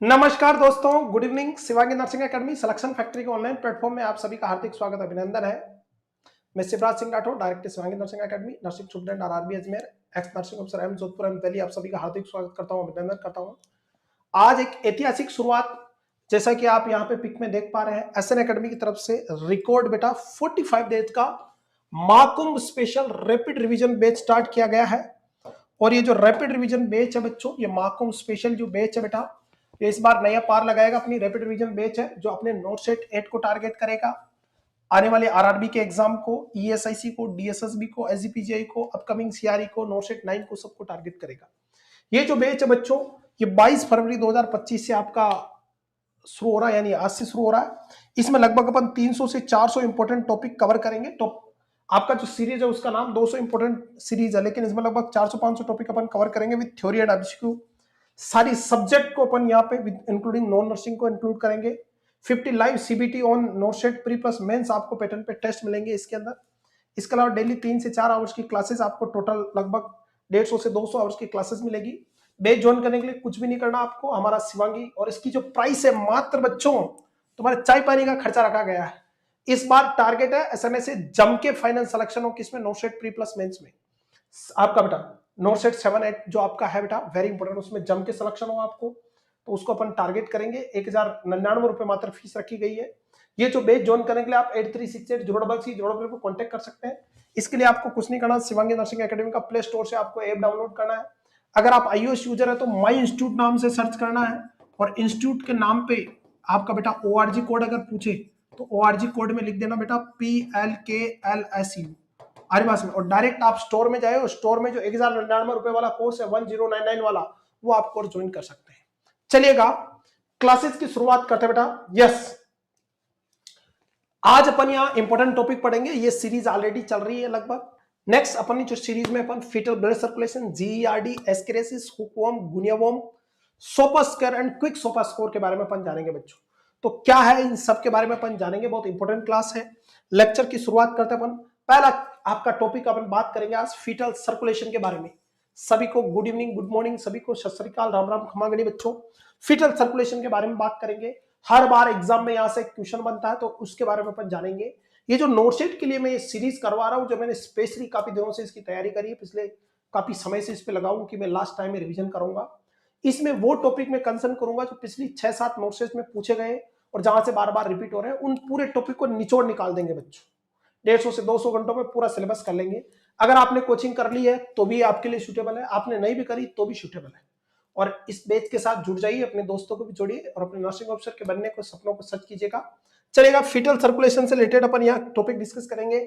नमस्कार दोस्तों, good evening. Shivangi nursing academy selection factory के ऑनलाइन प्लेटफॉर्म में आप सभी का हार्दिक स्वागत अभिनंदन है। मैं Shivraj Singh Rathore, director Shivangi nursing academy, nursing student RRB Ajmer, ex nursing officer AIIMS Jodhpur AIIMS Delhi. आप सभी का हार्दिक स्वागत करता हूं, अभिनंदन करता हूं। आज एक ऐतिहासिक शुरुआत, जैसा कि आप यहाँ पे पिक में देख पा रहे हैं, एसएन एकेडमी की तरफ से रिकॉर्ड बेटा 45 डेज का Mahakumbh special rapid revision batch start किया गया है। और ये जो रैपिड रिवीजन बैच है बच्चों, ये महाकुंभ स्पेशल जो बैच है बेटा, ये इस बार नया पार लगाएगा। अपनी रैपिड रिवीजन बैच है जो अपने नोट सेट 8 को टारगेट करेगा, आने वाले आरआरबी के एग्जाम को, ईएसआईसी को, डीएसएसबी को, एसजीपीजीआई को, अपकमिंग सीआरई को, नोट सेट 9 को, सबको टारगेट करेगा। ये जो बैच है बच्चों, ये 22 फरवरी 2025 से आपका शुरू हो रहा है, यानी आज से शुरू हो रहा है। इसमें लगभग अपन 300 से 400 इंपोर्टेंट टॉपिक कवर करेंगे। तो आपका जो सीरीज है उसका नाम 200 इंपोर्टेंट सीरीज है, लेकिन इसमें लगभग 400-500 टॉपिक अपन कवर करेंगे विद थ्योरी एंड एमसीक्यू। सारी सब्जेक्ट को अपन यहाँ पे इंक्लूडिंग नॉन नर्सिंग को इंक्लूड करेंगे। 50 live CBT on NORCET pre plus mains आपको पैटर्न पे टेस्ट मिलेंगे इसके अंदर। इसके अलावा डेली 3 से 4 आवर्स की क्लासेस, आपको टोटल लगभग 150 से 200 आवर्स की क्लासेस मिलेगी। बैच ज्वाइन करने के लिए कुछ भी नहीं करना आपको, हमारा शिवांगी। और इसकी जो प्राइस है, मात्र बच्चों तुम्हारे चाय पानी का खर्चा रखा गया है। इस बार टारगेट है एसएमए से जम के फाइनल सिलेक्शन हो, किसमें? नोटसेट प्री प्लस मेंस में आपका बेटा नोट सेट 7-8 जो आपका है बेटा, वेरी इंपॉर्टेंट, उसमें जम के सिलेक्शन हो आपको, तो उसको अपन टारगेट करेंगे। 1099 रुपए मात्र फीस रखी गई है। ये जो बैच ज्वाइन करने के लिए आप 8368 को कॉन्टेक्ट कर सकते हैं। इसके लिए आपको कुछ नहीं करना, शिवांगी नर्सिंग एकेडमी का प्ले स्टोर से आपको ऐप डाउनलोड करना है। अगर आप आईओएस यूजर है तो माई इंस्टीट्यूट नाम से सर्च करना है, और इंस्टीट्यूट के नाम पे आपका बेटा ओआरजी कोड अगर पूछे तो ओआरजी कोड में लिख देना बेटा PLKLSU आरिवास में, और डायरेक्ट आप स्टोर में जाए, और स्टोर में जो 1099 रुपए वाला कोर्स है 1099 वाला, वो आप कोर्स ज्वाइन कर सकते हैं। चलिएगा क्लासेस की शुरुआत करते हैं बेटा। यस, आज अपन यहाँ इंपॉर्टेंट टॉपिक पढ़ेंगे। ये सीरीज ऑलरेडी चल रही है लगभग। नेक्स्ट अपन जो सीरीज में अपन fetal blood circulation, GERD, ascariasis, hookworm, guinea worm, SOFA score and quick SOFA score के बारे में अपन जानेंगे बच्चों। तो क्या है, इन सब के बारे में अपन जानेंगे। बहुत इंपॉर्टेंट क्लास है। लेक्चर की शुरुआत करते हैं अपन। पहला आपका टॉपिक अपन बात करेंगे आज फीटल सर्कुलेशन के बारे में। सभी को गुड इवनिंग, गुड मॉर्निंग, सभी को सत श्री अकाल, राम राम, खमा गणी बच्चों। फीटल सर्कुलेशन के बारे में बात करेंगे। हर बार एग्जाम में यहाँ से क्वेश्चन बनता है, तो उसके बारे में अपन जानेंगे। ये जो नोटसेट के लिए मैं ये सीरीज करवा रहा हूँ, जो मैंने स्पेशली काफी दिनों से इसकी तैयारी करी है, पिछले काफी समय से इस पे लगाऊं कि मैं लास्ट टाइम में रिवीजन करूंगा। इसमें वो टॉपिक में कंसर्न करूंगा जो पिछली 6-7 नोटसेट में पूछे गए और जहां से बार बार रिपीट हो रहे हैं। उन पूरे टॉपिक को निचोड़ निकाल देंगे बच्चों। 150 से 200 घंटों में पूरा सिलेबस कर लेंगे। अगर आपने कोचिंग कर ली है तो भी आपके लिए सूटेबल है, आपने नहीं भी करी तो भी सूटेबल है। और इस बैच के साथ जुड़ जाइए, अपने दोस्तों को भी जोड़िए और अपने नर्सिंग ऑफिसर के बनने को सपनों को सच कीजिएगा। चलेगा, फीटल सर्कुलेशन से रिलेटेड अपन यहाँ टॉपिक डिस्कस करेंगे।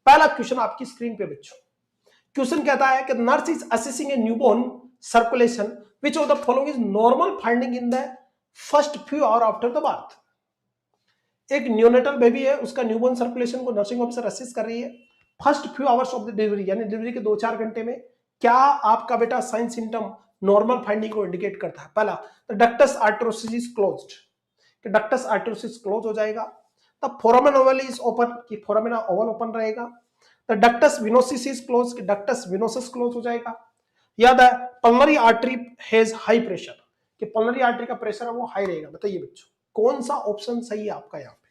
पहला क्वेश्चन आपकी स्क्रीन पे बच्चों। क्वेश्चन कहता है कि nurse is assessing A newborn circulation, which of the following is normal finding in the first few hour after the birth. एक न्यूनेटल बेबी है, उसका न्यूबॉर्न सर्कुलेशन को नर्सिंग ऑफिसर असिस्ट कर रही है first few hours of the delivery, यानी delivery के 2-4 घंटे में। क्या आपका बेटा साइन सिम्टम नॉर्मल फाइंडिंग को इंडिकेट करता है? पहला, द डक्टस आर्टरोसिस इज क्लोज्ड, कि डक्टस आर्टरोसिस क्लोज हो जाएगा। The foramen Oval is open, कि फोरामेना ओवल ओपन रहेगा। The ductus venosus is close, कि डक्टस विनोसिस क्लोज हो जाएगा। या the pulmonary artery has high pressure, कि पल्मोनरी आर्टरी का प्रेशर है वो हाई रहेगा। बताइए बच्चों कौन सा ऑप्शन सही है आपका? यहाँ पे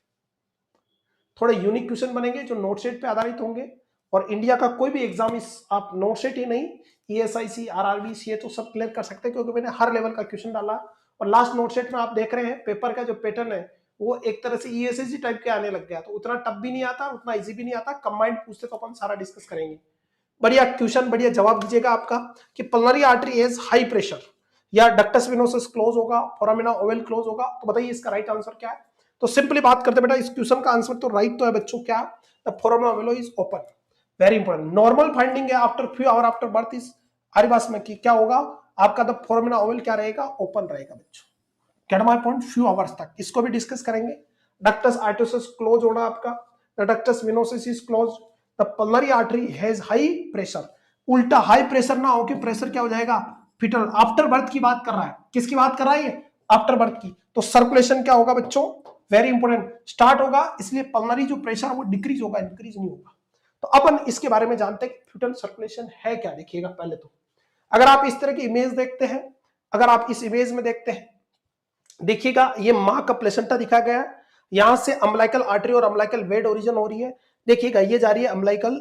थोड़े यूनिक क्वेश्चन बनेंगे जो नोटसेट पे आधारित होंगे, और इंडिया का कोई भी एग्जाम इस आप नोटसेट ही नहीं, ईएसआईसी, आरआरबी, सीए तो सब क्लियर कर सकते हैं, क्योंकि मैंने हर लेवल का क्वेश्चन डाला। और लास्ट नोटसेट में आप देख रहे हैं पेपर का जो पैटर्न है वो एक तरह से ईएसआईसी टाइप के आने लग गया, तो उतना टफ भी नहीं आता, उतना इजी भी नहीं आता। कंबाइंड पूछते तो अपन सारा डिस्कस करेंगे। बढ़िया क्वेश्चन, बढ़िया जवाब दीजिएगा आपका कि pulmonary artery has high pressure, या डक्टस विनोसिस क्लोज होगा, फोरामिना ओवल क्लोज होगा। तो बताइए इसका राइट आंसर क्या है? तो सिंपली बात करते बेटा, इस क्वेश्चन का आंसर तो राइट तो है बच्चों। क्या? The foramina oval is open, very important. Normal finding है after few hour after birth is आरिवास में, कि क्या होगा आपका? द फोरामिना ओवल क्या रहेगा? ओपन रहेगा बच्चों। Gate my point? Few hours तक इसको भी डिस्कस करेंगे। डक्टस आर्टरोसिस क्लोज होना आपका, the ductus venosus is close, the pulmonary artery has high pressure. उल्टा हाई प्रेशर ना हो कि प्रेशर क्या हो जाएगा? फीटल आफ्टर बर्थ की बात कर रहा है। किसकी बात कर रहा है ये? आफ्टर बर्थ की। तो सर्कुलेशन क्या होगा बच्चों? वेरी इंपॉर्टेंट, स्टार्ट होगा, इसलिए पल्मोनरी जो प्रेशर है वो डिक्रीज होगा, इंक्रीज नहीं होगा। तो अपन इसके बारे में जानते हैं फीटल सर्कुलेशन है क्या। देखिएगा पहले तो, अगर आप इस तरह की इमेज देखते हैं, अगर आप इस इमेज में देखते हैं, देखिएगा ये मां का प्लेसेंटा दिखा गया है, यहां से अम्बिलिकल आर्टरी और अम्बिलिकल वेन ओरिजिन हो रही है। देखिएगा ये जा रही है अम्बिलिकल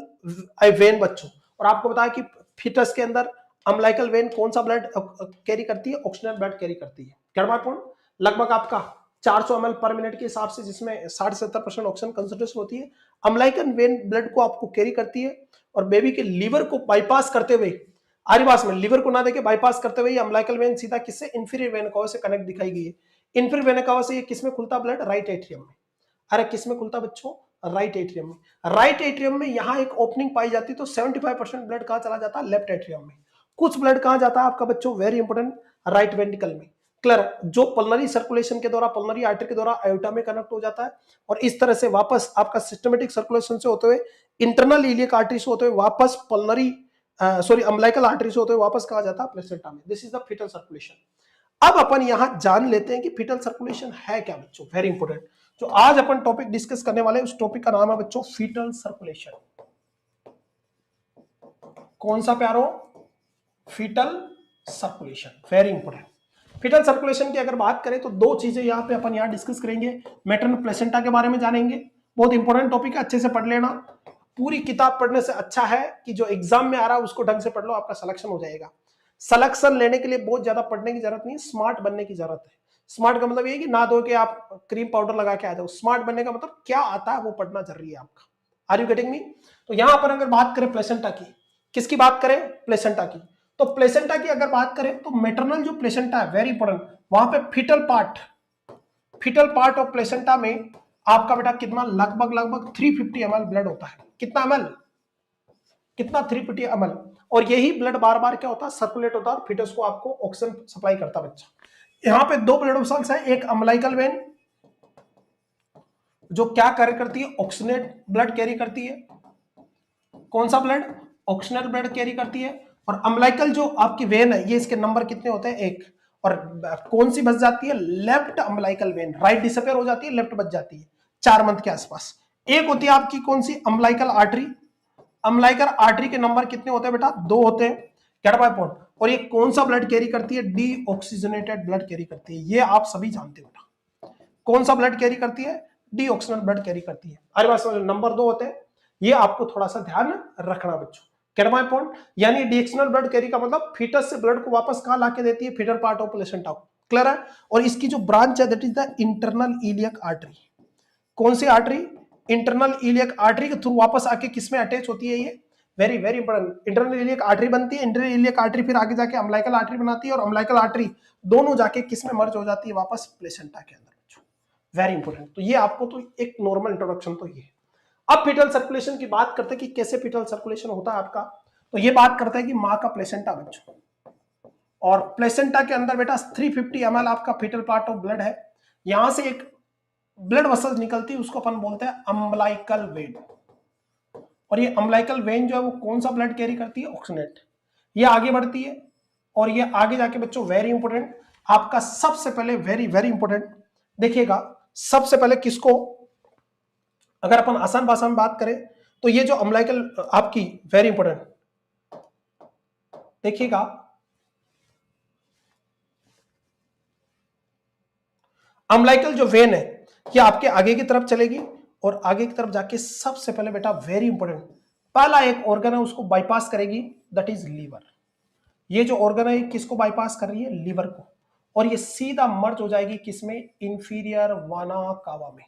वेन बच्चों, और आपको बताया कि फीटस के अंदर अम्बिलिकल वेन कौन सा ब्लड कैरी करती है, ऑक्सीजन ब्लड कैरी करती है। गड़बड़पूर्ण लगभग आपका 400 ml पर मिनट के हिसाब से, जिसमें 60-70% ऑक्सीजन कंसंट्रेशन होती है। अम्बिलिकल वेन ब्लड को आपको कैरी करती है और बेबी के लीवर को बाईपास करते हुए, आरिवास में लीवर को ना देके बाईपास करते हुए अम्बिलिकल वेन सीधा किससे, इंफीरियर वेन कवा से कनेक्ट दिखाई गई है। इंफीरियर वेन कवा से ये किसमें खुलता ब्लड, राइट एट्रियम में। अरे किसमें खुलता बच्चों, राइट एट्रियम में। राइट एट्रियम में यहां एक ओपनिंग पाई जाती है, तो 75% ब्लड कहां चला जाता है, लेफ्ट एट्रियम में। कुछ ब्लड कहां जाता है आपका बच्चों, वेरी इंपोर्टेंट, राइट वेंट्रिकल में। क्लियर, जो पल्मोनरी सर्कुलेशन के द्वारा, पल्मोनरी आर्टरी के द्वारा आयोटा में कनेक्ट हो जाता है, और इस तरह से वापस आपका सिस्टमेटिक सर्कुलेशन से होते हुए, इंटरनल इलियक आर्टरी से होते हुए वापस पल्मोनरी अम्बिलिकल आर्टरी से होते हुए वापस कहा जाता है प्लेसेंटा में। This is the fetal circulation. अब अपन यहां जान लेते हैं कि फीटल सर्कुलेशन है क्या बच्चों, वेरी इंपोर्टेंट। जो आज अपन टॉपिक डिस्कस करने वाले हैं उस टॉपिक का नाम है बच्चों फीटल सर्कुलेशन। कौन सा प्यारो, fetal circulation, very important. Fetal circulation की अगर बात करें तो दो चीजें यहां पे अपन यहां डिस्कस करेंगे। मैटरनल प्लेसेंटा के बारे में जानेंगे, बहुत इंपॉर्टेंट टॉपिक है, अच्छे से पढ़ लेना। पूरी किताब पढ़ने से अच्छा है कि जो एग्जाम में आ रहा है उसको ढंग से पढ़ लो, आपका सिलेक्शन हो जाएगा। सिलेक्शन लेने के लिए बहुत ज्यादा पढ़ने की जरूरत नहीं, स्मार्ट बनने की जरूरत है। स्मार्ट का मतलब ये कि ना दो के आप क्रीम पाउडर लगा के आ जाओ, स्मार्ट बनने का मतलब क्या आता है वो पढ़ना जरूरी है आपका। Are you getting me? तो यहां पर अगर बात करें प्लेसेंटा की, किसकी बात करें, प्लेसेंटा की, तो प्लेसेंटा की अगर बात करें तो मैटरनल जो प्लेसेंटा है, वेरी इंपॉर्टेंट, वहां पे फीटल पार्ट ऑफ प्लेसेंटा में आपका बेटा कितना, लगभग 350 ml ब्लड होता है। कितना ml, कितना, 350 ml। और यही ब्लड बार बार क्या होता है, सर्कुलेट होता है और फीटस को आपको ऑक्सीजन सप्लाई करता है बच्चा। यहां पे दो ब्लड वेसल्स है, एक अम्बिलिकल वेन जो क्या कार्य करती है, ऑक्सीजनेट ब्लड कैरी करती है। कौन सा ब्लड, ऑक्सीजनल ब्लड कैरी करती है। और अम्बिलिकल जो आपकी वेन है, ये इसके नंबर कितने होते हैं, एक। और कौन सी बच जाती है, left umbilical when, right disappear हो जाती है, लेफ्ट बच जाती है 4 मंथ के आसपास। एक होती है आपकी कौन सी, अम्बिलिकल आर्टरी। अम्बिलिकल आर्टरी के नंबर कितने होते हैं बेटा, 2 होते हैं। Gate my point. और ये कौन सा ब्लड कैरी करती है, डी ऑक्सीजनेटेड ब्लड कैरी करती है। ये आप सभी जानते हो बेटा, कौन सा ब्लड कैरी करती है, डी ऑक्सीजन ब्लड कैरी करती है। अरे बस नंबर 2 होते हैं, ये आपको थोड़ा सा ध्यान रखना बच्चों। गेट माय पॉइंट, यानी डीएक्सनल ब्लड कैरी का मतलब फीटस से ब्लड को वापस कहां लाके देती है, फीटल पार्ट ऑफ प्लेसेंटा को। क्लियर है? और इसकी जो ब्रांच है that is the internal iliac artery. कौन सी आर्टरी, इंटरनल इलियक आर्टरी के थ्रू वापस आके किसमें अटैच होती है, ये very very important, internal iliac artery बनती है। इंटरनल इलियक आर्टरी फिर आगे जाके अम्बिलिकल आर्टरी बनाती है, और अम्बिलिकल आर्टरी दोनों जाके किसमें मर्ज हो जाती है, वापस प्लेसेंटा के अंदर। Very important. तो ये आपको तो एक नॉर्मल इंट्रोडक्शन तो ये है। अब फीटल सर्कुलेशन की बात करते हैं कि कैसे फीटल सर्कुलेशन होता है आपका। तो ये बात करते हैं कि मां का प्लेसेंटा बच्चों, और प्लेसेंटा के अंदर बेटा 350 ml आपका फीटल पार्ट ऑफ ब्लड है। यहां से एक ब्लड वेसल्स निकलती है, उसको अपन बोलते हैं अम्बिलिकल वेन। और ये अम्बिलिकल वेन जो है वो कौन सा ब्लड कैरी करती है, ऑक्सीनेट। ये आगे बढ़ती है, और ये आगे जाके बच्चों वेरी इंपॉर्टेंट, आपका सबसे पहले वेरी वेरी इंपॉर्टेंट देखिएगा, सबसे पहले किसको, अगर अपन आसान भाषा में बात करें तो ये जो अम्बिलिकल आपकी वेरी इंपॉर्टेंट देखिएगा, अम्बिलिकल जो वेन है ये आपके आगे की तरफ चलेगी, और आगे की तरफ जाके सबसे पहले बेटा वेरी इंपॉर्टेंट पहला एक ऑर्गन है उसको बाईपास करेगी, दैट इज लीवर। ये जो ऑर्गन है किसको बाईपास कर रही है, लीवर को। और ये सीधा मर्ज हो जाएगी किसमें, इंफीरियर वाना कावा में।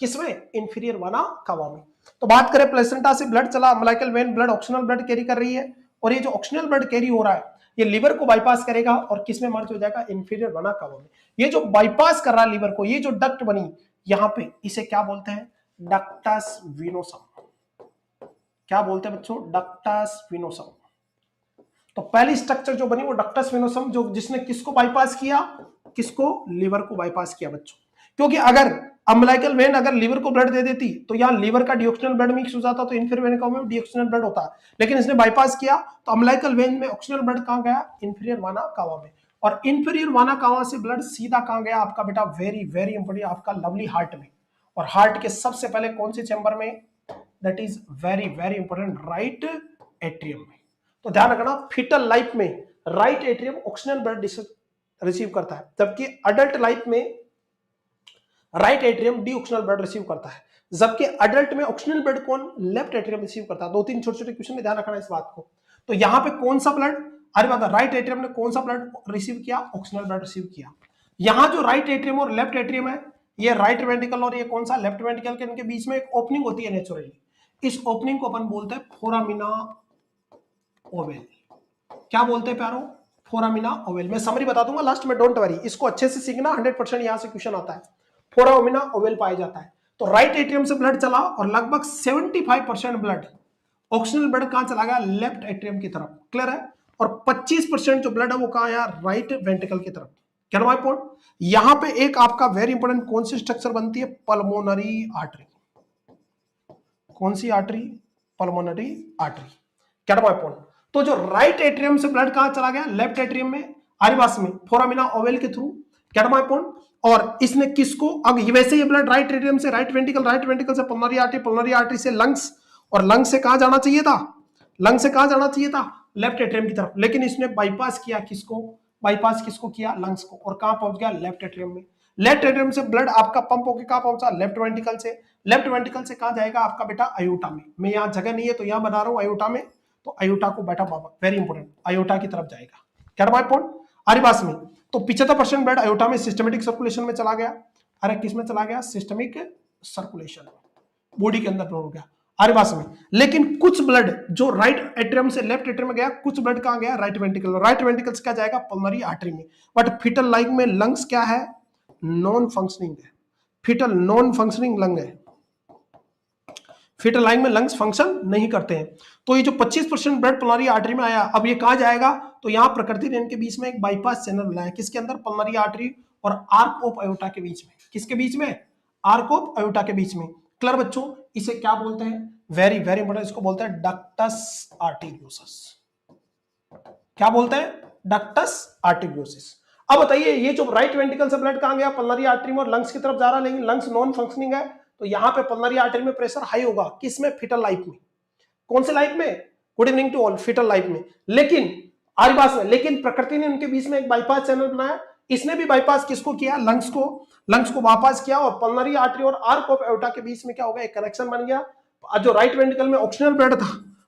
किसमें, इंफीरियर वाना कावा में। तो बात करें प्लेसेंटा से ब्लड चला, umbilical vein blood oxygenal blood carry कर रही है, और ये जो ऑक्सीजनल ब्लड कैरी हो रहा है ये लीवर को बाईपास करेगा और किसमें मर्ज हो जाएगा, इंफीरियर वाना कावा में। ये जो बाईपास कर रहा है लीवर को, ये जो डक्ट बनी यहां पे, इसे क्या बोलते हैं, डक्टस विनोसम। क्या बोलते हैं बच्चों, डक्टस विनोसम। तो पहली स्ट्रक्चर जो बनी वो डक्टस वेनोसम, जो जिसने किसको बाईपास किया, किसको, लीवर को बाईपास किया बच्चों। क्योंकि अगर अम्बिलिकल वेन अगर लीवर को ब्लड दे देती तो यहां लीवर का डीऑक्सीजनल ब्लड मिक्स हो जाता, तो इंफीरियर वेन का डीऑक्सीजनल ब्लड होता। लेकिन इसने बाईपास किया तो अम्बिलिकल वेन में ऑक्सीजनल ब्लड कहां गया, इंफीरियर वाना कावा में। और इंफीरियर वाना कावा से ब्लड सीधा कहां गया आपका बेटा, वेरी वेरी इंपोर्टेंट, आपका लवली हार्ट में। और हार्ट के सबसे पहले कौन से चैम्बर में, that is very very important, right atrium में। तो ध्यान रखना, फीटल लाइफ में right atrium oxygen blood receive करता है, जबकि अडल्ट लाइफ में राइट एट्रियम डीऑक्सिनल ब्लड रिसीव करता है, जबकि अडल्ट में ऑक्सिनल ब्लड कौन, लेफ्ट एट्रियम रिसीव करता है। दो तीन छोटे छोटे क्वेश्चन में ध्यान रखना इस बात को। तो यहाँ पे कौन सा ब्लड, अरे बात राइट एट्रियम ने कौन सा ब्लड रिसीव किया, ऑक्सिनल ब्लड रिसीव किया। यहाँ जो राइट एट्रियम और लेफ्ट एट्रियम है, ये राइट वेंट्रिकल और ये कौन सा लेफ्ट वेंट्रिकल के इनके बीच में एक ओपनिंग होती है नेचुरली, इस ओपनिंग को अपन बोलते हैं फोरामिना ओवेल। क्या बोलते हैं प्यारो, फोरामिना ओवेल। मैं समरी बता दूंगा लास्ट में, डोंट वरी, इसको अच्छे से सीखना, 100% यहां से क्वेश्चन आता है। फोरामिना ओवेल पाया जाता है। तो राइट एट्रियम से ब्लड चला और लगभग 75% ब्लड, ऑक्सीजन ब्लड कहां चला गया, लेफ्ट एट्रियम की तरफ, क्लियर है। और 25% जो ब्लड है वो कहां आया, राइट वेंट्रिकल की तरफ। क्या माय पॉइंट, यहां पे एक आपका वेरी इंपॉर्टेंट कौन सी स्ट्रक्चर बनती है, पल्मोनरी आर्टरी। कौन सी आर्टरी, पल्मोनरी आर्टरी। क्या माय पॉइंट, तो जो राइट एट्रियम से ब्लड कहां चला गया, लेफ्ट एट्रियम में, आरिवास में, फोरामिना ओवेल के थ्रू। क्या माय पॉइंट, और इसने किसको, अब वैसे ये ब्लड राइट एट्रियम से राइट वेंट्रिकल से पल्मोनरी आर्टरी से लंग्स, और लंग्स से कहां जाना चाहिए था, लंग से कहां जाना चाहिए था, लेफ्ट एट्रियम की तरफ, लेकिन इसने बाईपास किया किसको, बाईपास किसको किया, लंग्स को, और कहां पहुंच गया, लेफ्ट एट्रियम में। लेफ्ट एट्रियम से ब्लड आपका पंप होकर कहां पहुंचा, लेफ्ट वेंट्रिकल से। लेफ्ट वेंट्रिकल से कहां जाएगा आपका बेटा, अयोटा में। मैं यहां जगह नहीं है तो यहां बना रहा हूं अयोटा में, तो अयोटा को बेटा बाबा वेरी इंपॉर्टेंट, अयोटा की तरफ जाएगा। क्या माय पॉइंट, आरिवास में। तो 75% ब्लड अयोटा में सिस्टमेटिक सर्कुलेशन में चला गया। अरे किस में चला गया, सिस्टमिक सर्कुलेशन, बॉडी के अंदर हो गया, आरिवास में। लेकिन कुछ ब्लड जो राइट एट्रियम से लेफ्ट एट्रियम में गया, कुछ ब्लड कहां गया, राइट वेंट्रिकल। राइट वेंट्रिकल से क्या जाएगा, पल्मोनरी आर्टरी में। बट फीटल लाइफ में लंग्स क्या है, नॉन फंक्शनिंग है, फीटल नॉन फंक्शनिंग लंग है, फीटल लाइन में लंग्स फंक्शन नहीं करते हैं। तो ये जो 25% ब्लड पल्मोनरी आर्टरी में आया, अब ये कहां जाएगा, तो यहां प्रकृति ने इनके बीच में एक बाईपास चैनल बनाया, किसके अंदर, पल्मोनरी आर्टरी और आर्क ऑफ अयोटा के बीच में। किसके बीच में, आर्क ऑफ अयोटा के बीच में। क्लियर बच्चों, इसे क्या बोलते हैं, वेरी वेरी इंपॉर्टेंट, इसको बोलते हैं डक्टस आर्टेरियोसस। क्या बोलते हैं, डक्टस आर्टेरियोसस। अब बताइए, ये जो राइट वेंट्रिकल से ब्लड कहां गया, पल्मोनरी आर्टरी में और लंग्स की तरफ जा रहा है, लेकिन लंग्स नॉन फंक्शनिंग है, तो यहां पे पल्मोनरी आर्टरी में प्रेशर हाई होगा, किसमें, फीटल लाइफ में। कौन से लाइफ में, good evening to all, fetal life में। लेकिन आरिवास में, लेकिन प्रकृति ने उनके बीच में एक बाईपास चैनल बनाया, इसने भी बाईपास किसको किया, लंग्स को बाईपास किया, और पल्मोनरी आर्टरी और आर्क ऑफ एओर्टा के बीच में क्या हो गया, एक कनेक्शन बन गया। जो राइट वेंट्रिकल में ऑक्सीजन ब्लड था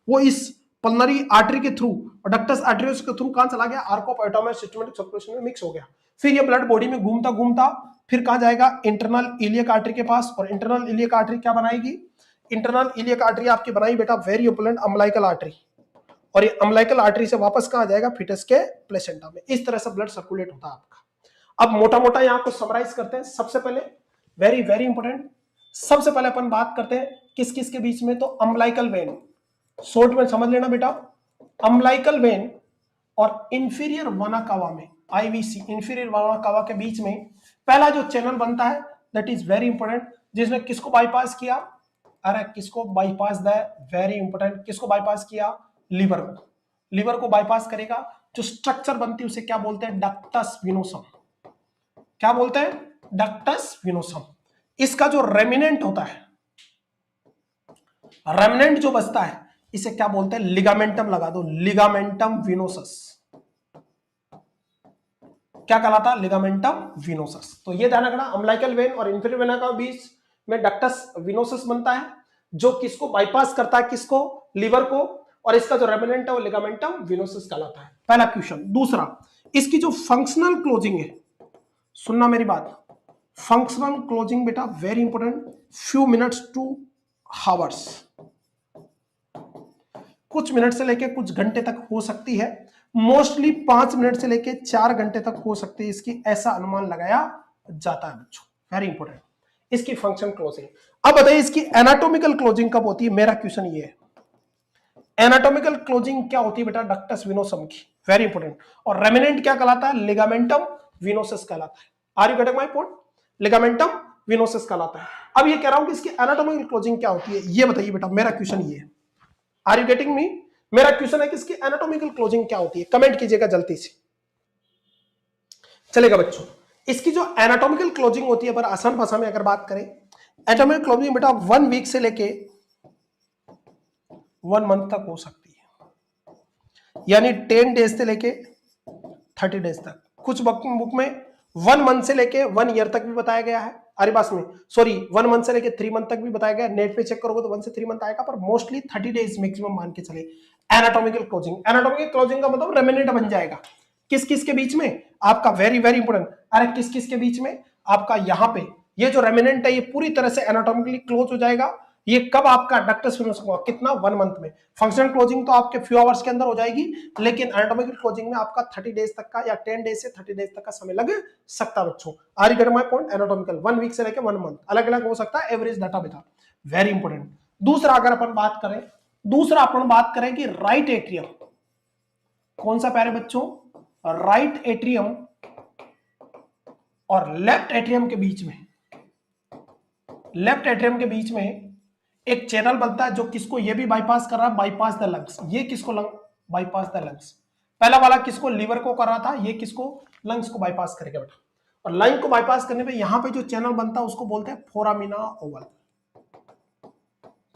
वो इस पल्मोनरी आर्टरी के थ्रू और डक्टस आर्टेरियोस के थ्रू कहां चला गया, आर्क ऑफ एओर्टा में सिस्टमैटिक सर्कुलेशन में मिक्स हो गया। फिर ये ब्लड बॉडी में घूमता घूमता फिर कहां जाएगा, इंटरनल इलियक आर्टरी के पास, और इंटरनल इलियक आर्टरी क्या बनाएगी, इंटरनल इलियक आर्टरी आपकी बनाई बेटा वेरी इंपॉर्टेंट अम्बलाइकल आर्टरी, और ये अम्बलाइकल आर्टरी से वापस कहां जाएगा, फीटस के प्लेसेंटा में। इस तरह से ब्लड सर्कुलेट होता है आपका। अब मोटा मोटा यहां को समराइज करते हैं। सबसे पहले वेरी वेरी इंपॉर्टेंट, सबसे पहले अपन बात करते हैं किस किस के बीच में, तो अम्बलाइकल वेन, शॉर्ट में समझ लेना बेटा, अम्बलाइकल वेन और इंफीरियर वाना कावा में, आईवीसी इंफीरियर वाना कावा के बीच में पहला जो चैनल बनता है दैट इज वेरी इंपॉर्टेंट, जिसने किसको बाईपास किया, अरे किसको बाईपास द, वेरी इंपॉर्टेंट, किसको बाईपास किया, लीवर को। लीवर को बाईपास करेगा, जो स्ट्रक्चर बनती है उसे क्या बोलते हैं, डक्टस विनोसम। क्या बोलते हैं, डक्टस विनोसम। इसका जो रेमिनेंट होता है, रेमिनेंट जो बचता है, इसे क्या बोलते हैं, लिगामेंटम लगा दो, लिगामेंटम विनोसस। क्या कहलाता है, लिगामेंटम विनोसस। तो ये ध्यान रखना, अम्बलाइकल वेन और इंफीरियर वेना का बीच में डक्टस विनोसस बनता है, जो किसको बाईपास करता है, किसको, लीवर को, और इसका जो रेमिनेंट है वो लिगामेंटम विनोसस कहलाता है। पहला क्वेश्चन। दूसरा, इसकी जो फंक्शनल क्लोजिंग है, सुनना मेरी बात, फंक्शनल क्लोजिंग बेटा very important, few minutes to hours, कुछ मिनट से लेके कुछ घंटे तक हो सकती है, मोस्टली 5 मिनट से लेके 4 घंटे तक हो सकती है इसकी, ऐसा अनुमान लगाया जाता है बच्चों, वेरी इंपॉर्टेंट इसकी फंक्शन क्लोजिंग। अब बताइए इसकी एनाटॉमिकल क्लोजिंग कब होती है, मेरा क्वेश्चन ये है, एनाटॉमिकल क्लोजिंग क्या होती है बेटा, डक्टस विनोसम की, वेरी इंपॉर्टेंट। और रेमिनेंट क्या कहलाता है, लिगामेंटम विनोसस कहलाता है। Are you getting my point, ligamentum venosum कहलाता है। अब ये कह रहा हूं कि इसकी एनाटॉमिकल क्लोजिंग क्या होती है, ये बताइए बेटा, मेरा क्वेश्चन ये है, आर यू गेटिंग मी, मेरा क्वेश्चन है कि इसकी एनाटॉमिकल क्लोजिंग क्या होती है, कमेंट कीजिएगा जल्दी से, चलेगा बच्चों। इसकी जो एनाटॉमिकल क्लोजिंग होती है, पर आसान भाषा में अगर बात करें, एनाटॉमिकल क्लोजिंग बेटा 1 वीक से लेके 1 मंथ तक हो सकती है, यानी 10 डेज से लेके 30 डेज तक कुछ बुक में 1 मंथ से लेके 1 ईयर तक भी बताया गया है, अरे बास में सॉरी 1 मंथ से लेके 3 मंथ तक भी बताया गया है। नेट पे चेक करोगे तो 1 से 3 मंथ आएगा, पर मोस्टली 30 डेज मैक्सिमम मान के चले। एनाटॉमिकल क्लोजिंग, एनाटॉमिकल क्लोजिंग का मतलब रेमिनेंट बन जाएगा किस किस के बीच में आपका, वेरी वेरी इंपोर्टेंट, अरे किस किस के बीच में आपका, यहाँ पे ये जो रेमिनेंट है ये पूरी तरह से एनाटॉमिकली क्लोज हो जाएगा। ये कब आपका डक्टस फिनोसा होगा, कितना 1 मंथ में। फंक्शनल क्लोजिंग तो आपके फ्यू आवर्स के अंदर हो जाएगी, लेकिन एनाटॉमिकल क्लोजिंग में आपका 30 डेज तक का या 10 डेज से 30 डेज तक का समय लग सकता है बच्चों। Are you get my point? Anatomical 1 week से लेकर 1 मंथ, अलग अलग हो सकता है, एवरेज डाटा बेटा वेरी इंपोर्टेंट। दूसरा अगर अपन बात करें कि राइट एट्रियम, कौन सा प्यारे बच्चों, राइट एट्रियम और लेफ्ट एट्रियम के बीच में एक चैनल बनता है जो किसको ये भी बाईपास कर रहा है, बाईपास द लंग्स। ये किसको बाईपास द लंग्स, पहला वाला किसको, लीवर को कर रहा था, ये किसको, लंग्स को बाईपास करेगा बेटा। और लंग को बाईपास करने पे यहां पे जो चैनल बनता है उसको बोलते हैं फोरामिना ओवल।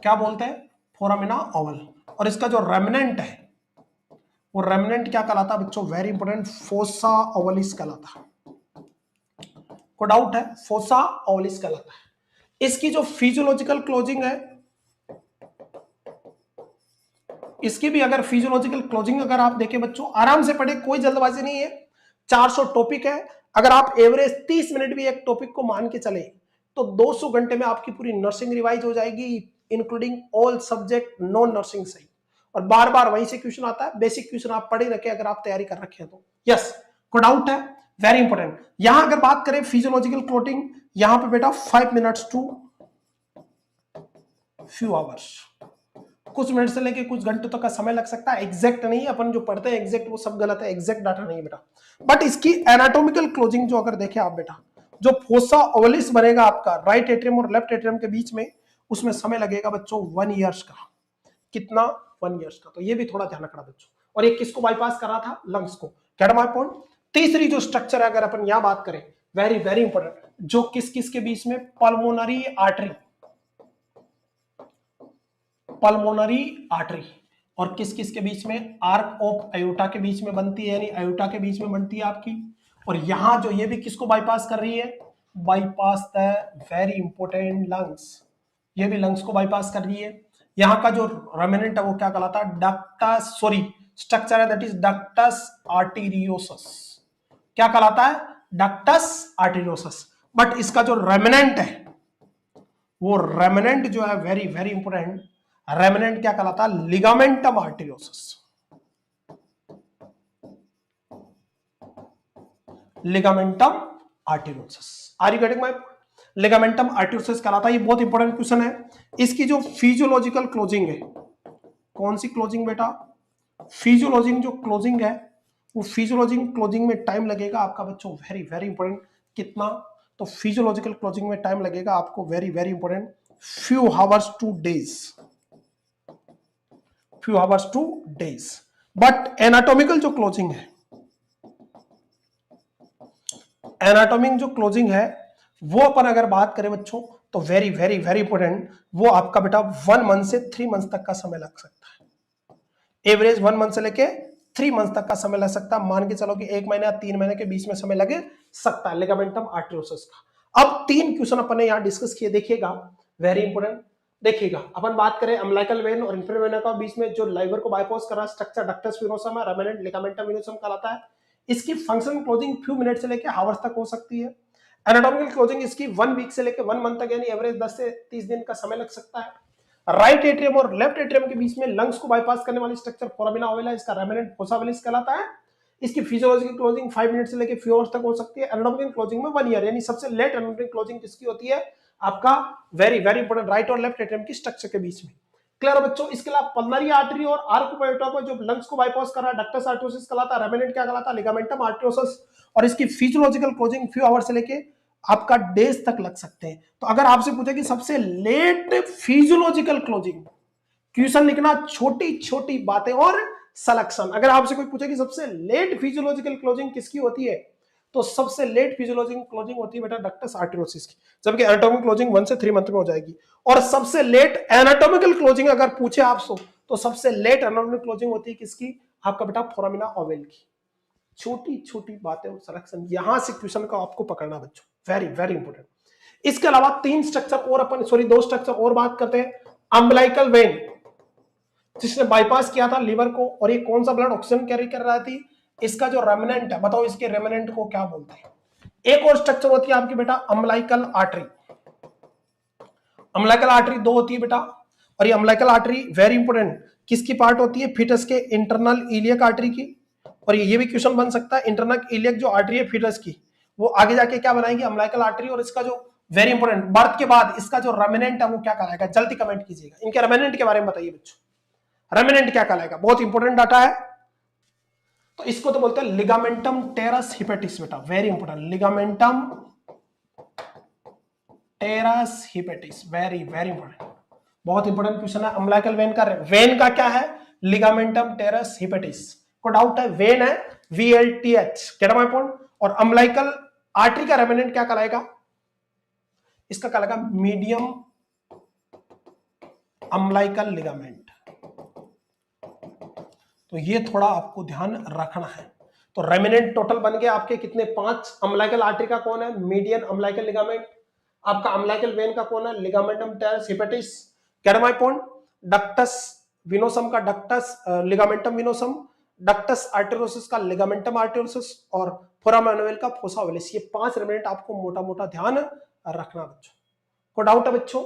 क्या बोलते हैं? Foramina Oval. और इसका जो रेमिनेंट है वो रेमिनेंट क्या कहलाता है बच्चों, वेरी इंपोर्टेंट, फोसा ओवलिस कहलाता है। को डाउट है? फोसा ओवलिस कहलाता है। इसकी जो फिजियोलॉजिकल क्लोजिंग है, इसकी भी अगर फिजियोलॉजिकल क्लोजिंग अगर आप देखें बच्चों, आराम से पढ़े, कोई जल्दबाजी नहीं है, 400 टॉपिक है। अगर आप एवरेज 30 मिनट भी एक टॉपिक को मान के चले तो 200 घंटे में आपकी पूरी नर्सिंग रिवाइज हो जाएगी, including all subject non nursing सही। और बार बार वहीं से क्वेश्चन आता है, बेसिक क्वेश्चन आप पढ़े रखे अगर आप तैयारी कर रखे हैं तो। यस, को डाउट है? Very important. यहां अगर बात करें फिजियोलॉजिकल क्लोटिंग, यहां पे बेटा 5 मिनट्स टू फ्यू आवर्स, कुछ मिनट से लेके कुछ घंटों तक का समय लग सकता है। एग्जैक्ट नहीं, अपन जो पढ़ते हैं एग्जैक्ट वो सब गलत है, एग्जैक्ट डाटा नहीं है बेटा। बट इसकी एनाटॉमिकल क्लोजिंग जो अगर देखें आप बेटा, जो फोसा ओवलिस बनेगा आपका राइट एट्रियम और लेफ्ट एट्रियम के बीच में, उसमें समय लगेगा बच्चों 1 ईयर्स का। कितना? 1 ईयर्स का। तो ये भी थोड़ा ध्यान रखना बच्चों। और ये किसको बाईपास कर रहा था? लंग्स को। Gate my point? तीसरी जो स्ट्रक्चर है अगर अपन यहां बात करें, वेरी वेरी इंपोर्टेंट, जो किस किस के बीच में, पल्मोनरी आर्टरी, पल्मोनरी आर्टरी, और किस किस के बीच में, आर्क ऑफ अयोटा के बीच में बनती है, यानी अयोटा के बीच में बनती है आपकी। और यहां जो ये भी किसको बाईपास कर रही है, bypass the very important lungs, ये भी लंग्स को बाईपास कर रही है। यहां का जो रेमिनेंट है वो क्या कहलाता है, डक्टस, सॉरी स्ट्रक्चर है दैट इज डक्टस आर्टेरियोसस। क्या कहलाता है? Ductus arteriosus. बट इसका जो रेमिनेंट है, वो रेमिनेंट जो है वेरी वेरी इंपोर्टेंट, रेमिनेंट क्या कहलाता है, ligamentum arteriosum. Ligamentum arteriosum, are you getting my? Ligamentum arteriosum कहलाता है। ये बहुत इंपॉर्टेंट क्वेश्चन है। इसकी जो फिजियोलॉजिकल क्लोजिंग है, कौन सी क्लोजिंग बेटा, फिजियोलॉजिंग जो क्लोजिंग है, वो फिजियोलॉजिंग क्लोजिंग में टाइम लगेगा आपका बच्चों, वेरी वेरी इंपॉर्टेंट। कितना? तो फिजियोलॉजिकल क्लोजिंग में टाइम लगेगा आपको, very very important, few hours two days, few hours two days. But anatomical जो क्लोजिंग है, एनाटॉमिक जो क्लोजिंग है वो अपन अगर बात करें बच्चों तो वेरी वेरी वेरी इंपॉर्टेंट, वो आपका बेटा 1 मंथ से 3 मंथ तक का समय लग सकता है। एवरेज 1 मंथ से लेके 3 मंथ तक का समय लग सकता है। मान के चलो कि 1 महीने या 3 महीने के बीच में समय लगे सकता है लिगामेंटम आर्टेरियोसस का। अब 3 क्वेश्चन अपन ने यहां डिस्कस किए, देखिएगा वेरी इंपॉर्टेंट। देखिएगा अपन बात करें अम्बिलिकल वेन और इंफेरियर वेना का बीच में जो लाइवर को बाईपास कर रहा है स्ट्रक्चर डक्टस वेनोसम है, रेमिनेंट लिगामेंटम वेनोसम कहलाता है। इसकी फंक्शनल क्लोजिंग फ्यू मिनट से लेकर हावर्स तक हो सकती है। एनाटॉमिकल क्लोजिंग इसकी 1 वीक से लेकर 1 मंथ तक, यानी एवरेज 10 से 30 दिन का समय लग सकता है। राइट एट्रियम और लेफ्ट एट्रियम के बीच में लंग्स को बाईपास करने वाली स्ट्रक्चर फोरामिना ओवला, इसका रेमिनेंट फोसा ओवलिस कहलाता है। इसकी फिजियोलॉजिकल क्लोजिंग 5 मिनट से लेकर फ्यू आवर्स तक हो सकती है। एनाटॉमिकल क्लोजिंग में 1 ईयर, यानी सबसे लेट एनाटॉमिकल क्लोजिंग किसकी होती है, आपका वेरी वेरी इंपॉर्टेंट राइट और लेफ्ट एट्रियम की स्ट्रक्चर के बीच में। क्लियर है बच्चों? इसके अलावा पल्मोनरी आर्टरी और आर्क ऑफ अयोटा को जो लंग्स को बाईपास कर रहा है डक्टस आर्टेरियोसस कहलाता है, रेमिनेंट क्या कहलाता है, लिगामेंटम आर्टेरियोसस। और इसकी फिजियोलॉजिकल क्लोजिंग फ्यू आवर से लेके आपका डेज तक लग सकते हैं। तो अगर आपसे पूछे कि सबसे लेट फिजियोलॉजिकल क्लोजिंग, क्वेश्चन लिखना छोटी छोटी बातें और सिलेक्शन। अगर आपसे कोई पूछे कि सबसे लेट फिजियोलॉजिकल क्लोजिंग किसकी होती है, तो सबसे लेट फिजियोलॉजिकल क्लोजिंग होती है बेटा डक्टस आर्टेरियोसस की, जबकि एनाटॉमिकल क्लोजिंग 1 से 3 मंथ में हो जाएगी। और सबसे लेट एनाटॉमिकल क्लोजिंग अगर पूछे आपसे तो सबसे लेट एनाटॉमिकल क्लोजिंग होती है किसकी, आपका बेटा फोरामिना ओवल की। छोटी छोटी बातें और सिलेक्शन, यहां से क्वेश्चन का आपको पकड़ना बच्चों, वेरी वेरी इंपॉर्टेंट। इसके अलावा 3 स्ट्रक्चर और अपन, सॉरी 2 स्ट्रक्चर और बात करते हैं। अम्बिलाइकल वेन, जिसने बाईपास किया था लीवर को, और ये कौन सा ब्लड ऑक्सीजन कैरी कर रहा थी, इसका जो रेमिनेंट है, बताओ इसके रेमिनेंट को क्या बोलते हैं। एक और स्ट्रक्चर होती है आपकी बेटा अम्बिलाइकल आर्टरी। अम्बिलाइकल आर्टरी 2 होती है बेटा, और ये अम्बिलाइकल आर्टरी वेरी इंपॉर्टेंट किसकी पार्ट होती है, फीटस के इंटरनल इलियक आर्टरी की। और ये भी क्वेश्चन बन सकता है, इंटरनल इलियक जो आर्टरी है फीटस की, वो आगे जाके क्या बनाएगी, अम्बिलाइकल आर्टरी। और इसका जो वेरी इंपॉर्टेंट, बर्थ के बाद इसका जो रेमिनेंट है वो क्या कहलाएगा, जल्दी कमेंट कीजिएगा, इनके रेमिनेंट के बारे में बताइए बच्चों, रेमिनेंट क्या कहलाएगा, बहुत इंपॉर्टेंट डाटा है। तो इसको तो बोलते हैं लिगामेंटम टेरस हिपेटिस बेटा, very important, ligamentum teres hepatis, very very important, बहुत इंपॉर्टेंट क्वेश्चन है। अम्बिलाइकल वेन का क्या है, लिगामेंटम टेरस हिपेटिस। को डाउट है, वेन है VLTH, गेट माय पॉइंट। और अम्बिलाइकल आर्टरी का रेमिनेंट क्या कहलाएगा, इसका कहलाएगा मीडियम अम्बिलाइकल लिगामेंट। तो ये थोड़ा आपको ध्यान रखना है। तो रेमिनेंट टोटल बन गए आपके कितने, 5। अम्बिलाइकल आर्टरी का कौन है, मीडियन अम्बिलाइकल लिगामेंट। आपका अम्बिलाइकल वेन का कौन है, ligamentum teres hepatis, get my point. Ductus venosum का ductus ligamentum venosum, ductus arteriosus का लिगामेंटम आर्टेरियोसिस, और फोरामेन ओवल का फोसा ओवलिस। ये 5 रेमिनेंट आपको मोटा मोटा ध्यान रखना बच्चों। को डाउट है बच्चों,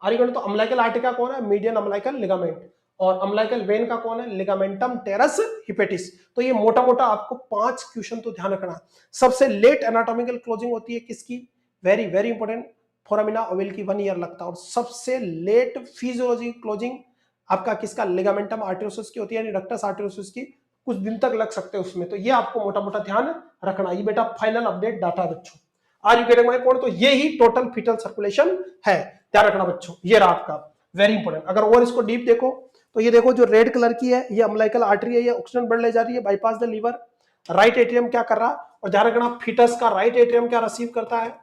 आगे तो अम्बिलाइकल आर्टरी का कौन है, मीडियन अम्बिलाइकल लिगामेंट, और अम्बिलाइकल वेन का कौन है, लिगामेंटम टेरस हिपेटिस। तो ये मोटा मोटा आपको 5 क्वेश्चन तो ध्यान रखना। सबसे लेट एनाटॉमिकल क्लोजिंग होती है किसकी, very very important, foramina Oval की 1 ईयर लगता है। और सबसे लेट फिजियोलॉजिकल क्लोजिंग आपका किसका, लिगामेंटम आर्टेरियोसिस की होती है, यानी डक्टस आर्टेरियोसिस की, कुछ दिन तक लग सकते हैं उसमें। तो ये आपको मोटा मोटा ध्यान रखना। ये बेटा फाइनल अपडेट डाटा बच्चों, are you getting my point. तो ये ही टोटल फीटल सर्कुलेशन है, ध्यान रखना बच्चों, ये रहा आपका वेरी इंपॉर्टेंट। अगर और इसको डीप देखो तो ये देखो, जो रेड कलर की है ये अम्बिलाइकल आर्टरी है, ये ऑक्सीजन ब्लड ले जा रही है bypass the liver. Right atrium क्या कर रहा है, और ध्यान रखना फीटस का राइट एट्रियम क्या रिसीव करता है,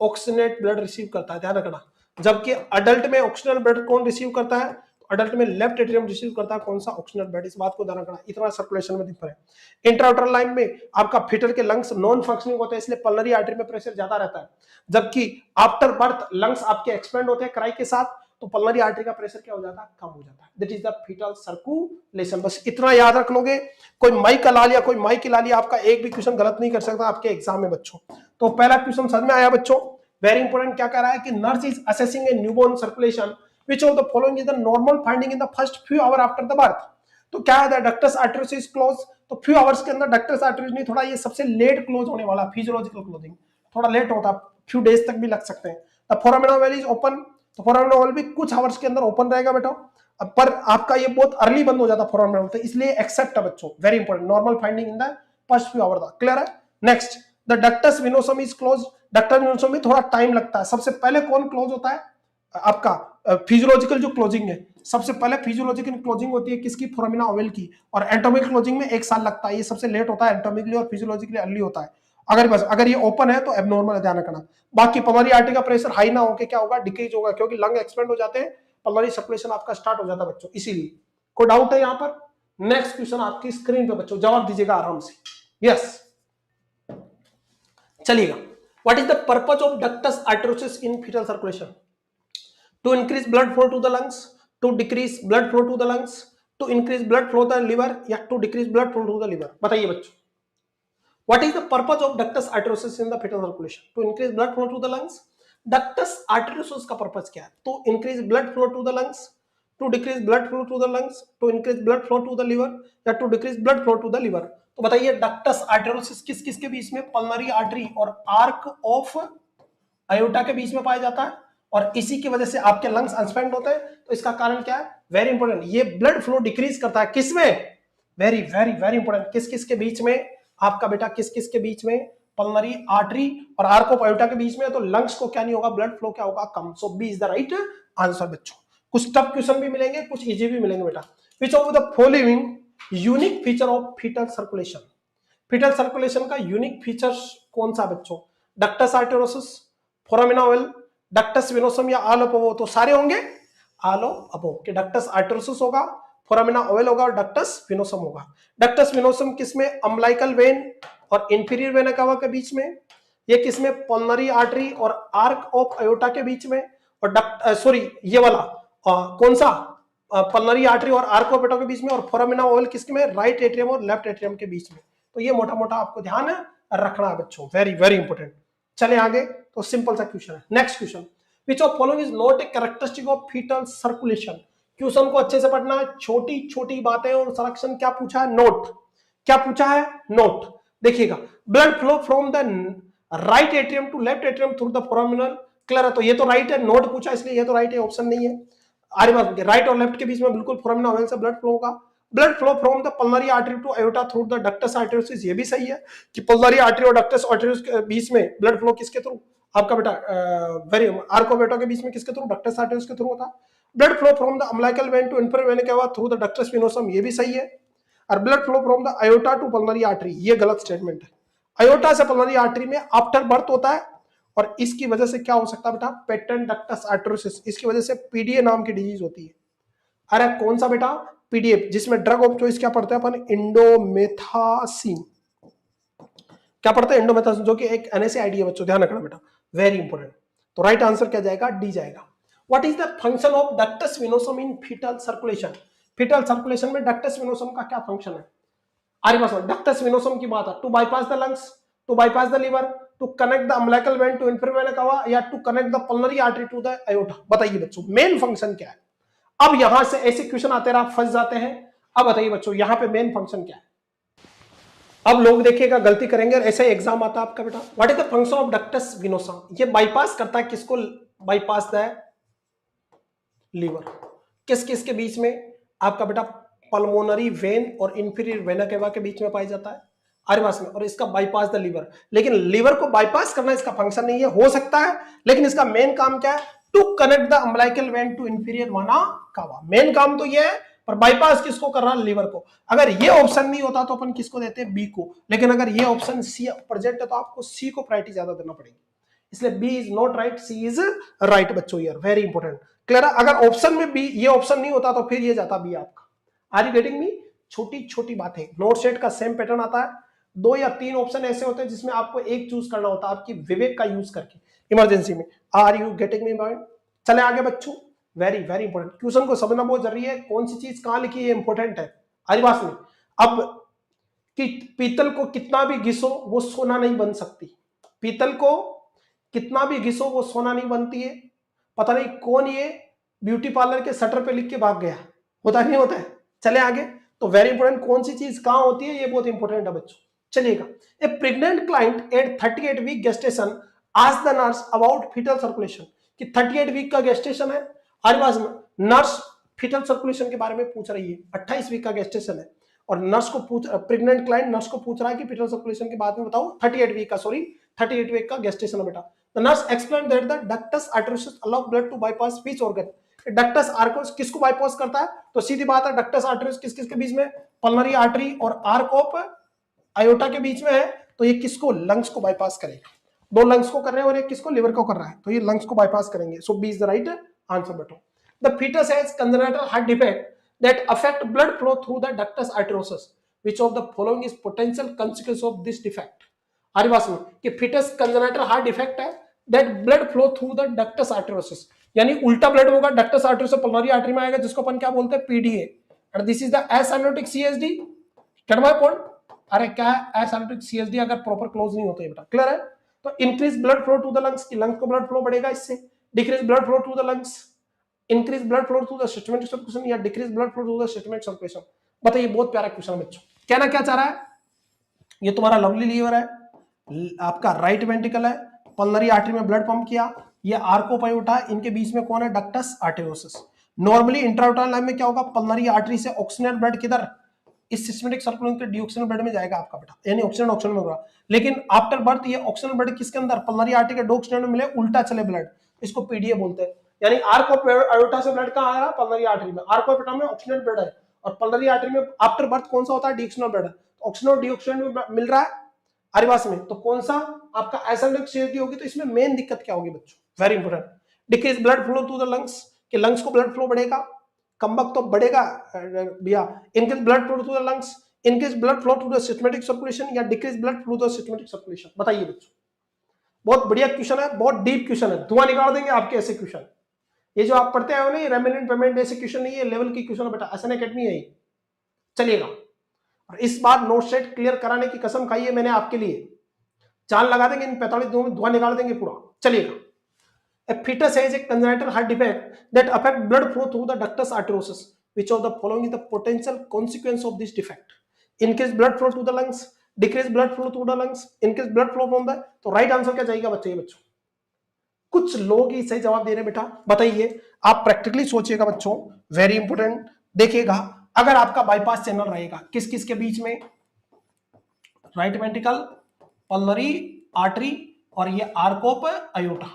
ऑक्सीजनेट ब्लड रिसीव करता है, ध्यान रखना। जबकि अडल्ट में ऑक्सीजन ब्लड कौन रिसीव करता है, अडल्ट में लेफ्ट एट्रियम रिसीव करता है, कौन सा, ऑक्सीजन ब्लड। इस बात को ध्यान रखना, इतना सर्कुलेशन में डिफर है। इंट्राउटरल लाइन में आपका फीटर के लंग्स नॉन फंक्शनिंग होते हैं, इसलिए पल्मोनरी आर्टरी में प्रेशर ज्यादा रहता है। जबकि आफ्टर बर्थ लंग्स आपके एक्सपेंड होते हैं क्राई के साथ, तो पल्मोनरी आर्टरी का प्रेशर क्या हो जाता है, कम हो जाता है। That is the fetal circulation. बस इतना याद रख लोगे, कोई माई का ला लिया, कोई माई की ला लिया, आपका एक भी क्वेश्चन गलत नहीं कर सकता आपके एग्जाम में बच्चों। तो पहला क्वेश्चन समझ में आया बच्चों, वेरी इंपॉर्टेंट। क्या कह रहा है कि nurse is assessing A newborn circulation, which of the following is the normal finding in the first few hour after the birth। तो क्या है, डक्टस आर्टेरियोसिस क्लोज, तो फ्यू आवर्स के अंदर डक्टस आर्टेरियोस नहीं, थोड़ा ये सबसे लेट क्लोज होने वाला, फिजियोलॉजिकल क्लोजिंग थोड़ा लेट होता है, फ्यू डेज तक भी लग सकते हैं। The foramina well is open, तो फोरामिना वेल भी कुछ आवर्स के अंदर ओपन रहेगा बेटा, पर आपका ये बहुत अर्ली बंद हो जाता है फोरामिना वेल, तो इसलिए एक्सेप्ट है बच्चों, very important, normal finding in the first few hour. Clear है। Next, the ductus venosum is close, ductus venosum में थोड़ा टाइम लगता है। सबसे पहले कौन क्लोज होता है, आपका फिजियोलॉजिकल जो क्लोजिंग है, सबसे पहले फिजियोलॉजिकल क्लोजिंग होती है किसकी, फोरामिना ओवल की, और एंटोमिक क्लोजिंग में 1 साल लगता है, ये सबसे लेट होता है एंटोमिकली, और फिजियोलॉजिकली अर्ली होता है। अगर ये ओपन है तो एबनॉर्मल है, ध्यान रखना। बाकी पल्मोनरी आर्टरी का प्रेशर हाई ना होके क्या होगा, डिक्रीज होगा, क्योंकि लंग एक्सपेंड हो जाते हैं, पल्मोनरी सर्कुलेशन आपका स्टार्ट हो जाता है बच्चों, इसीलिए। कोई डाउट है यहाँ पर। नेक्स्ट क्वेश्चन आपकी स्क्रीन पे बच्चों, जवाब दीजिएगा आराम से, यस। चलिएगा, what is the purpose of ductus arteriosus in fetal circulation, to increase blood flow to the lungs, to decrease blood flow to the lungs, to increase blood flow to the liver, या to decrease blood flow to the liver, बताइए बच्चों। What is the purpose of ductus arteriosus in the fetal circulation? To increase blood flow to the lungs. Ductus arteriosus का purpose क्या है, to increase blood flow to the lungs, to decrease blood flow to the lungs, to increase blood flow to the liver, या to decrease blood flow to the liver। तो बताइए ductus arteriosus किस किस के बीच में, पल्मोनरी आर्टरी और arc of aorta के बीच में पाया जाता है, और इसी की वजह से आपके लंग्स अनस्पेंड होते हैं। तो इसका कारण क्या है, वेरी इंपॉर्टेंट, ये ब्लड फ्लो डिक्रीज करता है किसमें, वेरी वेरी वेरी इंपॉर्टेंट, किस किस के बीच में, आपका बेटा किस किस के बीच में, पल्मोनरी आर्टरी और आर्क ऑफ अयोटा के बीच में। तो लंग्स को क्या नहीं होगा, ब्लड फ्लो क्या होगा, कम। So B is the right answer बच्चों। कुछ टफ क्वेश्चन भी मिलेंगे, कुछ इजी भी मिलेंगे बेटा। Which of the following unique feature of fetal circulation, fetal circulation का यूनिक फीचर्स कौन सा बच्चों, ductus arteriosus, foramina oval, ductus venosum, या ऑल ऑफ अबोव। तो सारे होंगे ऑल ऑफ अबोव, कि डक्टस आर्टेरियोसिस होगा, फोरामिना ओवल होगा और डक्टस विनोसम होगा। डक्टस विनोसम किसमें, अम्बिलिकल वेन और इंफीरियर वेना कावा के बीच में, ये किसमें, पल्मोनरी आर्टरी और आर्क ऑफ अयोटा के बीच में, और ये वाला कौन सा, पल्मोनरी आर्टरी और आर्क ऑफ अयोटा के बीच में, और फोरामिना ओवल किसके में, राइट एट्रियम और लेफ्ट एट्रियम के बीच में। तो ये मोटा मोटा आपको ध्यान रखना है बच्चों, वेरी वेरी इंपॉर्टेंट। चले आगे, तो सिंपल सा क्वेश्चन है। Next question, which of following is not a characteristic of fetal circulation. Question को अच्छे से पढ़ना है, छोटी छोटी बातें और संरक्षण क्या पूछा है, नोट, क्या पूछा है, नोट। देखिएगा, blood flow from the right atrium to left atrium through the foramen, clear है, तो ये तो राइट है, नोट पूछा इसलिए ये तो राइट है, ऑप्शन नहीं है। आगे बात, राइट और लेफ्ट के बीच में बिल्कुल फोरामिना ओवल से ब्लड फ्लो होगा। Blood flow from the pulmonary artery to aorta through the ductus arteriosus, ये भी सही है कि पल्मोनरी आर्टरी और डक्टस आर्टेरियोस के बीच में ब्लड फ्लो किसके थ्रू, आपका बेटा वेरी आर्क ऑफ अयोटा के बीच में किसके थ्रू, डक्टस आर्टेरियोस के थ्रू होता है। Blood flow from the umbilical vein to inferior vein के बाद थ्रू द डक्टस विनोसम, ये भी सही है। और blood flow from the aorta to pulmonary artery, ये गलत स्टेटमेंट है। अयोटा से पल्मोनरी आर्टरी में आफ्टर बर्थ होता है, और इसकी वजह से क्या हो सकता है बेटा, पेटेंट डक्टस आर्टेरियोसिस, इसकी वजह से पीडीए नाम की डिजीज होती है। अरे कौन सा बेटा, पीडीए, जिसमें ड्रग ऑफ चॉइस क्या पढ़ते हैं अपन, इंडोमेथासिन, क्या पढ़ते हैं, इंडोमेथासिन, जो कि एक एनएसएआईडी है बच्चों, ध्यान रखना बेटा, वेरी इंपॉर्टेंट। तो राइट आंसर क्या जाएगा, डी जाएगा। What is the function of ductus venosum in fetal circulation. Fetal circulation में डक्टस विनोसम का क्या फंक्शन है, आगे पास डक्टस विनोसम की बात है, to bypass the lungs, to bypass the liver, to connect the umbilical vein to inferior vena cava, या to connect the pulmonary artery to the aorta. बताइए बच्चों, मेन फंक्शन क्या है। अब यहां से ऐसे क्वेश्चन आते रहा, फंस जाते हैं। अब बताइए बच्चों, यहां पे मेन फंक्शन क्या है। अब लोग देखिएगा गलती करेंगे, ऐसे एग्जाम आता है आपका बेटा, what is the function of ductus venosum, ये बाईपास करता है किसको, बाईपास द लीवर, किस किस के बीच में, आपका बेटा पल्मोनरी वेन और इंफीरियर वेना केवा के बीच में पाया जाता है, आर्वास में, और इसका बाईपास द लीवर। लेकिन लीवर को बाईपास करना इसका फंक्शन नहीं है, हो सकता है, लेकिन इसका मेन काम क्या है, to connect the umbilical vein to inferior vena cava, main काम तो ये है, पर बाईपास किसको कर रहा है, लीवर को। अगर ये ऑप्शन नहीं होता तो अपन किसको देते हैं, बी को, लेकिन अगर ये ऑप्शन सी प्रेजेंट है तो आपको सी को प्रायोरिटी ज्यादा देना पड़ेगी, इसलिए B is not right, C is right बच्चों, यार वेरी इंपॉर्टेंट, क्लियर है। अगर ऑप्शन में बी ये ऑप्शन नहीं होता तो फिर ये जाता बी आपका। आर यू गेटिंग मी, छोटी छोटी बातें, नोट सेट का सेम पैटर्न आता है, 2 या 3 ऑप्शन ऐसे होते हैं जिसमें आपको एक चूज करना होता है, आपकी विवेक का यूज करके इमरजेंसी में। Are you getting me point, चले आगे बच्चों, वेरी वेरी इंपॉर्टेंट, क्वेश्चन को समझना बहुत जरूरी है, कौन सी चीज कहां लिखी है इंपॉर्टेंट है। आदिवास में अब कि पीतल को कितना भी घिसो वो सोना नहीं बन सकती, पीतल को कितना भी घिसो वो सोना नहीं बनती है। पता नहीं कौन ये ब्यूटी पार्लर के शटर पे लिख के भाग गया, होता नहीं होता है। चले आगे, तो वेरी इंपॉर्टेंट, कौन सी चीज कहां होती है ये बहुत इंपॉर्टेंट है बच्चों। चलिएगा, a pregnant client at 38 week gestation asked the nurse about fetal circulation, कि 38 वीक का गेस्टेशन है, हर बार नर्स फीटल सर्कुलेशन के बारे में पूछ रही है, 28 वीक का गेस्टेशन है, और नर्स को पूछ, प्रेग्नेंट क्लाइंट नर्स को पूछ रहा है कि फीटल सर्कुलेशन के बारे में बताओ, 38 वीक का, सॉरी 38 वीक का गेस्टेशन है बेटा। The nurse explained that the ductus arteriosus allow blood to bypass which organ? Ductus arccos किसको बाईपास करता है, तो सीधी बात है डक्टस आर्टरियोस किस किस के बीच में, पल्मोनरी आर्टरी और आर्क ऑफ अयोटा के बीच में है, तो ये किसको, लंग्स को बाईपास करेगा। 2 लंग्स को कर रहे हैं और एक किसको, लिवर को कर रहा है, तो ये लंग्स को बाईपास करेंगे, so B is the right answer बेटा। The fetus has congenital heart defect that affect blood flow through the ductus arteriosus, which of the following is potential consequence of this defect? आरिवास में कि foetus congenital heart defect है, that blood flow through the ductus arteriosus, यानी उल्टा blood होगा, ductus आर्टेरियोस से pulmonary artery में आएगा, जिसको अपन क्या बोलते हैं, PDA, and this is the asymptotic CSD. Get my point, अरे क्या है एसिम्प्टोटिक सीएसडी, अगर प्रॉपर क्लोज नहीं होता है बेटा, क्लियर है। तो increase blood flow to the lungs, की लंग्स को ब्लड फ्लो बढ़ेगा इससे, decrease blood flow to the lungs, increase blood flow to the systematic circulation, या decrease blood flow to the systematic circulation. बताइए, बहुत प्यारा क्वेश्चन बच्चों, कहना क्या चाह रहा है, ये तुम्हारा लवली लीवर है, आपका राइट वेंट्रिकल है, पल्मोनरी आर्टरी में ब्लड पंप किया, ये आर्को ऑफ अयोटा, इनके बीच में कौन है, ductus arteriosus. Normally intrauterine line में क्या होगा, पल्मोनरी आर्टरी से ऑक्सीजनेट ब्लड किधर, इस सिस्टमैटिक सर्कुलेशन के डीऑक्सीजनेट ब्लड में जाएगा आपका बेटा, यानी ऑक्सीजन में होगा। लेकिन आफ्टर बर्थ ये ऑक्सीजन ब्लड किसके अंदर, पल्मोनरी आर्टरी के डीऑक्सीजनेट में मिले, उल्टा चले ब्लड, इसको पीडीए बोलते हैं। यानी आर्क ऑफ अयोटा से ब्लड कहां आ रहा है, पल्मोनरी आर्टरी में, आर्क ऑफ अयोटा में ऑक्सीजनेट ब्लड है, और पल्मोनरी आर्टरी में आफ्टर बर्थ कौन सा होता है, डीऑक्सीजनेट ब्लड है, ऑक्सीजन और डीऑक्सीजनेट मिल रहा है आरिवास में, तो कौन सा आपका एसिम्प्टोटिक सीएसडी होगी। तो इसमें मेन दिक्कत क्या होगी बच्चों, very important, decrease blood flow to the lungs, कि लंग्स को ब्लड फ्लो बढ़ेगा, कमबख्त तो बढ़ेगा भैया। Increase blood flow to the lungs, increase blood flow to the systematic circulation या decrease blood flow to the systematic circulation? बताइए बच्चों। बहुत बढ़िया क्वेश्चन है, बहुत डीप क्वेश्चन है, धुआं निकाल देंगे आपके ऐसे क्वेश्चन। ये जो आप पढ़ते आए हो ना, रेमिनेंट पेमेंट ऐसे क्वेश्चन नहीं है, लेवल की क्वेश्चन है बेटा, एसएन एकेडमी है ये। चलिएगा, और इस बार नोट सेट क्लियर कराने की कसम खाई है मैंने आपके लिए, जान लगा देंगे इन 45 दिनों में, धुआं निकाल देंगे पूरा। चलिएगा, a fetus has a congenital heart defect that affect blood flow through the ductus arteriosus. Which of the following is the potential consequence of this defect? Increase blood flow to the lungs, decrease blood flow to the lungs, increase blood flow from the, तो right answer क्या जाएगा बच्चों? ये बच्चों कुछ लोग ही सही जवाब दे रहे हैं बेटा, बताइए। आप प्रैक्टिकली सोचिएगा बच्चों, वेरी इंपोर्टेंट। देखिएगा, अगर आपका बाईपास चैनल रहेगा किस किस के बीच में, राइट वेंट्रिकल, पल्मोनरी आर्टरी और ये आर्क ऑफ अयोटा,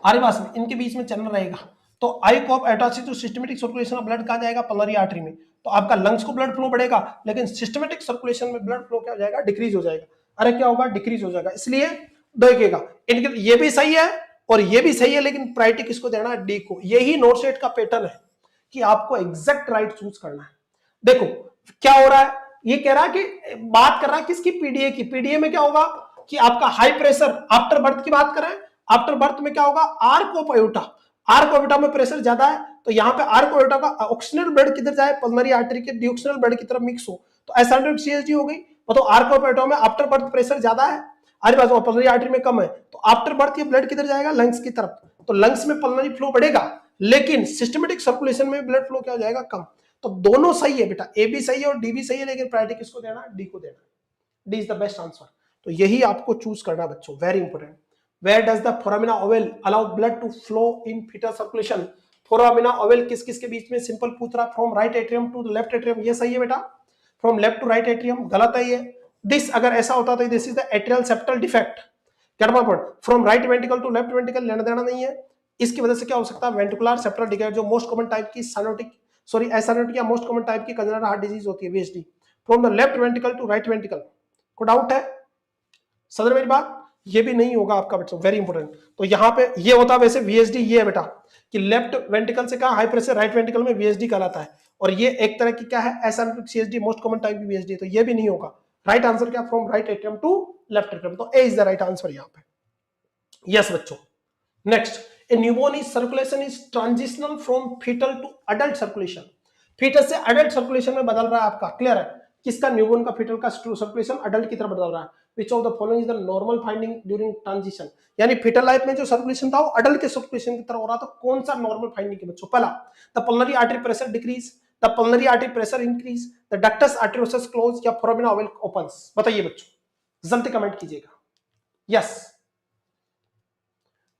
आर्यवास में, इनके बीच में चैनल रहेगा, तो आर्क ऑफ अयोटा से जो सिस्टमेटिक सर्कुलेशन ऑफ ब्लड कहां जाएगा? पल्मोनरी आर्टरी में। तो आपका लंग्स को ब्लड फ्लो बढ़ेगा, लेकिन सिस्टमेटिक सर्कुलेशन में ब्लड फ्लो क्या हो जाएगा? डिक्रीज हो जाएगा। अरे क्या होगा? डिक्रीज हो जाएगा। इसलिए देखिएगा, इनके ये भी सही है और ये भी सही है, लेकिन प्रायोरिटी किसको देना है? डी को। यही नोट सेट का पैटर्न है कि आपको एग्जैक्ट राइट चूज करना है। देखो क्या हो रहा है, ये कह रहा है कि बात कर रहा है किसकी? पीडीए की। पीडीए में क्या होगा कि आपका हाई प्रेशर आफ्टर बर्थ की बात करें, आफ्टर बर्थ में क्या होगा? Arch of aorta, arch of aorta में प्रेशर ज्यादा है, तो यहाँ पे आर्क ऑफ अयोटा का ऑक्सीजनल ब्लड किधर जाए? पल्मोनरी आर्टरी के डिऑक्सीजनल ब्लड की तरफ मिक्स हो, तो एसिडोटिक सीएसडी हो गई। तो आर्क ऑफ अयोटा में आफ्टर बर्थ प्रेशर ज्यादा है, पल्मोनरी आर्टरी में कम है, तो आफ्टर बर्थ ये ब्लड किधर जाएगा? लंग्स की तरफ। तो लंग्स में पल्मोनरी फ्लो बढ़ेगा, लेकिन सिस्टमेटिक सर्कुलेशन में ब्लड फ्लो क्या हो जाएगा? कम। तो दोनों सही है बेटा, ए भी सही है और डी भी सही है, लेकिन प्रायोरिटी किसको देना? डी को देना। D is the best answer. तो यही आपको चूज करना बच्चों, very important. Where does the foramina oval allow blood to flow in fetal circulation? Foramen ovale किस किस के बीच में? सिंपल पूछ रहा, from right atrium to left atrium, ये सही है बेटा। From left to right atrium गलत है ये। दिस अगर ऐसा होता तो this is the atrial septal defect. From right ventricle to left ventricle लेना देना नहीं है। इसकी वजह से क्या हो सकता है? वेंट्रिकुलर सेप्टल डिफेक्ट, जो मोस्ट कॉमन टाइप की साइनोटिक एसाइनोटिक या मोस्ट कॉमन टाइप की कंजेनिटल हार्ट डिजीज होती है, VHD. From the left ventricle to right ventricle, को डाउट है? समझ मेरी बात? ये भी नहीं होगा आपका बच्चों, वेरी इंपोर्टेंट। तो यहाँ पे ये होता है वैसे वीएसडी, ये है बेटा कि लेफ्ट वेंट्रिकल से कहा हाई प्रेशर, राइट वेंट्रिकल में वीएसडी कहलाता है, और ये एक तरह की क्या है? Asymptotic CSD, most common type की वीएसडी। तो ये भी नहीं होगा। राइट आंसर क्या? From right atrium to left atrium, तो A is the right answer यहाँ पे। यस बच्चों, next, a newborn is circulation is transitional from fetal to adult circulation. Fetal से अडल्ट सर्कुलेशन में बदल रहा है आपका, क्लियर है? किसका? न्यूबॉर्न का फीटल का सर्कुलेशन अडल्ट की तरफ बदल रहा है। Which of the following is the normal finding during transition? यानी फीटल लाइफ में जो सर्कुलेशन था वो अडल्ट के सर्कुलेशन की तरफ हो रहा था। कौन सा नॉर्मल फाइंडिंग के बच्चों? पहला, the pulmonary artery pressure decrease, the pulmonary artery pressure increase, the ductus arteriosus close, या फोरामिना ओवल ओपन्स? बताइए बच्चों, जल्दी कमेंट कीजिएगा। यस,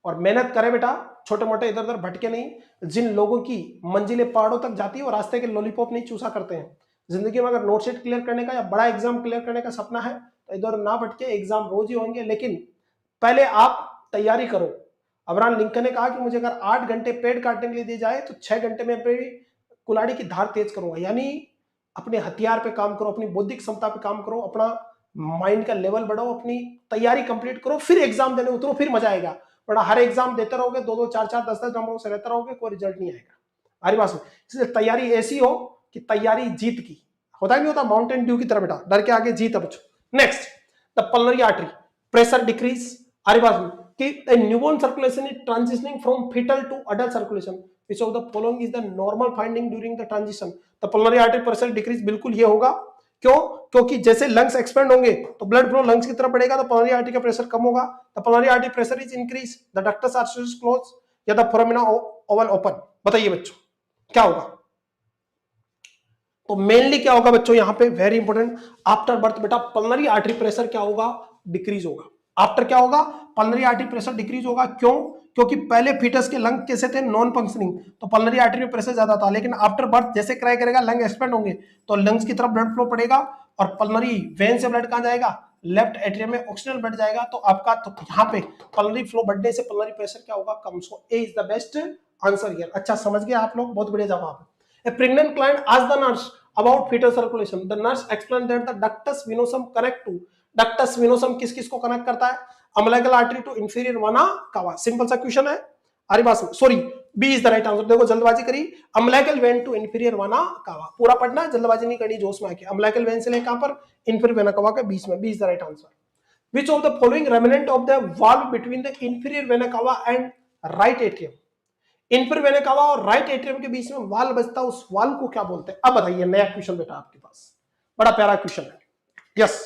और मेहनत करें बेटा, छोटे मोटे इधर उधर भटके नहीं। जिन लोगों की मंजिलें पहाड़ों तक जाती है वो रास्ते के लॉलीपॉप नहीं चूसा करते हैं। जिंदगी में अगर नोट शीट क्लियर करने का या बड़ा एग्जाम क्लियर करने का सपना है तो इधर ना भटके, एग्जाम रोज ही होंगे, लेकिन पहले आप तैयारी करो। अब्राहम लिंकन ने कहा कि मुझे अगर 8 घंटे पेड़ काटने के लिए दिए जाए तो 6 घंटे में अपनी कुल्हाड़ी की धार तेज करूंगा। यानी अपने हथियार पे काम करो, अपनी बौद्धिक क्षमता पे काम करो, अपना माइंड का लेवल बढ़ाओ, अपनी तैयारी कंप्लीट करो, फिर एग्जाम देने उतरो, फिर मजा आएगा। वरना हर एग्जाम देते रहोगे, 2-2, 4-4, 10-10 नंबरों से रहते रहोगे, कोई रिजल्ट नहीं आएगा। हमारी बात सुन, इसलिए तैयारी ऐसी हो कि तैयारी जीत की होता नहीं होता, माउंटेन ड्यू की तरह बेटा, डर के आगे जीत है बच्चों। Next, the pulmonary artery pressure decrease, हमारी बात सुन कि newborn circulation is transitioning from fetal to adult circulation, which of the following is the normal finding during the transition? the pulmonary artery pressure decrease, बिल्कुल ये होगा। क्यों? क्योंकि जैसे लंग्स एक्सपेंड होंगे तो ब्लड फ्लो लंग्स की तरफ बढ़ेगा, तो पल्मोनरी आर्टरी का प्रेशर कम होगा। The pulmonary artery pressure is increase, the ductus arteriosus close, या द फोरामिना ओवल ओपन? बताइए बच्चों क्या होगा? तो मेनली क्या होगा बच्चों यहाँ पे, वेरी इंपोर्टेंट, आफ्टर बर्थ बेटा पल्मोनरी आर्टरी प्रेशर क्या होगा? डिक्रीज होगा। आफ्टर क्या होगा? पल्मोनरी आर्टरी प्रेशर डिक्रीज होगा। क्यों? क्योंकि पहले फीटस के लंग कैसे थे? नॉन फंक्शनिंग, तो पल्मोनरी आर्टरी में प्रेशर ज्यादा था, लेकिन आफ्टर बर्थ जैसे क्राई करेगा, लंग एक्सपेंड होंगे तो लंग्स की तरफ ब्लड फ्लो पड़ेगा, और पल्मोनरी वेन से ब्लड कहां जाएगा? लेफ्ट एट्रियम में ऑक्सीजन ब्लड जाएगा, तो आपका तो यहाँ पे पल्मोनरी फ्लो बढ़ने से पल्मोनरी प्रेशर क्या होगा? कम। So A is the best answer here. अच्छा समझ गए आप लोग, बहुत बढ़िया जवाब है। A pregnant client asked the nurse about fetal circulation. The nurse explained that the ductus venosum connect to, ductus venosum किस किस को कनेक्ट करता है? umbilical artery to inferior vena cava। Simple सा क्वेश्चन है, हमारी बात sorry, B is the right answer. देखो जल्दबाजी करी, umbilical vein to inferior vena cava, पूरा पढ़ना, जल्दबाजी नहीं करनी, जोश में आके। अम्बिलिकल वेन से ले कहां पर, इंफीरियर वेना कावा के बीच में, B is the right answer. Which of the following remnant of the valve between the inferior vena cava and right atrium? inferior vena cava और right atrium के बीच में वाल्व बचता है, उस वाल्व को क्या बोलते हैं? अब बताइए, नया क्वेश्चन बेटा आपके पास, बड़ा प्यारा क्वेश्चन है। यस,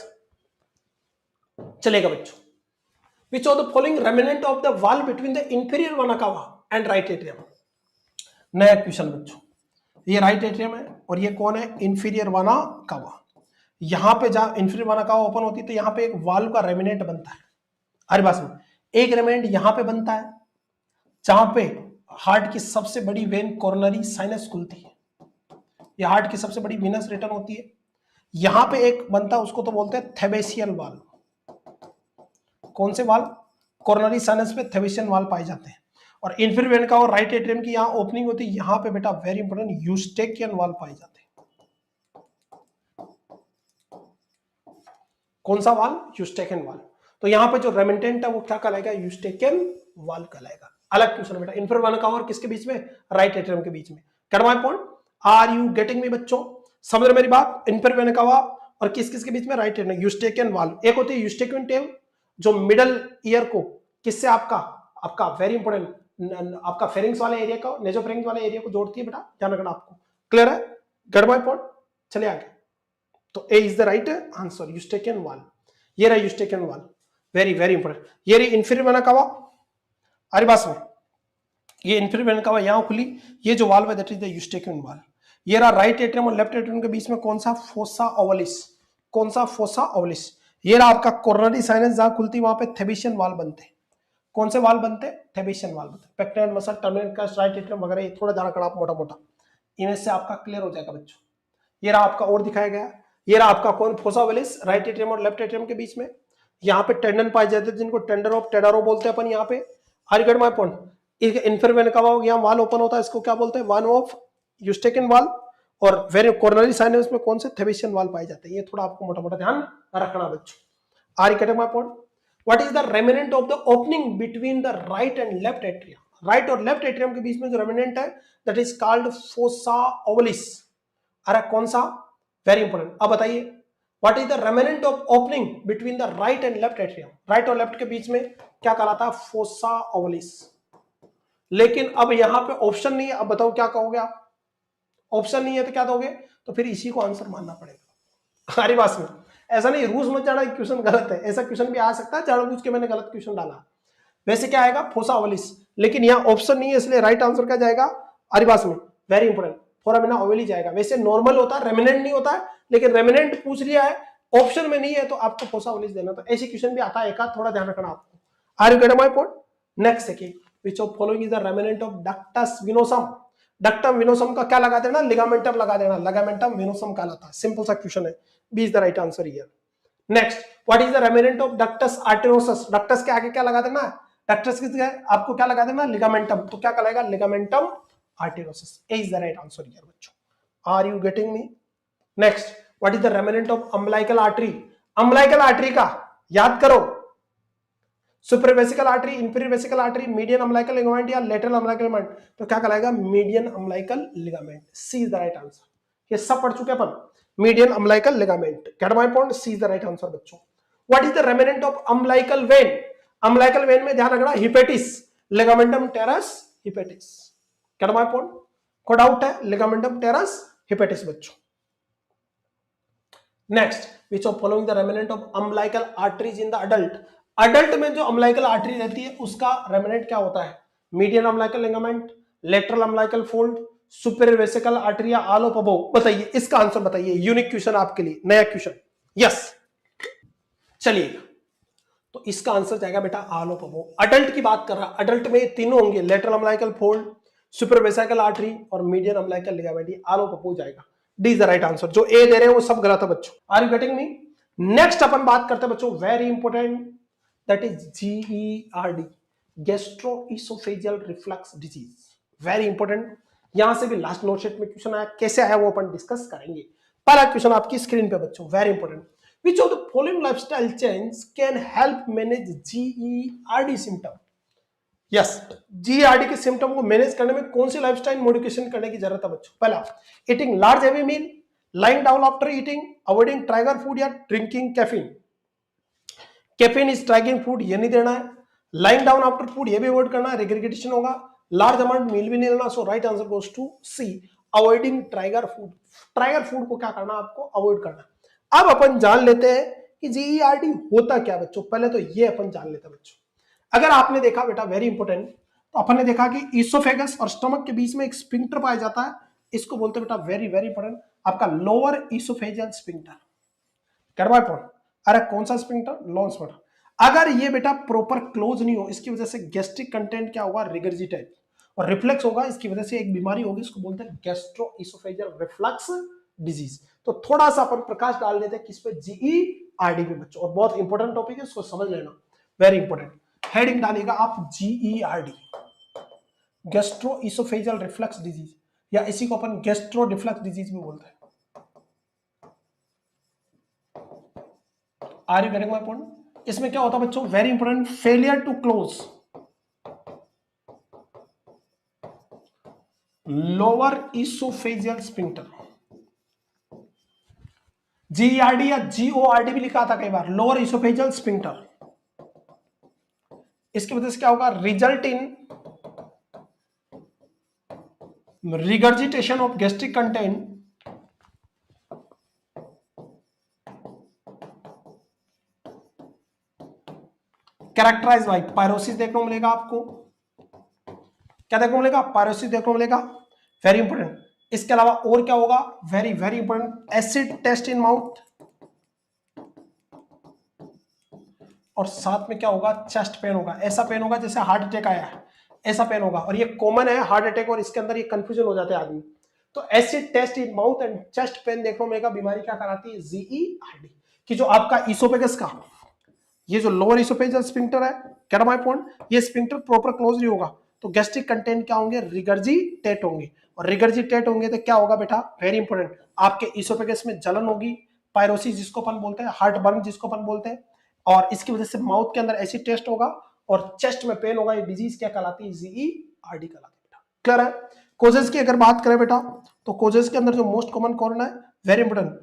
चलेगा बच्चों। Which of the following remnant of the valve between the inferior vena cava and right atrium? नया क्वेश्चन बच्चों, ये राइट एट्रियम है और ये कौन है? इंफीरियर वेना कावा। यहां पे जहां इंफीरियर वेना कावा ओपन होती है तो यहां पे एक वाल्व का रेमिनेंट बनता है। हर बात में एक रेमिनेंट यहां पे बनता है जहां पे हार्ट की सबसे बड़ी वेन कोरोनरी साइनस खुलती है, ये हार्ट की सबसे बड़ी वीनस रिटर्न होती है। यहां पे एक बनता है, उसको तो बोलते हैं थेबेसियन वाल्व। कौन से वाल्व? कोरोनरी साइनस पे थेबेसियन वाल्व पाए जाते हैं। और इंफीरियर वेन का और राइट एट्रियम की यहां ओपनिंग होती है, यहां पे बेटा वेरी इंपॉर्टेंट यूस्टेकियन वाल्व पाए जाते हैं। कौन सा वाल्व? Eustachian valve. तो यहां पे जो रेमिनेंट है वो क्या कहलाएगा? यूस्टेकियन वाल्व कहलाएगा। अलग क्वेश्चन बेटा, इंफीरियर वेना कावा और किसके बीच में? राइट एट्रियम के बीच में। Get my point? Are you getting me बच्चों? समझ रहे मेरी बात? इंफीरियर वेना कावा और किस किस के बीच में? Right atrium, Eustachian valve. एक होती है यूस्टेकियन टेल, जो मिडल ईयर को किससे आपका आपका वेरी इंपॉर्टेंट आपका फेरिंग्स वाले एरिया को, नेजोफेरिंग्स वाले एरिया को जोड़ती है बेटा, ध्यान रखना आपको। क्लियर है? Get my point? चलिए आगे। तो A is the right answer, Eustachian valve. ये रहा Eustachian valve, very very important. ये रही इंफीरियर वेना कावा, अरे बात में ये इंफीरियर वेना कावा यहां खुली, ये जो वाल्व है that is the Eustachian valve. ये रहा राइट एट्रियम और लेफ्ट एट्रियम के बीच में कौन सा? फोसा ओवलिस। कौन सा? Fossa ovalis. ये रहा आपका कोरोनरी साइनस, जहां खुलती वहां पे थेबेसियन वाल्व बनते। कौन से वाल्व बनते? थेबेसियन वाल्व बनते। Pectinate muscle, terminal cast, right atrium वगैरह, ये थोड़ा ध्यान रखना आप, मोटा मोटा इमेज से आपका क्लियर हो जाएगा बच्चों। ये रहा आपका और दिखाया गया, ये रहा आपका कौन? फोसा ओवलिस, राइट एट्रियम और लेफ्ट एट्रियम के बीच में। यहाँ पे टेंडन पाए जाते हैं जिनको टेंडन ऑफ टेडारो बोलते हैं अपन। यहाँ पे are get my point? Inferior vena cava यहाँ वाल ओपन होता है, इसको क्या बोलते हैं? वन ऑफ यूस्टेकियन वाल। और वेरी कोरोनरी साइनस में कौन से? थेबेसियन वाल पाए जाते हैं। ये थोड़ा आपको मोटा मोटा ध्यान रखना बच्चों। Are get my point? What is the remnant of the opening between the right and left atrium? Right और लेफ्ट एट्रियम के बीच में जो रेमिनेंट है that is called fossa ovalis. अरे कौन सा? Very important. अब बताइए, what is the remnant of opening between the right and left atrium? Right और लेफ्ट के बीच में क्या कहलाता है? Fossa ovalis. लेकिन अब यहां पे ऑप्शन नहीं है, अब बताओ क्या कहोगे आप? ऑप्शन नहीं है तो क्या दोगे? तो फिर इसी को आंसर मानना पड़ेगा। हमारी बात में ऐसा नहीं, रूस मत जाना क्वेश्चन गलत है, ऐसा क्वेश्चन भी आ सकता है, जानबूझ के मैंने गलत क्वेश्चन डाला। वैसे क्या आएगा? फोसा ओवलिस, लेकिन यहाँ ऑप्शन नहीं है, इसलिए राइट आंसर क्या जाएगा? हमारी बात में वेरी इंपॉर्टेंट, फोरामिना ओवली जाएगा। वैसे नॉर्मल होता है, रेमिनेंट नहीं होता है, लेकिन रेमिनेंट पूछ लिया है, ऑप्शन में नहीं है, तो आपको फोसा ओवलिस देना। तो ऐसे क्वेश्चन भी आता है, एक थोड़ा ध्यान रखना आपको। Are you getting my point? Next देखिए, which of following is the remnant of ductus venosum? Ductum venosum का क्या लगा देना? लिगामेंटम लगा देना, लिगामेंटम विनोसम कहलाता है। सिंपल सा क्वेश्चन है, B is the right answer here. Next, what is the remnant of ductus arteriosus? Ductus के आगे क्या लगा देना? डक्टस के आपको क्या लगा देना? लिगामेंटम। तो क्या कहलाएगा? Ligamentum arteriosus. A is the right answer here बच्चों। Are you getting me? Next, what is the remnant of umbilical artery? Umbilical artery का याद करो, super vesical artery, inferior vesical artery, median umbilical ligament या lateral umbilical ligament? तो क्या कहलाएगा? Median umbilical ligament. C is the right answer. ये सब पढ़ चुके अपन, median umbilical ligament. Get my point? C is the right answer बच्चों। What is the remnant of umbilical vein? Umbilical vein में ध्यान रखना, hepatis, ligamentum teres hepatis. Get my point? को डाउट है? लिगामेंटम टेरस हिपेटिस बच्चों। Next, which of following the remnant of umbilical arteries in the adult? Adult में जो umbilical artery रहती है उसका रेमिनेंट क्या होता है? Median umbilical ligament, lateral umbilical fold, superior vesical artery या ऑल ऑफ अबोव? बताइए, इसका आंसर बताइए। यूनिक क्वेश्चन आपके लिए, नया क्वेश्चन। यस, चलिए, तो इसका आंसर जाएगा बेटा ऑल ऑफ अबोव। अडल्ट की बात कर रहा है, अडल्ट में तीनों होंगे, lateral umbilical fold, superior vesical artery और median umbilical ligament. All of above जाएगा। D is the right answer. जो ए दे रहे हैं वो सब गलत है बच्चों। Are you getting me? Next अपन बात करते हैं बच्चों, very important, that is GERD, gastroesophageal reflux disease. Very important, यहां से भी लास्ट नोट शीट में क्वेश्चन आया, कैसे आया वो अपन डिस्कस करेंगे। पहला क्वेश्चन आपकी स्क्रीन पे बच्चों, very important, which of the following lifestyle change can help manage GERD symptom? Yes, GERD के सिम्टम को मैनेज करने में कौन सी लाइफस्टाइल मॉडिफिकेशन करने की जरूरत है बच्चों? पहला, eating large heavy meal, lying down after eating, avoiding trigger food या drinking caffeine. Caffeine is triggering food, ये नहीं देना है। लाइंग डाउन आफ्टर फूड, ये भी अवॉइड करना है, रिग्रेगेटेशन होगा। लार्ज अमाउंट मील भी नहीं लेना, so right answer goes to C, avoiding trigger food. Trigger food को क्या करना, आपको अवॉइड करना। अब अपन जान लेते हैं कि जीईआरडी होता क्या बच्चों। पहले तो ये अपन जान लेते हैं बच्चों। अगर आपने देखा बेटा, वेरी इंपॉर्टेंट, तो अपन ने देखा कि ईसोफेगस और स्टमक के बीच में एक स्पिंक्टर पाया जाता है, इसको बोलते हैं बेटा, वेरी वेरी इंपॉर्टेंट, आपका लोअर ईसोफेजियल स्पिंक्टर। करवा पॉइंट, अरे कौन सा स्पिंक्टर? Lower sphincter. अगर ये बेटा प्रॉपर क्लोज नहीं हो, इसकी वजह से गैस्ट्रिक कंटेंट क्या होगा, रिगर्जिटेट और रिफ्लेक्स होगा, इसकी वजह से एक बीमारी होगी, इसको बोलते हैं गैस्ट्रो ईसोफेजियल रिफ्लक्स डिजीज। तो थोड़ा सा अपन प्रकाश डाल देते हैं किस पे, जीईआरडी पे बच्चों, और बहुत इंपॉर्टेंट टॉपिक है, इसको समझ लेना, वेरी इंपॉर्टेंट। हेडिंग डालेगा आप GERD, gastro oesophageal reflux disease, या इसी को अपन गैस्ट्रो रिफ्लक्स डिजीज भी बोलते हैं। Are you getting my point? इसमें क्या होता है बच्चों, very important, failure to close lower oesophageal sphincter. GERD या जीओआरडी भी लिखा था कई बार, लोअर ईसोफेजियल स्पिंक्टर। इसकी वजह से क्या होगा, result in regurgitation of gastric content characterize by pyrosis देखने को मिलेगा आपको। क्या देखने को मिलेगा, पायरोसिस देखने को मिलेगा, वेरी इंपॉर्टेंट। इसके अलावा और क्या होगा, very very important, acid taste in mouth, और साथ में क्या होगा, चेस्ट पेन होगा। ऐसा पेन होगा जैसे हार्ट अटैक आया है, ऐसा पेन होगा, और ये कॉमन है हार्ट अटैक, और इसके अंदर ये कंफ्यूजन हो जाते हैं आदमी। तो acid taste in mouth and chest pain देखने को मिलेगा। बीमारी क्या कराती है, जीईआरडी की। जो आपका ईसोफेगस का ये जो लोअर ईसोफेजियल स्फिंक्टर है, क्या माय पॉइंट, ये स्फिंक्टर प्रॉपर क्लोज नहीं होगा, तो गैस्ट्रिक कंटेंट क्या होंगे, रिगर्जिटेट होंगे, और रिगर्जिटेट होंगे तो क्या होगा बेटा, वेरी इंपॉर्टेंट, आपके ईसोफेगस में जलन होगी, पायरोसिस जिसको अपन बोलते हैं, हार्ट बर्न जिसको अपन बोलते हैं, और इसकी वजह से माउथ के अंदर एसिड टेस्ट होगा और चेस्ट में पेन होगा। ये डिजीज क्या कहलाती है, जीईआरडी कहलाती है बेटा। क्लियर है? कोजेस की अगर बात करें बेटा, तो कोजेस के अंदर जो मोस्ट कॉमन कौन है, very important,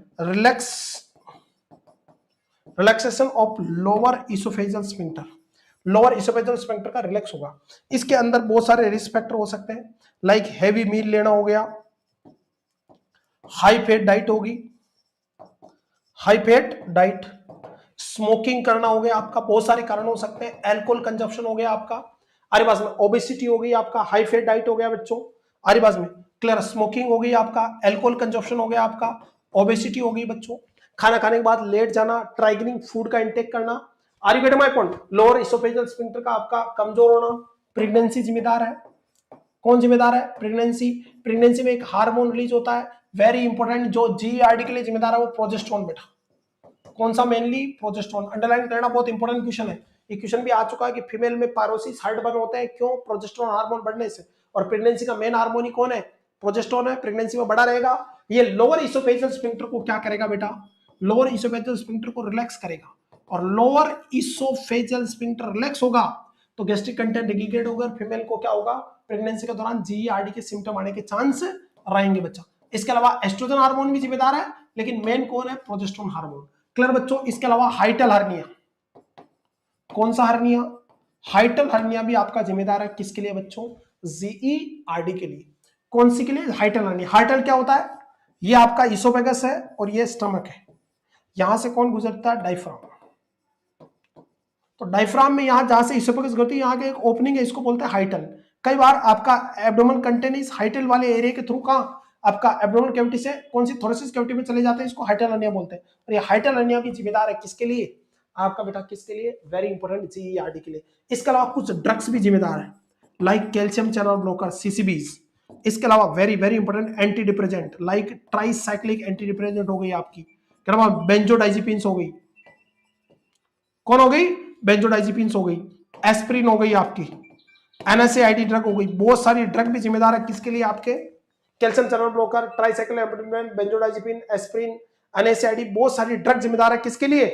relaxation of lower oesophageal sphincter. Lower oesophageal sphincter का रिलैक्स होगा। इसके अंदर बहुत सारे रिस्क फैक्टर हो सकते हैं, लाइक हैवी मील लेना हो गया, हाई फैट डाइट होगी, हाई फैट डाइट, स्मोकिंग करना हो गया आपका, बहुत सारे कारण हो सकते हैं, एल्कोहल कंजप्शन हो गया आपका, अरे बाज में ओबेसिटी हो गई आपका, हाई फैट डाइट हो गया बच्चों, अरे बाज में क्लियर, स्मोकिंग हो गई आपका, एल्कोहल कंजप्शन हो गया आपका, ओबेसिटी हो गई बच्चों, खाना खाने के बाद लेट जाना, ट्राइग्लिंग फूड का इंटेक करना, are you getting my point, lower oesophageal sphincter का आपका कमजोर होना, प्रेगनेंसी जिम्मेदार है। कौन जिम्मेदार है, प्रेगनेंसी। प्रेगनेंसी में एक हार्मोन रिलीज होता है, वेरी इंपॉर्टेंट, जो जीईआरडी के लिए जिम्मेदार है वो प्रोजेस्टेरोन बेटा। कौन सा, मेनली प्रोजेस्टेरोन। अंडरलाइन करना, बहुत इंपॉर्टेंट क्वेश्चन है, ये क्वेश्चन भी आ चुका है कि फीमेल में पायरोसिस, हार्ट बर्न होते हैं क्यों, प्रोजेस्टेरोन हार्मोन बढ़ने से, और प्रेगनेंसी का मेन हार्मोन ही कौन है, प्रोजेस्टेरोन है, प्रेगनेंसी में बढ़ा रहेगा। ये लोअर इसोफेजियल स्फिंक्टर को क्या करेगा बेटा, लोअर इसोफेजियल स्फिंक्टर को रिलैक्स करेगा, और लोअर इसोफेजियल स्फिंक्टर रिलैक्स होगा तो गैस्ट्रिक कंटेंट रिगीगेट होगा, फीमेल को क्या होगा, प्रेगनेंसी के दौरान जीईआरडी के सिम्टम आने के चांस रहेंगे बच्चा। इसके अलावा एस्ट्रोजन हार्मोन भी जिम्मेदार है, लेकिन मेन कौन है, प्रोजेस्टेरोन हार्मोन। क्लियर बच्चों? इसके अलावा हाइटल हर्निया, कौन सा हर्निया, हाइटल हर्निया भी आपका जिम्मेदार है, किसके लिए बच्चों, जीईआरडी के लिए। कौन सी के लिए, हाइटल हर्निया। हाइटल क्या होता है, ये आपका इसोफेगस है और ये स्टमक है, यहां से कौन गुजरता है, डायफ्राम। तो डायफ्राम में यहां जहां से इसोफेगस गुजरती है, यहाँ के एक ओपनिंग है, इसको बोलते हैं हाइटल। कई बार आपका एब्डोमेन कंटेंट इस हाइटल वाले एरिया के थ्रू कहां, आपका एब्डोमेन कैविटी से कौन सी थोरेसिस कैविटी में चले जाते हैं, इसको हाइटल हर्निया बोलते हैं। और ये हाइटल हर्निया भी जिम्मेदार है किसके लिए, आपका बेटा किसके लिए, वेरी इंपॉर्टेंट, जीईआरडी के लिए। इसके अलावा कुछ ड्रग्स भी जिम्मेदार है, लाइक कैल्शियम चैनल ब्लॉकर, सीसीबीज। इसके अलावा very very important anti depressant, like tricyclic anti depressant हो गई आपकी, बेंजोडाइजिपिन्स हो गई, कौन हो गई, बेंजोडाइजिपिन्स हो गई, एस्प्रिन हो गई आपकी, एनएसएआईडी ड्रग हो गई। बहुत सारी ड्रग भी जिम्मेदार है किसके लिए, आपके calcium channel blocker, tricyclic, benzodiazepine, aspirin, NSAID, बहुत सारी ड्रग जिम्मेदार है किसके लिए,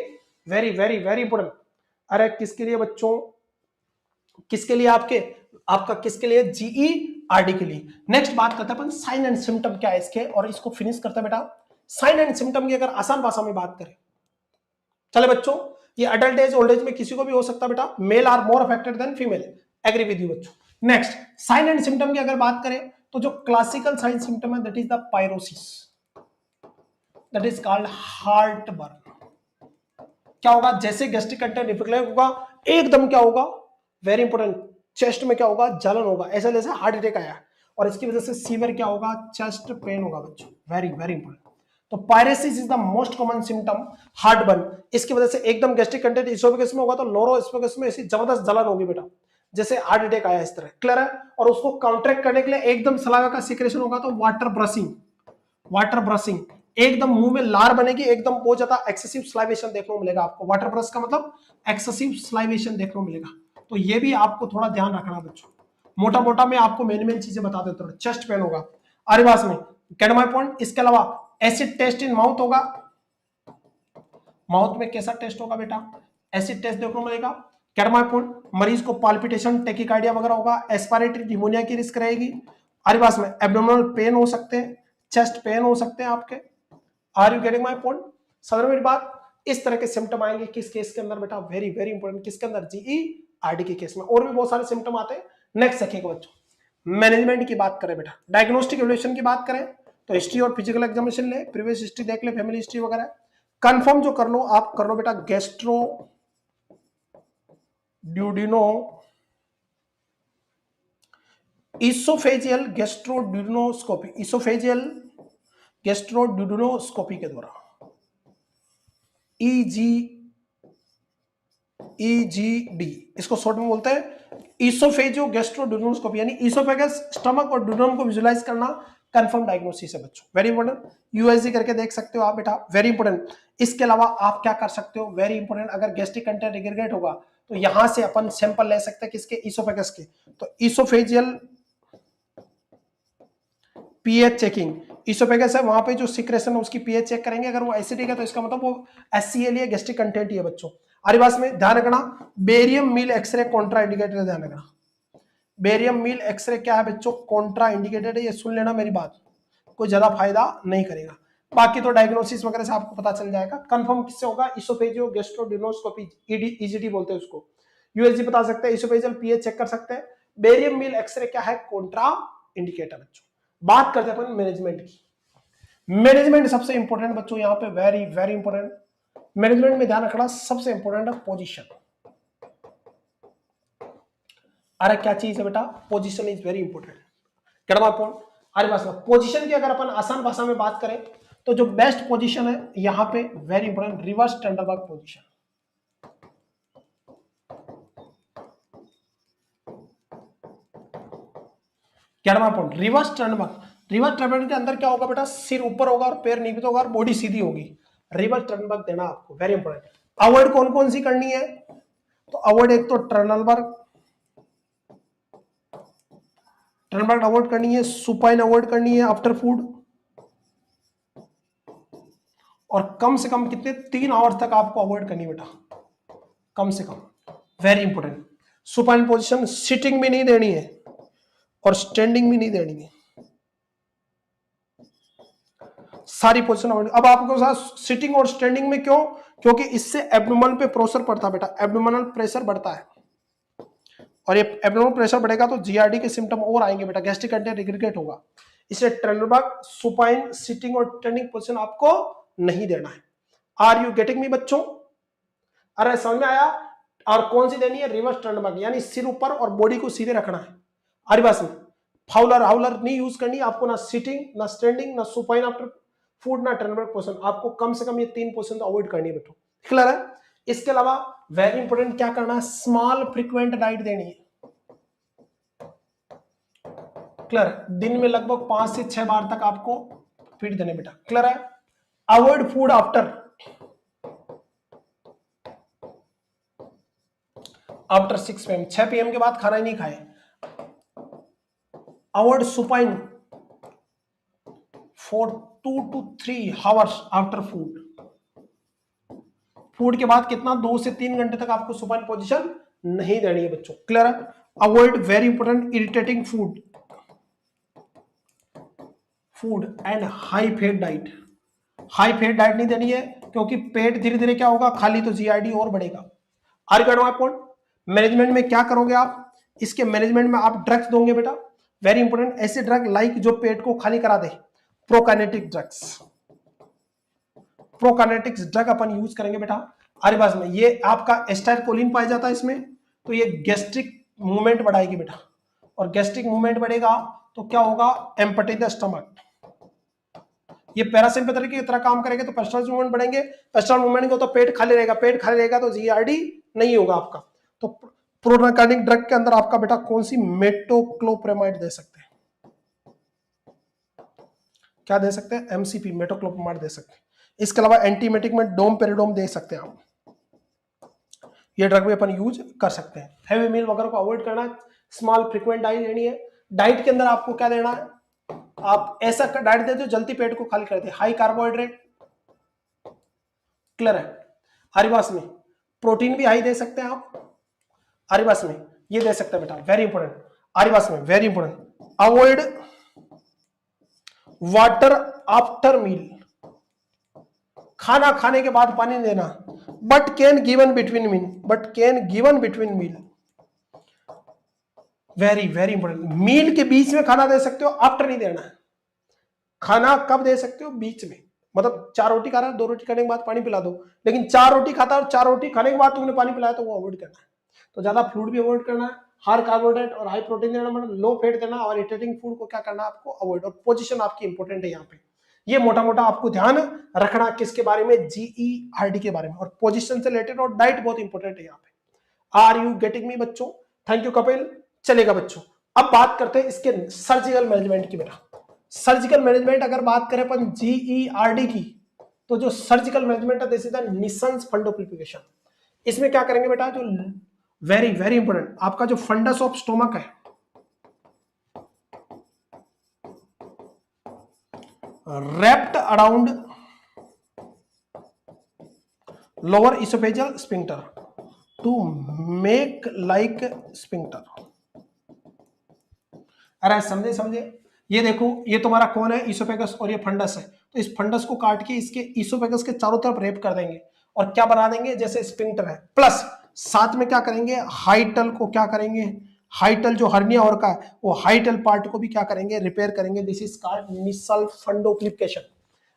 वेरी वेरी वेरी इंपॉर्टेंट, अरे किसके लिए बच्चों, किसके लिए? आपका किसके लिए? GERD के लिए। नेक्स्ट बात करते हैं अपन साइन एंड सिम्टम क्या है इसके, और इसको फिनिश करते हैं बेटा। साइन एंड सिम्टम की अगर आसान भाषा में बात करें, चले बच्चों, ये अडल्ट एज ओल्ड एज में किसी को भी हो सकता है बेटा। Male are more affected than female, agree with you बच्चों। नेक्स्ट साइन एंड सिम्टम की अगर बात करें तो जो क्लासिकल साइन सिम्टम है that is the pyrosis, that is called heartburn. क्या होगा? जैसे गैस्ट्रिक कंटेंट डिफिकल्ट होगा, एकदम क्या होगा? वेरी इंपॉर्टेंट, चेस्ट में क्या होगा? जलन होगा, ऐसा जैसे हार्ट अटैक आया, और इसकी वजह से सीवियर क्या होगा? चेस्ट पेन होगा बच्चों। Very very important. तो pyrosis is the most common symptom, heartburn. इसकी वजह से एकदम गैस्ट्रिक कंटेंट इसोफेगस में होगा तो लोरो एस्फेगस में ऐसी जबरदस्त जलन होगी बेटा, जैसे हार्ट अटैक आया इस तरह। क्लियर है? और उसको काउंटरैक्ट करने के लिए एकदम सलाइवा का सिक्रेशन होगा, तो वाटर ब्रशिंग, वाटर ब्रशिंग, एकदम मुंह में लार बनेगी, एकदम बहुत ज्यादा एक्सेसिव स्लाइवेशन देखने को मिलेगा आपको। वाटर ब्रश का मतलब एक्सेसिव स्लाइवेशन देखने को मिलेगा, तो ये भी आपको थोड़ा ध्यान रखना बच्चों। मोटा मोटा मैं आपको मेन चीजें बता देता हूँ। चेस्ट पेन होगा, आरिवास में, गेट माय पॉइंट। इसके अलावा एसिड टेस्ट इन माउथ होगा, माउथ में कैसा टेस्ट होगा बेटा? एसिड टेस्ट देखने को मिलेगा। Gate my point. मरीज को पाल्पिटेशन, टेकिकार्डिया वगैरह होगा, एस्पिरेटरी निमोनिया की रिस्क रहेगी। आरिवास में एब्डोमिनल पेन हो सकते हैं, चेस्ट पेन हो सकते हैं आपके। Are you getting my point? समझ में बात? इस तरह के सिम्टम आएंगे किस केस के अंदर बेटा? वेरी वेरी इंपॉर्टेंट, किसके अंदर? GERD के केस में। और भी बहुत सारे सिम्टम आते हैं। नेक्स्ट देखिएगा बच्चों, मैनेजमेंट की बात करें बेटा, डायग्नोस्टिक इवैल्यूएशन की बात करें तो हिस्ट्री और फिजिकल एग्जामिनेशन ले, प्रीवियस हिस्ट्री देख ले, फैमिली हिस्ट्री वगैरह कंफर्म जो कर लो आप, कर लो बेटा गैस्ट्रो ड्यूडिनो इसोफेजियल गैस्ट्रोड्यूडिनोस्कोपी, इसोफेजियल गैस्ट्रोड्यूडिनोस्कोपी के द्वारा, EGD इसको शॉर्ट में बोलते हैं इसोफेजियो गैस्ट्रोड्यूडिनोस्कोपी, यानी इसोफेगस, स्टमक और ड्यूडिनम को विजुलाइज करना कंफर्म डायग्नोसिस है बच्चों। वेरी इंपॉर्टेंट, USG करके देख सकते हो आप बेटा, वेरी इंपॉर्टेंट। इसके अलावा आप क्या कर सकते हो? वेरी इंपॉर्टेंट, अगर गैस्ट्रिक कंटेंट एग्रीगेट होगा तो यहां से अपन सैंपल ले सकते हैं किसके? इसोफेगस के। तो इसोफेजियल पीएच चेकिंग, इसोफेगस है वहां पे जो सिक्रेशन है उसकी पीएच चेक करेंगे, अगर वो एसिडिक है तो इसका मतलब वो HCl है, गैस्ट्रिक कंटेंट ही है बच्चों। आरिवास में ध्यान रखना, barium meal X-ray contraindicated, ध्यान रखना बेरियम मील एक्सरे क्या है बच्चों? कॉन्ट्रा इंडिकेटेड है, ये सुन लेना मेरी बात, कोई ज्यादा फायदा नहीं करेगा। बाकी तो डायग्नोसिस वगैरह से आपको पता चल जाएगा। कंफर्म किससे होगा? इसोफेजियो गैस्ट्रोड्यूडिनोस्कोपी, EGD बोलते हैं उसको। USG बता सकते हैं, इसोफेजियल पीएच चेक कर सकते हैं। बेरियम मील एक्सरे क्या है? कॉन्ट्रा इंडिकेटर बच्चों। बात करते हैं अपन मैनेजमेंट की। मैनेजमेंट सबसे इंपॉर्टेंट बच्चों यहाँ पे, वेरी वेरी इंपॉर्टेंट। मैनेजमेंट में ध्यान रखना सबसे इंपॉर्टेंट है पोजीशन। अरे क्या चीज है बेटा? Position is very important. Got my point. अरे बस पोजीशन की अगर अपन आसान भाषा में बात करें तो जो बेस्ट पोजीशन है यहाँ पे, very important, reverse Trendelenburg position. Got my point, reverse Trendelenburg. Reverse Trendelenburg के अंदर क्या होगा बेटा? सिर ऊपर होगा और पैर नीचे होगा और बॉडी सीधी होगी। रिवर्स टेंडरबर्ग देना आपको, वेरी इंपॉर्टेंट। अवॉइड कौन कौन सी करनी है? तो अवॉइड एक तो टर्नलबर्ग, टर्नबर्ग अवॉइड करनी है, सुपाइन अवॉइड करनी है आफ्टर फूड, और कम से कम कितने? 3 आवर्स तक आपको अवॉइड करनी बेटा, कम से कम, very important. Supine position sitting में नहीं देनी है और स्टैंडिंग भी नहीं देनी है, सारी पोजीशन अवॉइड। अब आपको साथ सिटिंग और स्टैंडिंग में क्यों? क्योंकि इससे एब्डोमिनल पे प्रेशर पड़ता है बेटा, एब्डोमिनल प्रेशर बढ़ता है, और ये एब्डोमिनल प्रेशर बढ़ेगा तो GERD के सिम्टम और आएंगे बेटा, गैस्ट्रिक कंटेंट एग्रीगेट होगा। इसलिए टर्नबर्ग, सुपाइन, सिटिंग और स्टैंडिंग पोजीशन आपको नहीं देना है। आर यू गेटिंग मी बच्चों? अरे समझ में आया? और कौन सी देनी है? रिवर्स टर्नबर्ग, यानी सिर ऊपर और बॉडी को सीधे रखना है। अरे बस फाउलर हाउलर नहीं यूज करनी आपको, ना सिटिंग, ना स्टैंडिंग, ना सुपाइन आफ्टर फूड, ना टर्नबर्ग पोजीशन। आपको कम से कम ये 3 पोजीशन तो अवॉइड करनी है बेटो। क्लियर है? इसके अलावा वेरी इंपॉर्टेंट क्या करना है? स्मॉल फ्रीक्वेंट डाइट देनी है। क्लियर? दिन में लगभग 5 से 6 बार तक आपको फीड देने बेटा। क्लियर है? Avoid food after 6 PM, 6 PM के बाद खाना ही नहीं खाए। Avoid supine for 2 to 3 hours after food. Food के बाद कितना? 2 से 3 घंटे तक आपको सुपाइन पोजीशन नहीं देनी है बच्चों, क्लियर है। Avoid very important irritating food and high fat diet. High fat diet नहीं देनी है क्योंकि पेट धीरे धीरे क्या होगा, खाली तो जीआरडी और बढ़ेगा। आर करवा पॉइंट, मैनेजमेंट में क्या करोगे आप, इसके मैनेजमेंट में आप ड्रग्स दोगे बेटा, वेरी इंपॉर्टेंट, ऐसे ड्रग लाइक जो पेट को खाली करा दे, प्रोकाइनेटिक ड्रग्स, प्रोकाइनेटिक्स ड्रग अपन यूज करेंगे बेटा। अरे बस में ये आपका एस्टाइलकोलिन पाया जाता है इसमें, तो ये गैस्ट्रिक मूवमेंट बढ़ाएगी बेटा, और गैस्ट्रिक मूवमेंट बढ़ेगा तो क्या होगा, एम्पटी द स्टमक। ये पैरासिम्पैथेटिक की तरह काम करेंगे तो पेस्टल मूवमेंट बढ़ेंगे, पेस्टल मूवमेंट को तो पेट खाली रहेगा, पेट खाली रहेगा तो जीआरडी नहीं होगा आपका। तो प्रोकाइनेटिक ड्रग के अंदर आपका बेटा कौन सी, मेटोक्लोप्रेमाइड दे सकते हैं, क्या दे सकते हैं, एमसीपी, मेटोक्लोप्रेमाइड दे सकते हैं। इसके अलावा एंटीमेटिक में डोमपेरिडोम दे सकते हैं आप, ये ड्रग भी अपन यूज कर सकते हैं। हैवी मील वगैरह को अवॉइड करना है, स्मॉल फ्रीक्वेंट डाइट लेनी है। डाइट के अंदर आपको क्या देना है, आप ऐसा डाइट दे दो जल्दी पेट को खाली कर दे, हाई कार्बोहाइड्रेट, क्लियर है। आरिवास में प्रोटीन भी हाई दे सकते हैं आप, आरिवास में ये दे सकते हैं बेटा, वेरी इंपॉर्टेंट, आरिवास में very important, avoid water after meal, खाना खाने के बाद पानी देना, but can given between meal, but can given between meal, very very important, meal के बीच में खाना दे सकते हो, आफ्टर नहीं देना है। खाना कब दे सकते हो, बीच में, मतलब 4 रोटी खा रहा है, 2 रोटी खाने के बाद पानी पिला दो, लेकिन 4 रोटी खाता है और 4 रोटी खाने के बाद तुमने पानी पिलाया तो वो अवॉइड करना है। तो ज्यादा फ्लूइड भी अवॉइड करना है, हाई कार्बोहाइड्रेट और हाई प्रोटीन देना, मतलब लो फैट देना, और इरिटेटिंग फूड को क्या करना है आपको अवॉइड, और पोजीशन आपकी इंपॉर्टेंट है यहाँ पे। ये मोटा मोटा आपको ध्यान रखना किसके बारे में, जीईआरडी के बारे में, और पोजीशन से रिलेटेड, और डाइट बहुत इंपॉर्टेंट है यहाँ पे। आर यू गेटिंग मी बच्चों, थैंक यू कपिल। चलेगा बच्चों, अब बात करते हैं इसके सर्जिकल मैनेजमेंट की बेटा। सर्जिकल मैनेजमेंट अगर बात करें अपन जीईआरडी की, तो जो सर्जिकल मैनेजमेंट है दिस इज द निसन्स फंडोप्लिकेशन। इसमें क्या करेंगे बेटा, जो वेरी वेरी इंपॉर्टेंट आपका जो फंडस ऑफ स्टोमक है, wrapped around lower esophageal sphincter to make like sphincter। अरे समझे समझे, ये देखो ये तुम्हारा कौन है, इसोफेगस, और ये फंडस है, तो इस फंडस को काट के इसके इसोफेगस के चारों तरफ रेप कर देंगे और क्या बना देंगे, जैसे स्फिंक्टर है, प्लस साथ में क्या करेंगे, हाइटल को क्या करेंगे, हाइटल जो हर्निया और का वो हाइटल पार्ट को भी क्या करेंगे, रिपेयर करेंगे। This is called Nissen fundoplication.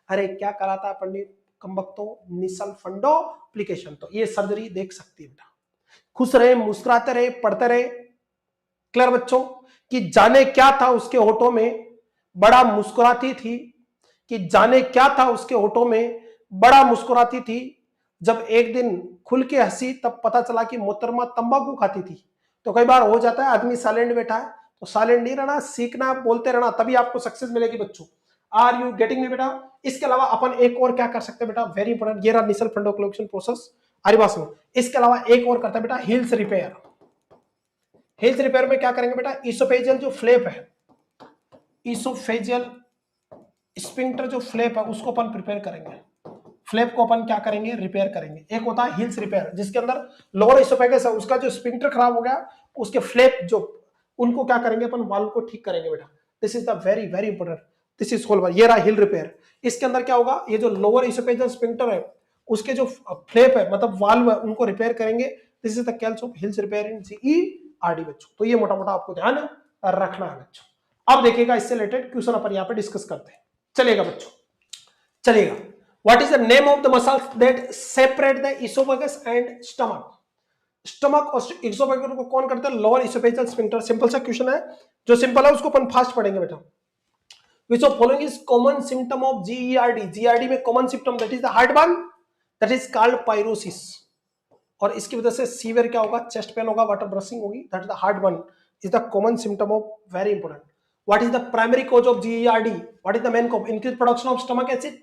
अरे क्या कराता है पंडित कमबख्तो, निसल फंडोप्लिकेशन। तो ये सर्जरी देख सकती है बेटा, खुश रहे, मुस्कुराते रहे, पढ़ते रहे, क्लियर बच्चों, कि जाने क्या था उसके होठों में, बड़ा मुस्कुराती थी, कि जाने क्या था उसके होठों में, बड़ा मुस्कुराती थी, जब एक दिन खुल के हंसी तब पता चला कि मोहतरमा तंबाकू खाती थी। तो कई बार हो जाता है आदमी साइलेंट बैठा है, तो साइलेंट नहीं रहना, सीखना, बोलते रहना, तभी आपको सक्सेस मिलेगी बच्चों। आर यू गेटिंग मी बेटा। इसके अलावा अपन एक और क्या कर सकते हैं बेटा, वेरी इंपॉर्टेंट, ये रहा निसल फंडोक्लोक्शन प्रोसेस आरिवास में। इसके अलावा एक और करता है बेटा, हिल्स रिपेयर। हिल्स रिपेयर में क्या करेंगे बेटा, इसोफेजियल जो फ्लैप है, इसोफेजियल स्फिंक्टर जो फ्लैप है उसको अपन प्रिपेयर करेंगे, फ्लैप को अपन क्या करेंगे, रिपेयर करेंगे। एक होता है हिल्स रिपेयर, जिसके अंदर लोअर इसोफेगस है, उसका जो स्फिंक्टर खराब हो गया, उसके फ्लैप जो उनको क्या करेंगे अपन, वाल्व को ठीक करेंगे बेटा। This is the very very important, this is hole. ये रहा हिल रिपेयर। इसके अंदर क्या होगा, ये जो लोअर इसोफेजियल स्फिंक्टर है उसके जो फ्लैप है, मतलब वाल्व है, उनको रिपेयर करेंगे। This is the case of hills repair in GERD बच्चों। तो ये मोटा मोटा आपको ध्यान रखना है बच्चों। अब देखिएगा इससे रिलेटेड क्वेश्चन अपन यहाँ पे डिस्कस करते हैं। चलेगा बच्चों, चलेगा। What is the name of the muscles that separate the esophagus and stomach? Stomach और esophagus को कौन करता है, लोअर esophageal sphincter। सिंपल सा क्वेश्चन है, जो सिंपल है उसको अपन फास्ट पढ़ेंगे बेटा। Which of following is common symptom of GERD? GERD में common symptom that is the heartburn, that is called pyrosis। और इसकी वजह से सीवियर क्या होगा, चेस्ट पेन होगा, वाटर ब्रशिंग होगी, that is the heartburn is the common symptom of, very important। What is the primary cause of GERD? What is the main cause? Increased production of stomach acid,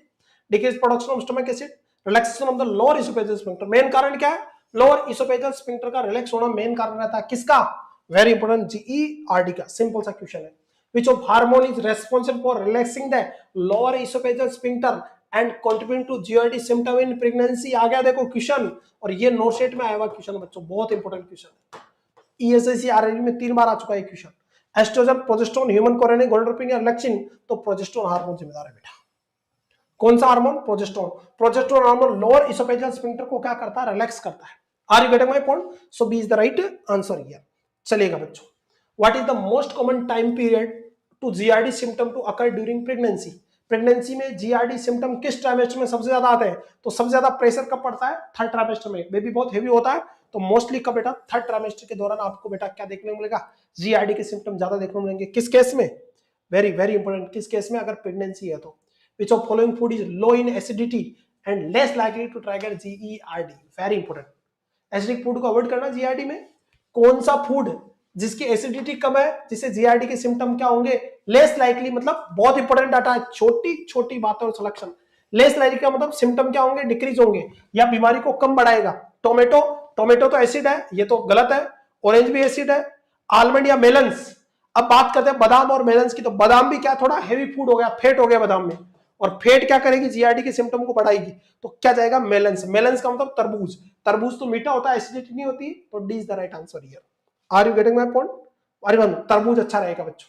decreased production of stomach acid, relaxation of the lower esophageal sphincter। Main कारण क्या है, lower oesophageal sphincter का relax होना main कारण रहता है, किसका, very important, GERD का। सिंपल सा क्वेश्चन है, which of hormone is responsible for relaxing the lower esophageal sphincter and contributing to GRD symptom in pregnancy. आ गया देखो क्वेश्चन, और ये नोट सेट में आया हुआ क्वेश्चन बच्चों, बहुत इंपॉर्टेंट क्वेश्चन है, ईएसआईसी आरआरबी में 3 बार आ चुका है क्वेश्चन। Oestrogen, progesterone, human chorionic gonadotropin या लेक्टिन, तो प्रोजेस्टेरोन हार्मोन जिम्मेदार है बेटा। कौन सा hormone? Progesterone. Progesterone hormone lower oesophageal sphincter को क्या करता है? रिलैक्स करता है। Are you getting my point? So B is the right answer here. चलेगा बच्चों, what is the most common time period to GRD symptom to occur during pregnancy? Pregnancy में GRD symptom किस ट्राइमेस्टर में सबसे ज्यादा आते हैं? तो सबसे ज्यादा प्रेशर कब पड़ता है? थर्ड ट्राइमेस्टर में। बेबी बहुत हेवी होता है, तो मोस्टली कब बेटा? थर्ड ट्राइमेस्टर के दौरान आपको बेटा क्या देखने को मिलेगा? जीआरडी के सिम्टम ज्यादा देखने को मिलेंगे। किस केस में? वेरी वेरी इंपॉर्टेंट, किस केस में? अगर प्रेगनेंसी है तो। Which of following food is low in acidity and less likely to trigger GERD? Very important. Acidic food को अवॉइड करना जीआरडी में। कौन सा फूड जिसकी एसिडिटी कम है, जिससे जीआरडी के सिम्टम क्या होंगे? लेस लाइकली, मतलब बहुत इंपॉर्टेंट डाटा है, छोटी छोटी बातों और सिलेक्शन। लेस लाइकली का मतलब सिम्टम क्या होंगे? डिक्रीज होंगे या बीमारी को कम बढ़ाएगा। टोमेटो, टोमेटो तो एसिड है, ये तो गलत है। ऑरेंज भी एसिड है। आलमंड या मेलन्स। अब बात करते हैं बादाम और मेलन्स की, तो बादाम भी क्या थोड़ा हेवी फूड हो गया, फैट हो गया बादाम में, और फैट क्या करेगी? जीआरडी के सिम्टम को बढ़ाएगी। तो क्या जाएगा? मेलन्स। मेलन्स का मतलब तरबूज। तरबूज तो मीठा होता है, एसिडिटी नहीं होती, तो D is the right answer here. Are you getting my point? अरे तरबूज अच्छा रहेगा बच्चों।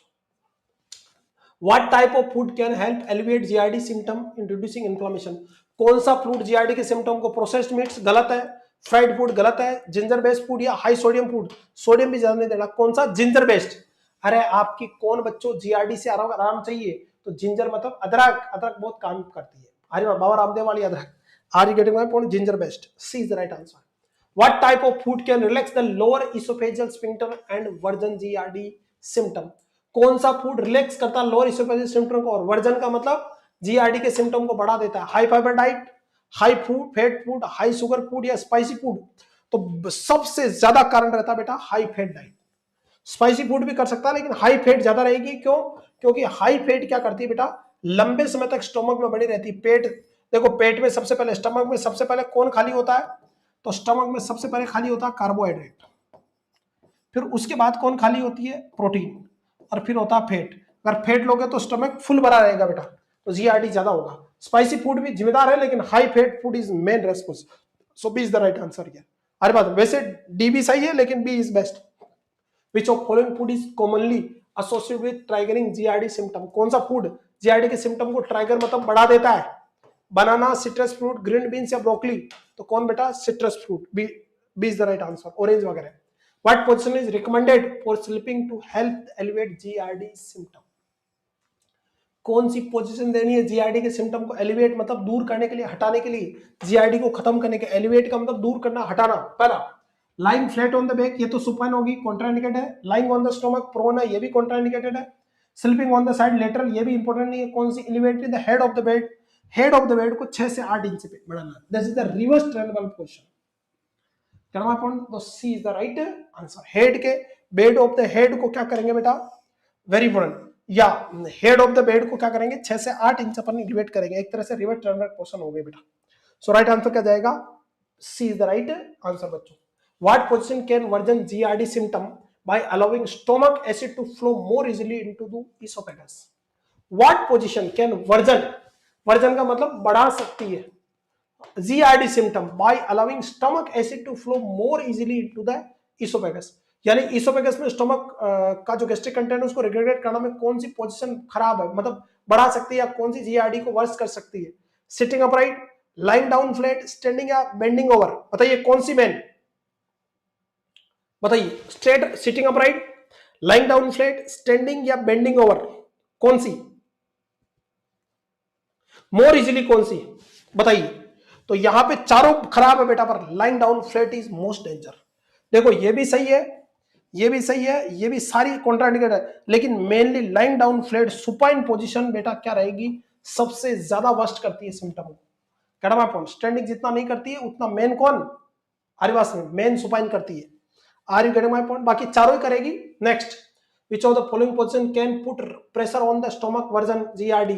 What type of food can help alleviate GRD symptom introducing inflammation? कौन सा फूड जीआरडी के सिम्टम को? प्रोसेस्ड मीट्स गलत है, फ्राइड फूड गलत है, जिंजर बेस्ड फूड या हाई सोडियम फूड? सोडियम भी ज्यादा नहीं देना। कौन सा? Ginger based. अरे आपकी कौन बच्चों जीआरडी से आराम चाहिए, तो जिंजर मतलब अदरक। अदरक बहुत काम करती है। अरे बाबा रामदेव वाली अदरक। Are you getting my point? Ginger based, C is the right answer. What type of food can relax the lower oesophageal sphincter and worsen GRD symptom? कौन सा फूड रिलैक्स करता है लोअर इसोफेजियल सिम्टम को, और version का मतलब GRD के symptom को बढ़ा देता है? High fibre diet, high food fat food, high sugar food या स्पाइसी फूड? तो सबसे ज्यादा कारण रहता है बेटा high fat diet. Spicy food भी कर सकता है, लेकिन हाई फैट ज्यादा रहेगी। क्यों? क्योंकि हाई फैट क्या करती है बेटा? लंबे समय तक स्टमक में बनी रहती है। पेट देखो, पेट में सबसे पहले, स्टमक में सबसे पहले कौन खाली होता है? तो स्टमक में सबसे पहले खाली होता है कार्बोहाइड्रेट, फिर उसके बाद कौन खाली होती है? प्रोटीन, और फिर होता है फैट। अगर फैट लोगे तो स्टमक फुल भरा रहेगा बेटा, तो जीआरडी ज्यादा होगा। स्पाइसी फूड भी जिम्मेदार है, लेकिन high fat food is main response. So B is the right answer here. अरे बात, वैसे डी भी सही है, लेकिन B is best. Which of following food is commonly associated with triggering GRD symptom? कौन सा फूड जीआरडी के सिम्टम को ट्राइगर मतलब बढ़ा देता है? Banana, citrus fruit, green beans या ब्रोकली? तो कौन बेटा? Citrus fruit, B is the right answer. Orange वगैरह। What position is recommended for sleeping to help elevate GERD symptom? कौन सी पोजीशन देनी है जीआरडी के सिम्टम को एलिवेट मतलब दूर करने के लिए, हटाने के लिए, जीआरडी को खत्म करने के? एलिवेट का मतलब दूर करना, हटाना। पहला, lying flat on the back, ये तो सुपाइन होगी, कॉन्ट्राइंडिकेटेड है। Lying on the stomach, prone है, ये भी कॉन्ट्राइंडिकेटेड है। Sleeping on the side, lateral, ये भी इंपॉर्टेंट नहीं है। कौन सी? Elevated the head of the bed. Head of the bed को 6 से 8 इंच पे बढ़ाना। This is the reverse Trendelenburg position. करना पॉइंट, तो C is the right answer. Head के, बेड ऑफ द हेड को क्या करेंगे बेटा? वेरी इंपॉर्टेंट, या हेड ऑफ द बेड को क्या करेंगे? 6 से 8 इंच अपन एलिवेट करेंगे। एक तरह से रिवर्स ट्रेंडेबल पोजीशन हो गई बेटा। सो राइट आंसर क्या जाएगा? सी इज द राइट आंसर बच्चों। What position can worsen GRD symptom by allowing stomach acid to flow more easily into the esophagus? What position can worsen का मतलब बढ़ा सकती है GRD symptom by allowing stomach acid to flow more easily into the esophagus? यानी oesophagus में stomach का जो gastric content है उसको रेगुलेट करना में कौन सी पोजीशन खराब है, मतलब बढ़ा सकती है, या कौन सी जीआरडी को वर्स कर सकती है? Sitting upright, lying down flat, standing या बेंडिंग ओवर? बताइए कौन सी मेन? बताइए, straight, sitting upright, lying down flat, standing या बेंडिंग ओवर? कौन सी मोर इजीली, कौन सी? बताइए। तो यहां पे चारों खराब है बेटा, पर lying down flat is most danger. देखो ये भी सही है, ये भी सही है, ये भी सारी कॉन्ट्राइंडिकेट है, लेकिन mainly lying down flat supine position बेटा क्या रहेगी? सबसे ज्यादा वर्स्ट करती है सिम्टम को। कहना पॉइंट, स्टैंडिंग जितना नहीं करती है उतना मेन कौन? आरिवास में मेन सुपाइन करती है। Are you getting my point? बाकी चारों ही करेगी। Next, which of the following position can put pressure on the stomach worsen GRD?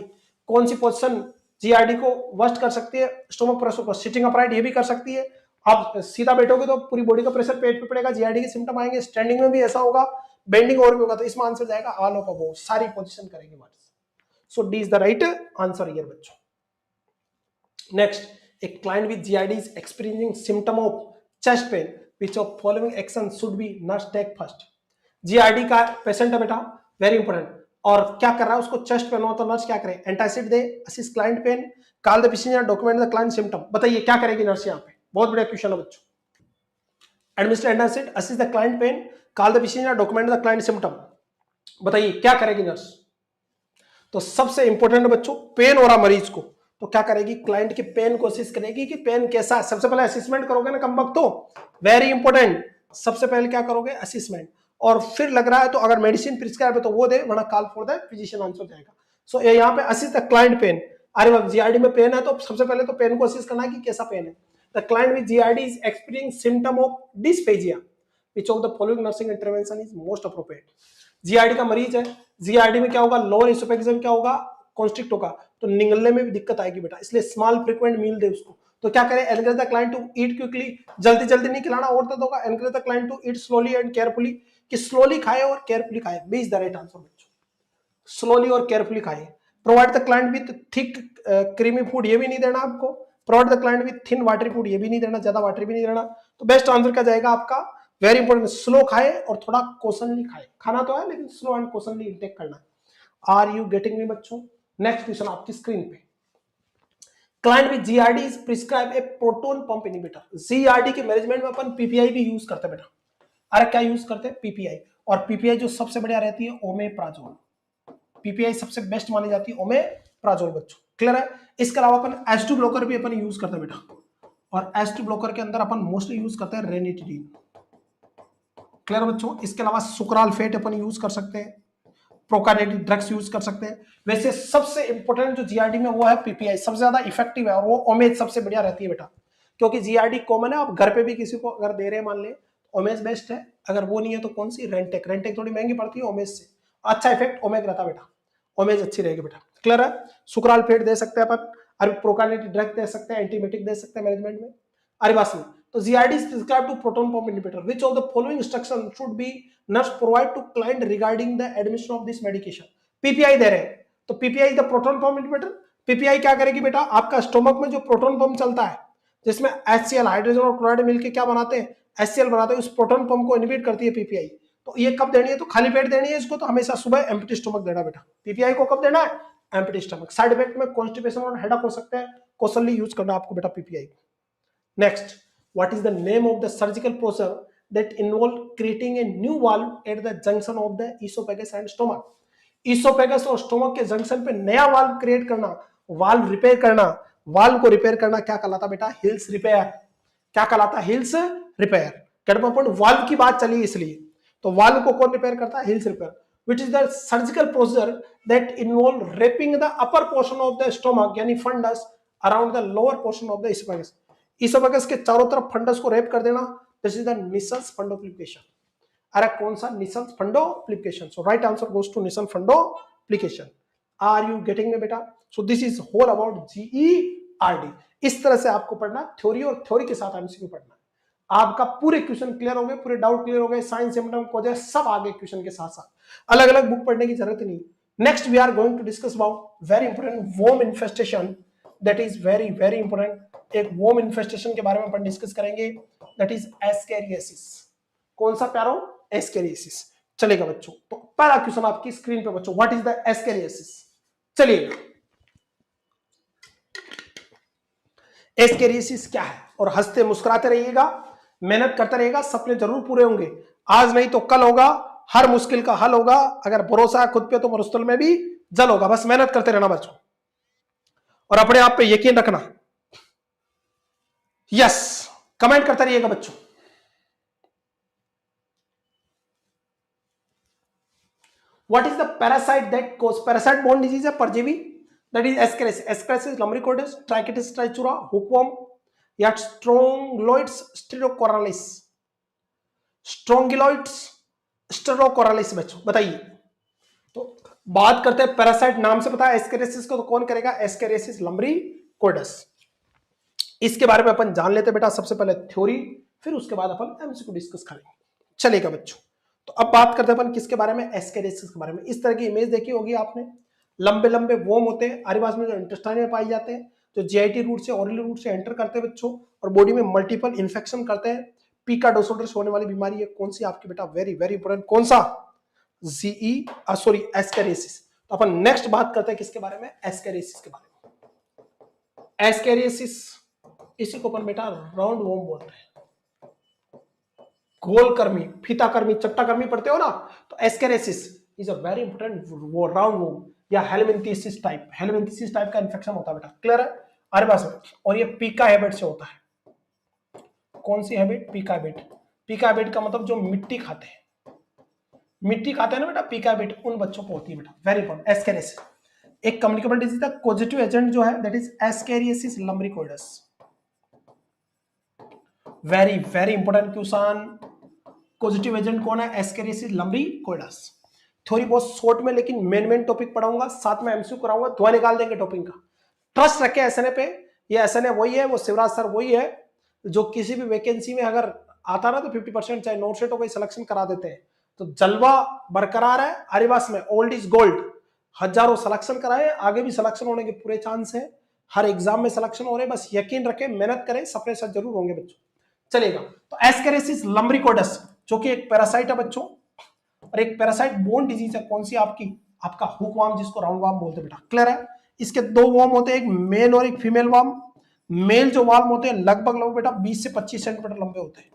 कौन सी पोजीशन जीआरडी को वर्स्ट कर सकती है स्टोमक प्रेशर को? सिटिंग अपराइट, ये भी कर सकती है। आप सीधा बैठोगे तो पूरी बॉडी का प्रेशर पेट पे पड़ेगा, जीआरडी के सिम्टम आएंगे। स्टैंडिंग में भी ऐसा होगा, बेंडिंग और भी होगा। तो इसमें आंसर जाएगा ऑल ऑफ अबोव, सारी पोजीशन करेंगे words. So D is the right answer here बच्चों। Next, a client with GID is experiencing symptom of chest pain. Which of following actions should be nurse take first? GID का patient है बेटा, very important, और क्या कर रहा है, उसको चेस्ट पेन हो तो नर्स क्या करे, एंटासिड दे, assist client pain, call the patient, document the client symptom. बताइए क्या करेगी नर्स यहाँ पे, बहुत बड़ा क्वेश्चन है बच्चों। Administer antacid, assist the client pain, call the patient, document the client symptom. बताइए क्या करेगी नर्स। तो सबसे इंपॉर्टेंट बच्चों, पेन हो रहा मरीज को, तो क्या करेगी, क्लाइंट की पेन कोशिश करेगी कि पेन कैसा है। सबसे पहले असेसमेंट करोगे ना कम वक्त, तो वेरी इंपॉर्टेंट, सबसे पहले क्या करोगे, असेसमेंट, और फिर लग रहा है तो अगर मेडिसिन प्रिस्क्राइब है तो वो दे, वरना call for the physician answer जाएगा। सो यहाँ पे असिस्ट द क्लाइंट पेन। अरे बाप, जीआरडी में पेन है तो सबसे पहले तो पेन को असिस्ट करना है कि कैसा पेन है। The client with GRD is experiencing symptom of dysphagia, which of the following nursing intervention is most appropriate. GRD का मरीज है, जीआरडी में क्या होगा, लोअर इसोफेगस में क्या होगा, कॉन्स्ट्रिक्ट होगा, तो निगलने में भी दिक्कत आएगी बेटा, इसलिए स्मॉल फ्रीक्वेंट मील दे उसको। तो क्या करें, encourage the client to eat quickly, जल्दी जल्दी नहीं खिलाना और दर्द होगा। Encourage the client to eat slowly and carefully, कि स्लोली खाए और केयरफुली खाए, B is the right answer बच्चों, स्लोली और केयरफुली खाए। Provide the client with thick creamy food, ये भी नहीं देना आपको। Provide the client with thin watery food, ये भी नहीं देना, ज्यादा वाटरी भी नहीं देना। तो बेस्ट आंसर क्या जाएगा आपका, वेरी इंपॉर्टेंट, स्लो खाए और थोड़ा कोशनली खाए, खाना तो है लेकिन स्लो एंड कोशनली इंटेक करना है। आर यू गेटिंग मी बच्चों। नेक्स्ट क्वेश्चन आपकी स्क्रीन पे, client with GRD is prescribe A proton pump inhibitor. GRD के मैनेजमेंट में अपन पीपीआई भी यूज करते हैं बेटा। अरे क्या यूज करते हैं, पीपीआई, और पीपीआई जो सबसे बढ़िया रहती है ओमेप्राजोल, पीपीआई सबसे बेस्ट मानी जाती है ओमेप्राजोल बच्चों, क्लियर है। इसके अलावा अपन एच2 ब्लॉकर भी अपन यूज करते हैं बेटा, और एच2 ब्लॉकर के अंदर अपन मोस्टली यूज करते हैं रेनिटिडीन, क्लियर बच्चों। इसके अलावा सुक्रालफेट अपन यूज कर सकते हैं, प्रोकार्डियोटिक ड्रग्स यूज कर सकते हैं। वैसे सबसे इंपॉर्टेंट जो जीआरडी में वो है पीपीआई, सबसे ज्यादा इफेक्टिव है, और वो ओमेज सबसे बढ़िया रहती है बेटा, क्योंकि जीआरडी कॉमन है, आप घर पे भी किसी को अगर दे रहे हैं मान ले, ओमेज बेस्ट है। अगर वो नहीं है तो कौन सी, रेंटेक, रेंटेक थोड़ी महंगी पड़ती है ओमेज से, अच्छा इफेक्ट ओमेज रहता बेटा, ओमेज अच्छी रहेगी बेटा, क्लियर है। सुक्रालफेट दे सकते हैं अपन, अरे प्रोकार्डियोटिक ड्रग दे सकते हैं, एंटीमेटिक दे सकते हैं मैनेजमेंट में, अरे बस में। तो GERD is prescribe to proton pump inhibitor, which of the following instruction should be nurse provide to client regarding the admission of this medication. PPI दे रहे हैं तो PPI the proton pump inhibitor. PPI क्या करेगी बेटा, आपका stomach में जो प्रोटॉन पंप चलता है, जिसमें HCl हाइड्रोजन और क्लोराइड मिलकर क्या बनाते हैं, HCl बनाते हैं, उस प्रोटॉन पंप को इनहिबिट करती है पीपीआई। तो ये कब देनी है, तो खाली पेट देनी है इसको, तो हमेशा सुबह एम्प्टी स्टोमक देना बेटा। पीपीआई को कब देना है, एम्प्टी स्टोमक। साइड इफेक्ट में कॉन्स्टिपेशन और हेडेक हो सकते हैं, कॉशनली यूज करना आपको बेटा PPI. Next, what is the name of the surgical procedure that involve creating a new valve at the junction of the esophagus and stomach? esophagus और stomach के जंक्शन पे नया वाल्व क्रिएट करना, वाल्व रिपेयर करना, valve को repair करना क्या कहलाता बेटा, हिल्स रिपेयर। क्या कहलाता, हिल्स रिपेयर। कहते वाल्व की बात चली इसलिए, तो वाल्व को कौन रिपेयर करता है, hills repair. which is the surgical procedure that involve wrapping the upper portion of the stomach यानी फंडस around the lower portion of the esophagus। Esophagus के चारों तरफ फंडस को रैप कर देना, this is the Nissen's fundoplication. अरे कौन सा, Nissen's fundoplication. So right answer goes to Nissen fundoplication. Are you getting me बेटा। So this is whole about GERD. इस तरह से आपको पढ़ना, थ्योरी और थ्योरी के साथ एमसीक्यू पढ़ना। आपका पूरे क्वेश्चन क्लियर हो गए, पूरे डाउट क्लियर हो गए, साइन सिम्टम कोजेस सब आगे क्वेश्चन के साथ साथ, अलग अलग बुक पढ़ने की जरूरत नहीं। Next we are going to discuss about very important worm infestation, that is very very important. एक वोम इन्फेस्टेशन के बारे में अपन डिस्कस करेंगे, दैट इज एस्केरियासिस। कौन सा प्यारो, एस्केरियासिस। चलेगा बच्चों, तो पहला क्वेश्चन आपकी स्क्रीन पे बच्चों, व्हाट इज द एस्केरियासिस। चलिए, एस्केरियासिस क्या है, और हंसते मुस्कुराते रहिएगा, मेहनत करते रहिएगा, सपने जरूर पूरे होंगे। आज नहीं तो कल होगा, हर मुश्किल का हल होगा। अगर भरोसा है खुद पे तो मरुस्थल में भी जल होगा। बस मेहनत करते रहना बच्चों, और अपने आप पे यकीन रखना। यस, कमेंट करते रहिएगा बच्चों। What is the parasite that cause, parasite borne disease है, परजीवी, that is ascariasis. Ascariasis, lumbricoides, trichuris trichiura, hookworm या स्ट्रोंगिलोइड्स स्टेरोकोरालिस। स्ट्रोंगिलोइड्स स्टेरोकोरालिस बच्चों, बताइए। तो बात करते हैं पैरासाइट, नाम से पता है एस्केरियासिस को, तो कौन करेगा, एस्केरियासिस लम्बरिकोइड्स। इसके बारे में अपन जान लेते बेटा, सबसे पहले थ्योरी, फिर उसके बाद अपन एमसीक्यू डिस्कस करेंगे। चलेगा बच्चों, तो अब बात करते हैं अपन किसके बारे में, एस्केरियासिस के बारे में। इस तरह की इमेज देखी होगी आपने, लंबे लंबे वोम होते हैं, आरिवास में जो इंटेस्टाइन में पाई जाते हैं, जो जीआईटी रूट से ऑरल रूट से एंटर करते हैं बच्चों और बॉडी में मल्टीपल इन्फेक्शन करते हैं। पिकाडोसोडर होने वाली बीमारी है कौन सी आपकी बेटा, वेरी वेरी इंपॉर्टेंट, कौन सा, जीई सॉरी एस्केरियासिस। तो अपन नेक्स्ट बात करते हैं किसके बारे में, एस्केरियासिस के बारे में। एस्केरियासिस इसी को अपन बेटा राउंड वॉर्म बोलते हैं, गोल कर्मी, फीता कर्मी, चट्टा कर्मी पढ़ते हो ना, तो ascariasis is a very important वो राउंड वॉर्म या हेलमिंथियासिस टाइप का इंफेक्शन होता है बेटा, क्लियर है। अरे बस, और ये पीका हैबिट से होता है। कौन सी हैबिट, पीका हैबिट। पीका हैबिट का मतलब जो मिट्टी खाते हैं, मिट्टी खाते हैं ना बेटा, पीका हैबिट उन बच्चों को होती है बेटा, वेरी इंपॉर्टेंट। एस्केरियासिस एक कम्युनिकेबल डिजीज है, पॉजिटिव एजेंट जो है that is ascariasis lumbricoides. Very very important question, positive agent कौन है, एस्केरियासिस लम्ब्रिकोइडस। थोड़ी बहुत शॉर्ट में लेकिन मेन टॉपिक पढ़ाऊंगा, साथ में एमसीक्यू कराऊंगा, धुआं निकाल देंगे टॉपिक का। ट्रस्ट रखे एसएनए पे, ये एसएनए वही है, वो शिवराज सर वही है जो किसी भी वैकेंसी में अगर आता ना तो 50% चाहे नोट सेट हो कोई सिलेक्शन करा देते हैं। तो जलवा बरकरार है आरिवास में, ओल्ड इज गोल्ड। हजारों सिलेक्शन कराए, आगे भी सिलेक्शन होने के पूरे चांस है, हर एग्जाम में सिलेक्शन हो रहे, बस यकीन रखें, मेहनत करें, सपने सच जरूर होंगे बच्चों, चलेगा। तो एस्केरियासिस लम्ब्रिकोइडस जो कि एक पैरासाइट है बच्चों, और एक पैरासाइट बोर्न डिजीज है कौन सी आपकी, आपका हुक वार्म जिसको राउंड वार्म बोलते हैं बेटा, क्लियर है। इसके दो वार्म होते हैं, एक मेल और एक फीमेल वार्म। मेल जो वार्म होते हैं लगभग बेटा 20 से 25 सेंटीमीटर लंबे होते हैं,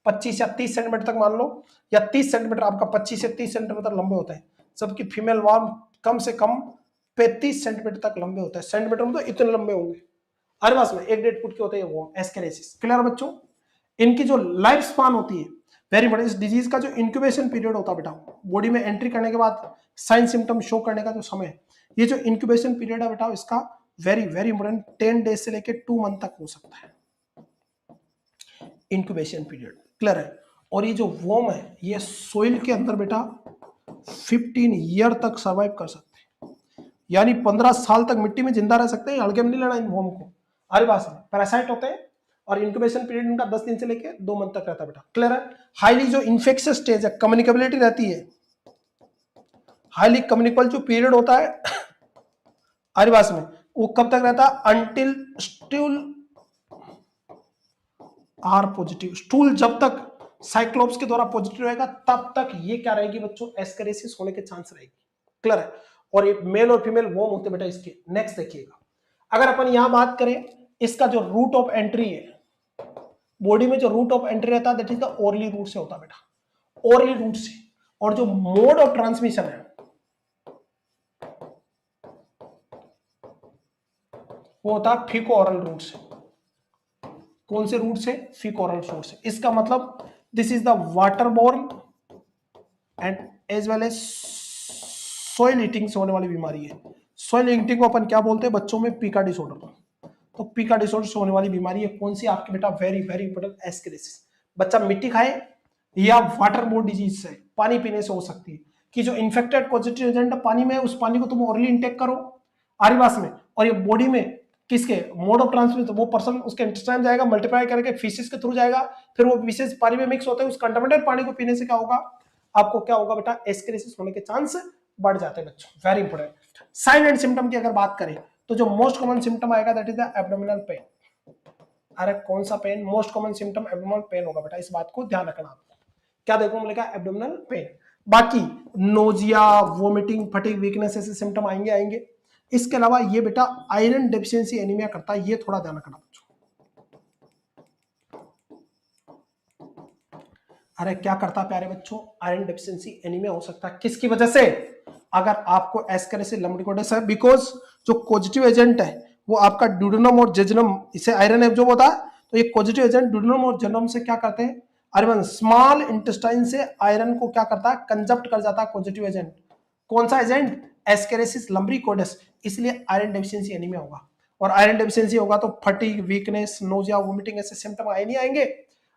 25 या 30 सेंटीमीटर तक मान लो, या 30 सेंटीमीटर आपका 25 से 30 सेंटीमीटर लंबे होते हैं, जबकि फीमेल वार्म कम से कम 35 सेंटीमीटर तक लंबे होते हैं, सेंटीमीटर में तो इतने लंबे होंगे, आसपास में 1-1.5 फुट के होते हैं वो एस्केरियासिस, क्लियर बच्चों। इनकी जो लाइफ स्पान होती है वेरी इंपॉर्टेंट, इस डिजीज का जो इंक्यूबेशन पीरियड होता है बेटा, बॉडी में एंट्री करने के बाद साइन सिम्टम शो करने का जो समय है, ये जो इंक्यूबेशन पीरियड है बेटा इसका वेरी वेरी इंपॉर्टेंट, 10 डेज से लेके 2 मंथ तक हो सकता है इंक्यूबेशन पीरियड, क्लियर है। और ये जो वॉर्म है ये सोइल के अंदर बेटा 15 ईयर तक सर्वाइव कर सकते हैं, यानी 15 साल तक मिट्टी में जिंदा रह सकते हैं, हल्के में नहीं लेना इन वॉर्म को। अरे बात पैरासाइट होते हैं और इंक्यूबेशन पीरियड उनका 10 दिन से लेके 2 मंथ तक रहता है बेटा, क्लियर है। हाईली जो इन्फेक्शियस स्टेज है, कम्युनिकेबिलिटी रहती है, हाईली कम्युनिकेबल जो पीरियड होता है आदिवास में, वो कब तक रहता है, until stool are positive, stool जब तक साइक्लोप्स के द्वारा पॉजिटिव रहेगा तब तक ये क्या रहेगी बच्चों, एस्केरियासिस होने के चांस रहेगी, क्लियर है। और ये मेल और फीमेल वॉर्म होते बेटा इसके। नेक्स्ट देखिएगा, अगर अपन यहां बात करें, इसका जो रूट ऑफ एंट्री है, बॉडी में जो रूट ऑफ एंट्री रहता है that is the orally route से होता है बेटा, ओरली रूट से। और जो मोड ऑफ ट्रांसमिशन है वो होता है फीको ओरल रूट से। कौन से रूट से, फीको ओरल रूट से। इसका मतलब this is the water borne and as well as soil eating से होने वाली बीमारी है। सॉइल ईटिंग को अपन क्या बोलते हैं बच्चों में, पीका डिसऑर्डर। तो पीका डिसऑर्डर से होने वाली बीमारी है कौन सी आपकी बेटा, वेरी वेरी इंपॉर्टेंट, एस्केरियासिस। बच्चा मिट्टी खाए या वाटर बोर्न डिजीज से, पानी पीने से हो सकती है, कि जो इन्फेक्टेड पॉजिटिव एजेंट पानी में, उस पानी को तुम ओरली इंटेक करो आरिवास में, और ये बॉडी में किसके मोड ऑफ ट्रांसमिशन, वो पर्सन उसके इंटेस्टाइन जाएगा, मल्टीप्लाई करके फिशेस के थ्रू जाएगा, फिर वो फिशेस पानी में मिक्स होते हैं, उस कंटामिनेटेड पानी को पीने से क्या होगा आपको, क्या होगा बेटा, एस्केरियासिस होने के चांस बढ़ जाते हैं बच्चों, very important. Sign and symptom की अगर बात करें तो जो मोस्ट कॉमन सिम्टम आएगा that is the abdominal pain. अरे कौन सा pain, most common symptom abdominal pain होगा बेटा, इस बात को ध्यान रखना आपको। क्या देखो मिलेगा, एब्डोमिनल पेन। बाकी नोजिया, वोमिटिंग, फटीग, वीकनेस ऐसे सिम्टम आएंगे। इसके अलावा ये बेटा आयरन डेफिशिएंसी एनीमिया करता है, ये थोड़ा ध्यान रखना बच्चों। अरे क्या करता है प्यारे बच्चों, आयरन डेफिशिएंसी एनीमिया हो सकता है, किसकी वजह से, अगर आपको एस्केरियासिस लम्ब्रिकोइडस है, बिकॉज जो पॉजिटिव एजेंट है वो आपका ड्यूडेनम और जेजुनम, इसे आयरन एब्जॉर्ब होता है, तो ये पॉजिटिव एजेंट ड्यूडेनम और जेजुनम से क्या करते हैं, आयरन स्मॉल इंटेस्टाइन से आयरन को क्या करता है, कंजप्ट कर जाता है पॉजिटिव एजेंट। कौन सा एजेंट, एस्केरियासिस लम्ब्रिकोइडस, इसलिए आयरन डेफिशिएंसी एनीमिया होगा। और आयरन डेफिशिएंसी होगा तो फटीग, वीकनेस, नोजिया, वोमिटिंग ऐसे सिम्टम आए नहीं आएंगे।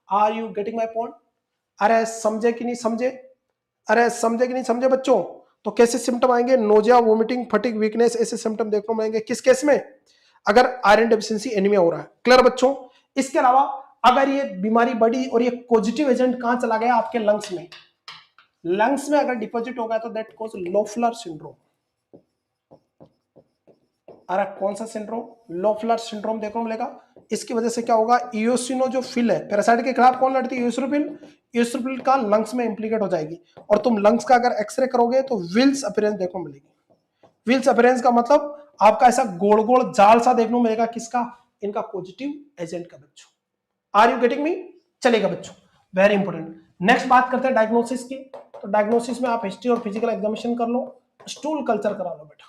Are you getting my point? अरे समझे कि नहीं समझे, अरे समझे कि नहीं समझे बच्चों। तो कैसे सिम्टम आएंगे, नोजिया, वोमिटिंग, फटीग, वीकनेस ऐसे सिम्टम देखने को मिलेंगे, किस केस में, अगर आयरन डेफिशिएंसी एनीमिया हो रहा है, क्लियर बच्चों। इसके अलावा अगर ये बीमारी बढ़ी और ये पॉजिटिव एजेंट कहां चला गया, आपके लंग्स में, अगर डिपॉजिट हो गया तो दैट कॉज लोफलर सिंड्रोम। अरे कौन सा सिंड्रोम, लोफलर सिंड्रोम देखने को मिलेगा। इसकी वजह से क्या होगा, इयोसिनोफिल है पैरासाइट के खिलाफ कौन लड़ती है, इयोसिनोफिल का लंग्स में इंप्लीकेट हो जाएगी। और तुम लंग्स का अगर एक्सरे करोगे तो विल्स अपीयरेंस देखने को मिलेगी। विल्स अपीयरेंस का मतलब आपका ऐसा गोल गोल जाल सा देखने को मिलेगा, किसका, इनका पॉजिटिव एजेंट का बच्चों। आर यू गेटिंग मी, चलेगा बच्चों, वेरी इंपॉर्टेंट। नेक्स्ट बात करते हैं डायग्नोसिस की। तो डायग्नोसिस में आप हिस्ट्री और फिजिकल एग्जामिनेशन कर लो, स्टूल कल्चर करा लो बेटा।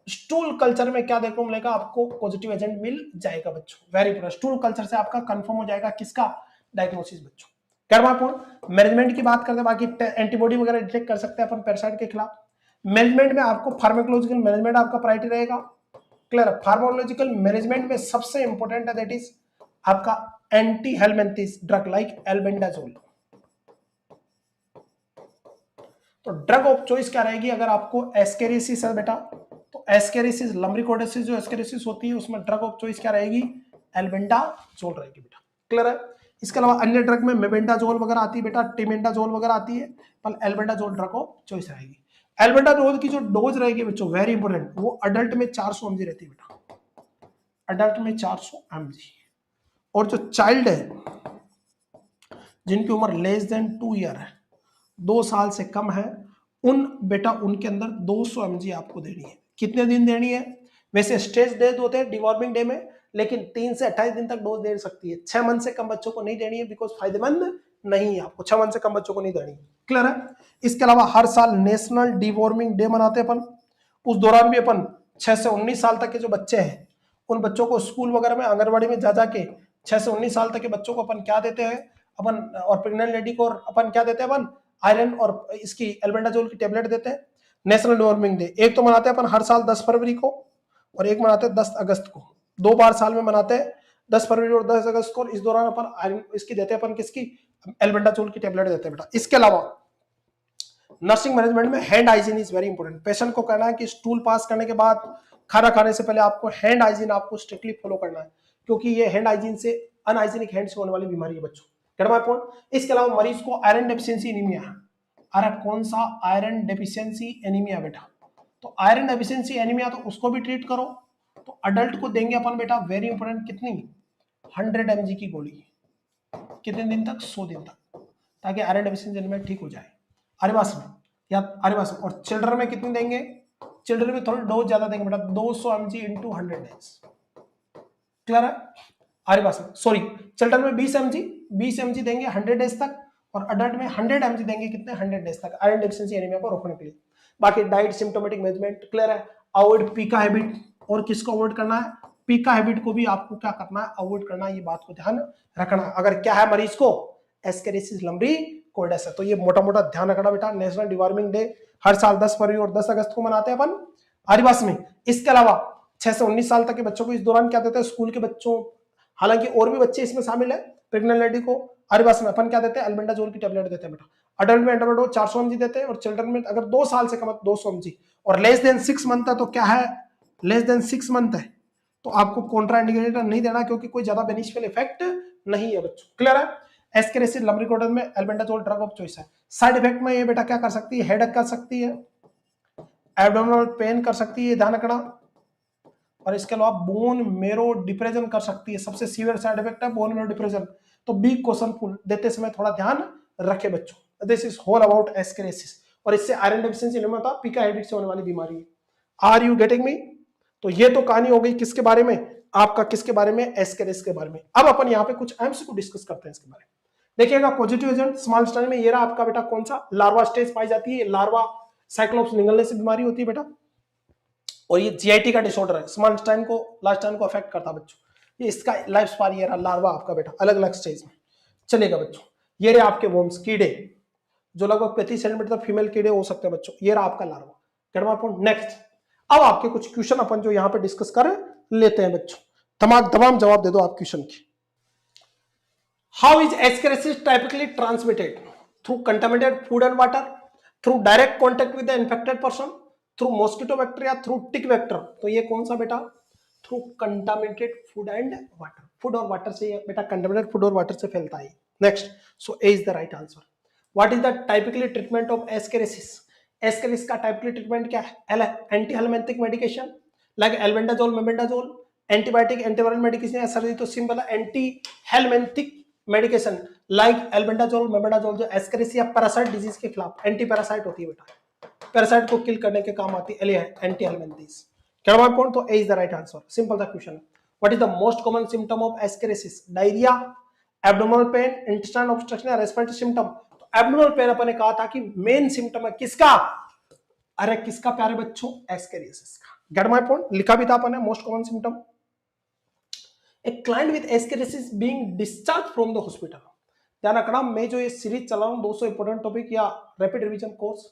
स्टूल कल्चर में क्या देखने को मिलेगा, आपको पॉजिटिव एजेंट मिल जाएगा बच्चों, वेरी इंपॉर्टेंट। स्टूल कल्चर से आपका कंफर्म हो जाएगा किसका, डायग्नोसिस बच्चों। कर्मापूर्ण मैनेजमेंट की बात करते हैं, बाकी एंटीबॉडी वगैरह डिटेक्ट कर सकते हैं अपन पैरासाइट के खिलाफ। मैनेजमेंट में आपको फार्माकोलॉजिकल मैनेजमेंट आपका प्रायोरिटी रहेगा, क्लियर है। फार्माकोलॉजिकल मैनेजमेंट में सबसे इंपॉर्टेंट है दैट इज आपका anti helminths drug like albendazole. तो ड्रग ऑफ चॉइस क्या रहेगी, अगर आपको एस्केरिसिस है बेटा, तो एस्केरिसिस लम्ब्रिकोडेसिस जो एस्केरिसिस होती है उसमें ड्रग ऑफ चॉइस क्या रहेगी, एल्बेंडाजोल रहेगी बेटा, क्लियर है। इसके अलावा अन्य ड्रग में मेबेंडाजोल वगैरह आती है बेटा, टिमेंडाजोल वगैरह आती है, पर एल्बेंडाजोल ड्रग ऑफ चॉइस रहेगी। एल्बेंडाजोल की जो डोज रहेगी बच्चों, वेरी इंपॉर्टेंट, वो अडल्ट में 400 mg रहती है बेटा, अडल्ट में 400 mg। और जो चाइल्ड है जिनकी उम्र लेस देन 2 ईयर है, 2 साल से कम है, उन बेटा उनके अंदर 200 mg आपको देनी है। कितने दिन देनी है, वैसे स्टेज डेज होते हैं डिवॉर्मिंग डे में, लेकिन 3 से 28 दिन तक डोज दे सकती है। 6 मंथ से कम बच्चों को नहीं देनी है, बिकॉज फायदेमंद नहीं है, आपको 6 मंथ से कम बच्चों को नहीं देनी, क्लियर है। इसके अलावा हर साल नेशनल डिवॉर्मिंग डे मनाते हैं अपन, उस दौरान भी अपन 6 से 19 साल तक के जो बच्चे हैं उन बच्चों को स्कूल वगैरह में आंगनबाड़ी में जा जाके 6 से 19 साल तक के बच्चों को अपन क्या देते हैं, अपन और प्रेग्नेंट लेडी को अपन क्या देते हैं, अपन आयरन और इसकी एल्बेंडाजोल की टेबलेट देते हैं। नेशनल डिवॉर्मिंग डे एक तो मनाते हैं अपन हर साल 10 फरवरी को, और एक मनाते हैं 10 अगस्त को, 2 बार साल में मनाते हैं, 10 फरवरी और 10 अगस्त को। इस दौरान अपन आयरन इसकी देते हैं, अपन किसकी, एल्बेंडाजोल की टेबलेट देते हैं बेटा। इसके अलावा नर्सिंग मैनेजमेंट में hand hygiene is very important. Patient को कहना है कि स्टूल पास करने के बाद, खाना खाने से पहले आपको हैंड हाइजीन आपको स्ट्रिक्टली फॉलो करना है, क्योंकि ये हैंड हाइजीन से अनहाइजीनिक हैंड से होने वाली बीमारी है बच्चों, पॉइंट। इसके अलावा मरीज को आयरन डेफिशिएंसी एनीमिया, अरे कौन सा, आयरन डेफिशिएंसी एनीमिया बेटा, तो आयरन डेफिशिएंसी एनीमिया तो उसको भी ट्रीट करो। तो अडल्ट को देंगे अपन बेटा, वेरी इंपॉर्टेंट, कितनी, 100 mg की गोली, कितने दिन तक, 100 दिन तक, ताकि आयरन डेफिशिएंसी एनीमिया ठीक हो जाए। आरिवास में या आरिवास में। और चिल्ड्रन में कितनी देंगे, चिल्ड्रन में थोड़ी डोज ज्यादा देंगे बेटा, 200 mg इंटू 100 डेज, क्लियर है। आरिवास में सॉरी, चिल्ड्रन में 20 mg देंगे 100 डेज तक, और अडल्ट में 100 mg देंगे कितने, 100 डेज तक, आयरन डेफिशिएंसी एनीमिया को रोकने के लिए। बाकी डाइट सिम्टोमेटिक मैनेजमेंट, क्लियर है। अवॉइड पीका हैबिट, और किसको अवॉइड करना है, पीका हैबिट को भी आपको क्या करना है, अवॉइड करना है, ये बात को ध्यान रखना। अगर क्या है मरीज को एस्केरिसिस लम्ब्रिकोइडस है, तो ये मोटा मोटा ध्यान रखना बेटा। नेशनल डिवॉर्मिंग डे हर साल 10 फरवरी और 10 अगस्त को मनाते हैं अपन आदिवासी में। इसके अलावा 6 से 19 साल तक के बच्चों को इस दौरान क्या देते हैं, स्कूल के बच्चों, हालांकि और भी बच्चे इसमें शामिल है, प्रेग्नेंट लेडी को आदिवासी में अपन क्या देते हैं, एल्बेंडाजोल की टेबलेट देते हैं बेटा। अडल्ट में एंटाडोट 400 mg देते हैं, और चिल्ड्रन में अगर 2 साल से कम है 200 mg, और लेस देन 6 मंथ है तो क्या है, लेस देन 6 मंथ है तो आपको कॉन्ट्राइंडिकेटर नहीं देना, क्योंकि कोई ज्यादा बेनिफिशियल इफेक्ट नहीं है बच्चों, क्लियर है। एस्केरिसिस लम्ब्रिकोइडस में एल्बेंडाजोल ड्रग ऑफ चॉइस है। साइड इफेक्ट में ये बेटा क्या कर सकती है, हेडेक कर सकती है, एब्डोमिनल पेन कर सकती है, ध्यान रखना। और इसके अलावा बोन मेरो डिप्रेशन कर सकती है, सबसे सीवियर साइड इफेक्ट है बोन मेरो डिप्रेशन। तो बिग क्वेश्चन फुल देते समय थोड़ा ध्यान रखे बच्चों। दिस इज होल अबाउट एस्केरिसिस, और इससे आयरन डेफिशिएंसी नहीं होता, पिका हेडेक से होने वाली बीमारी है। Are you getting me. तो ये तो कहानी हो गई किसके बारे में, आपका किसके बारे में, एस्केरिसिस के बारे में। अब अपन यहाँ पे कुछ एमसीक्यू डिस्कस करते हैं इसके बारे में। देखिएगा पॉजिटिव एजेंट स्मॉल स्टेज में ये रहा आपका बेटा, कौन सा, लार्वा स्टेज पाई जाती है, लार्वा साइक्लोप्स निगलने से बीमारी होती है बेटा, और ये जीआईटी का डिसऑर्डर है, स्मॉल स्टाइन को लास्ट टाइम को अफेक्ट करता है बच्चों। ये इसका लाइफ स्पान ये रहा लार्वा आपका बेटा, अलग अलग स्टेज में चलेगा बच्चों। ये रहे आपके वोम्स कीड़े, जो लगभग 35 सेंटीमीटर तक फीमेल कीड़े हो सकते हैं बच्चों। ये रहा आपका लार्वा, गड़वा पॉइंट। नेक्स्ट अब आपके कुछ क्वेश्चन अपन जो यहाँ पे डिस्कस कर लेते हैं बच्चों, तमाम जवाब दे दो आप क्वेश्चन की। How is ascariasis typically transmitted, through contaminated food and water, through direct contact with the infected person, through mosquito bacteria, through tick vector. तो ये कौन सा बेटा, through contaminated food and water, food और वाटर से बेटा, contaminated food और water से फैलता है। Next, so A is the right answer. What is the typically treatment of ascariasis, ascariasis का टाइपिकली ट्रीटमेंट क्या है, anti helminthic medication, like albendazole, mebendazole, antibiotic, antiviral medication, सर्दी तो सिंपल है anti helminthic medication like albendazole, mebendazole, जो एस्केरेसी या parasite disease के खिलाफ एंटी पैरासाइट होती है बेटा, पैरासाइट को किल करने के काम आती है एंटी हेलमिंथिस। क्या माय पॉइंट? तो A is the right answer, simple सा क्वेश्चन है। What is the most common symptom of ascariasis? Diarrhea, abdominal pain, intestinal obstruction या रेस्पिरेटरी सिम्टम? तो एब्डोमिनल पेन अपन ने कहा था कि मेन सिम्टम है किसका? अरे किसका प्यारे बच्चों? एस्केरियासिस का। Gate my point? लिखा भी था अपन ने most common symptom. A client with ascariasis being discharge from the hospital. ध्यान रखना, मैं जो ये सीरीज चला रहा हूं 200 इंपोर्टेंट टॉपिक या रैपिड रिवीजन कोर्स,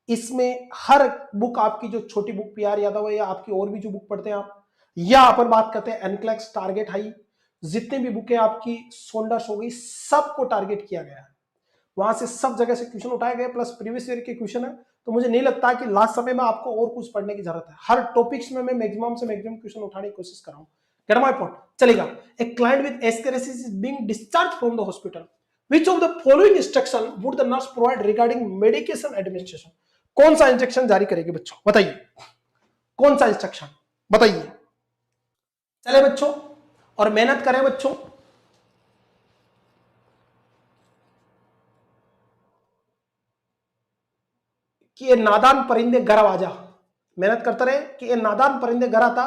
इसमें हर बुक आपकी जो छोटी बुक पीआर यादव है या आपकी और भी जो बुक पढ़ते हैं आप, या अपन बात करते हैं एनक्लेक्स, टारगेट हाई, जितने भी बुक है आपकी, सोंडर्स हो गई, सबको टारगेट किया गया है। वहां से सब जगह से क्वेश्चन उठाए गए, प्लस प्रीवियस ईयर के क्वेश्चन है। तो मुझे नहीं लगता कि लास्ट समय में आपको और कुछ पढ़ने की जरूरत है। हर टॉपिक्स में मैं मैक्सिमम से मैक्सिमम क्वेश्चन उठाने की कोशिश कर रहा हूं। Get my point? चलेगा। A client with ascariasis is being discharge from the hospital, which of the following instruction would the nurse provide regarding medication administration? कौन सा इंस्ट्रक्शन जारी करेगी बच्चों? बताइए कौन सा इंस्ट्रक्शन, बताइए। चले बच्चों, और मेहनत करें बच्चों। कि ये नादान परिंदे घर आजा, मेहनत करते रहे कि ये नादान परिंदे घर आता,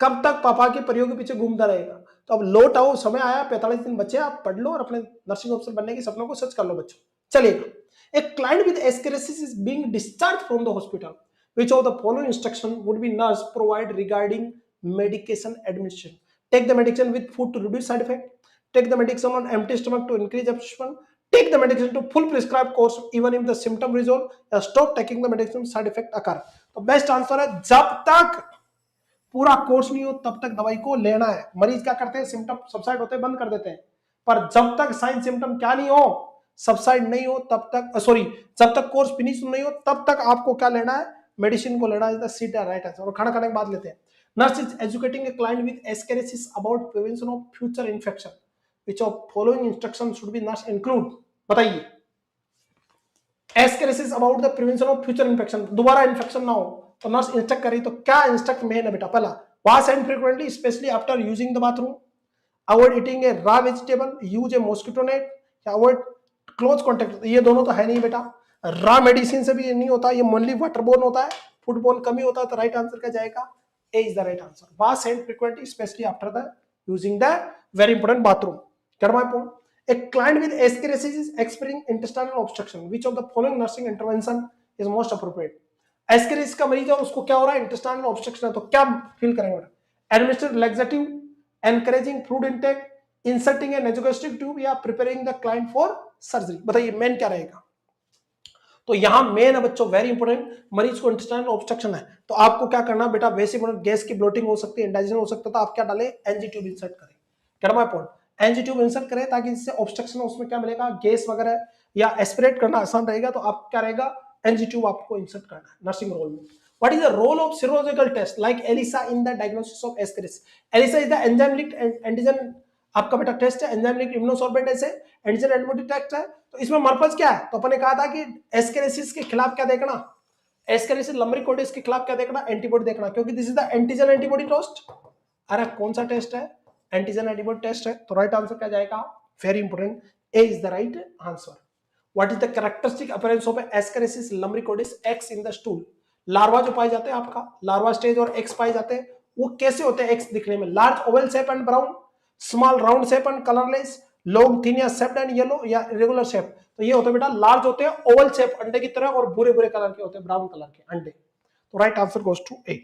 कब तक पापा के परियों के पीछे घूमता रहेगा? तो अब लौट आओ, समय आया, 45 दिन बचे, आप पढ़ लो और अपने नर्सिंग ऑफिसर बनने के सपनों को सच कर लो बच्चों। चलिएगा। एक client with ascariasis is being discharge from the hospital, which of the following instruction would be nurse provide regarding medication administration? Take the medication with food to reduce side effect, take the medication on empty stomach to increase absorption, take the medication to full prescribed course even if the symptom resolve, या stop taking the medication side effect occur। तो best answer है जब तक पूरा course नहीं हो तब तक दवाई को लेना है। मरीज क्या करते हैं, सिम्टम सबसाइड होते हैं बंद कर देते हैं, पर जब तक साइन सिम्टम क्या नहीं हो, सबसाइड नहीं हो, तब तक सॉरी जब तक कोर्स फिनिश नहीं हो तब तक आपको क्या लेना है, मेडिसिन को लेना है। सीट राइट आंसर। और खाना खाने के बाद लेते हैं। Nurse is educating a client with ascariasis about prevention of future infection, which of following instruction should be nurse include? बताइए। Ascariasis about the prevention of future infection, दोबारा इन्फेक्शन ना हो तो नर्स इंस्ट्रक्ट करी, तो क्या इंस्ट्रक्ट में है बेटा? पहला, wash hand frequently specially after using the bathroom, avoid eating A raw vegetable, use A mosquito net, या अवॉइड क्लोज कॉन्टेक्ट। ये दोनों तो है नहीं बेटा, रॉ मेडिसिन से भी नहीं होता, ये ओनली वाटरबोर्न होता है, फूडबोर्न कम ही होता है। तो राइट आंसर क्या जाएगा? A is the right answer. Wash hand frequently specially after the using the very important bathroom. Get my point? A client with ascariasis is experiencing intestinal obstruction. Which of the following nursing intervention is most appropriate? Ascaris का मरीज है, उसको क्या हो रहा है, intestinal obstruction है, तो क्या फील करेंगे? Administer laxative, encouraging food intake, inserting a nasogastric tube, या preparing the client for surgery? बताइए मेन क्या रहेगा? तो यहां मेन है बच्चों, वेरी इंपॉर्टेंट, मरीज को इंटेस्टाइनल ऑब्स्ट्रक्शन है तो आपको क्या करना बेटा, वैसे गैस की ब्लोटिंग हो सकती है, इंडाइजेशन हो सकता है, तो आप क्या डालें, एनजी ट्यूब इंसर्ट करें। Get my point? NG tube insert करें ताकि इससे ऑब्स्ट्रक्शन उसमें क्या मिलेगा, गैस वगैरह, या एस्पिरेट करना आसान रहेगा, तो आप क्या रहेगा, एनजी ट्यूब आपको इंसर्ट करना है नर्सिंग रोल में। What is the role of serological test like ELISA in the diagnosis of ascaris? ELISA is the enzyme linked antigen, आपका बेटा टेस्ट है, एंजाइम लिंक्ड इम्यूनोसॉर्बेंट ऐसे एंटीजन एंटीबॉडी टेस्ट है। तो इसमें मर्पज क्या है, तो अपन ने कहा था कि एस्केरेसिस के खिलाफ क्या देखना, एस्केरेसिस लंबरिकोडिस के खिलाफ क्या देखना, एंटीबॉडी देखना, क्योंकि this is the antigen antibody test. अरे कौन सा टेस्ट है, एंटीजन एंटीबॉडी टेस्ट है। तो राइट आंसर क्या जाएगा, very important, A is the right answer. What is the characteristic appearance of ascariasis lumbricoides eggs in the stool? Larva जो पाए जाते हैं, आपका लार्वा स्टेज और एक्स पाए जाते हैं, वो कैसे होते हैं एक्स दिखने में, large Oval shape and brown, small round shape and colourless, long thin या शेप्ड एंड येलो, या रेगुलर शेप? तो ये होते हैं बेटा लार्ज होते हैं, ओवल शेप अंडे की तरह, और भूरे भूरे कलर के होते हैं, ब्राउन कलर के अंडे। तो right answer goes to A.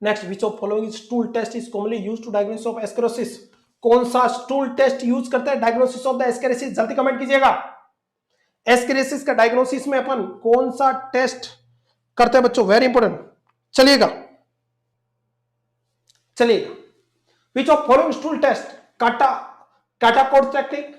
Next, which of following stool test is commonly used to diagnosis of ascariasis? कौन सा स्टूल टेस्ट यूज करते हैं डायग्नोसिस ऑफ द एस्केरोसिस? जल्दी कमेंट कीजिएगा। एस्केरोसिस का डायग्नोसिस में अपन कौन सा टेस्ट करते हैं बच्चों, वेरी इंपॉर्टेंट। चलिएगा चलिएगा। Which of following stool test? Cataport technique,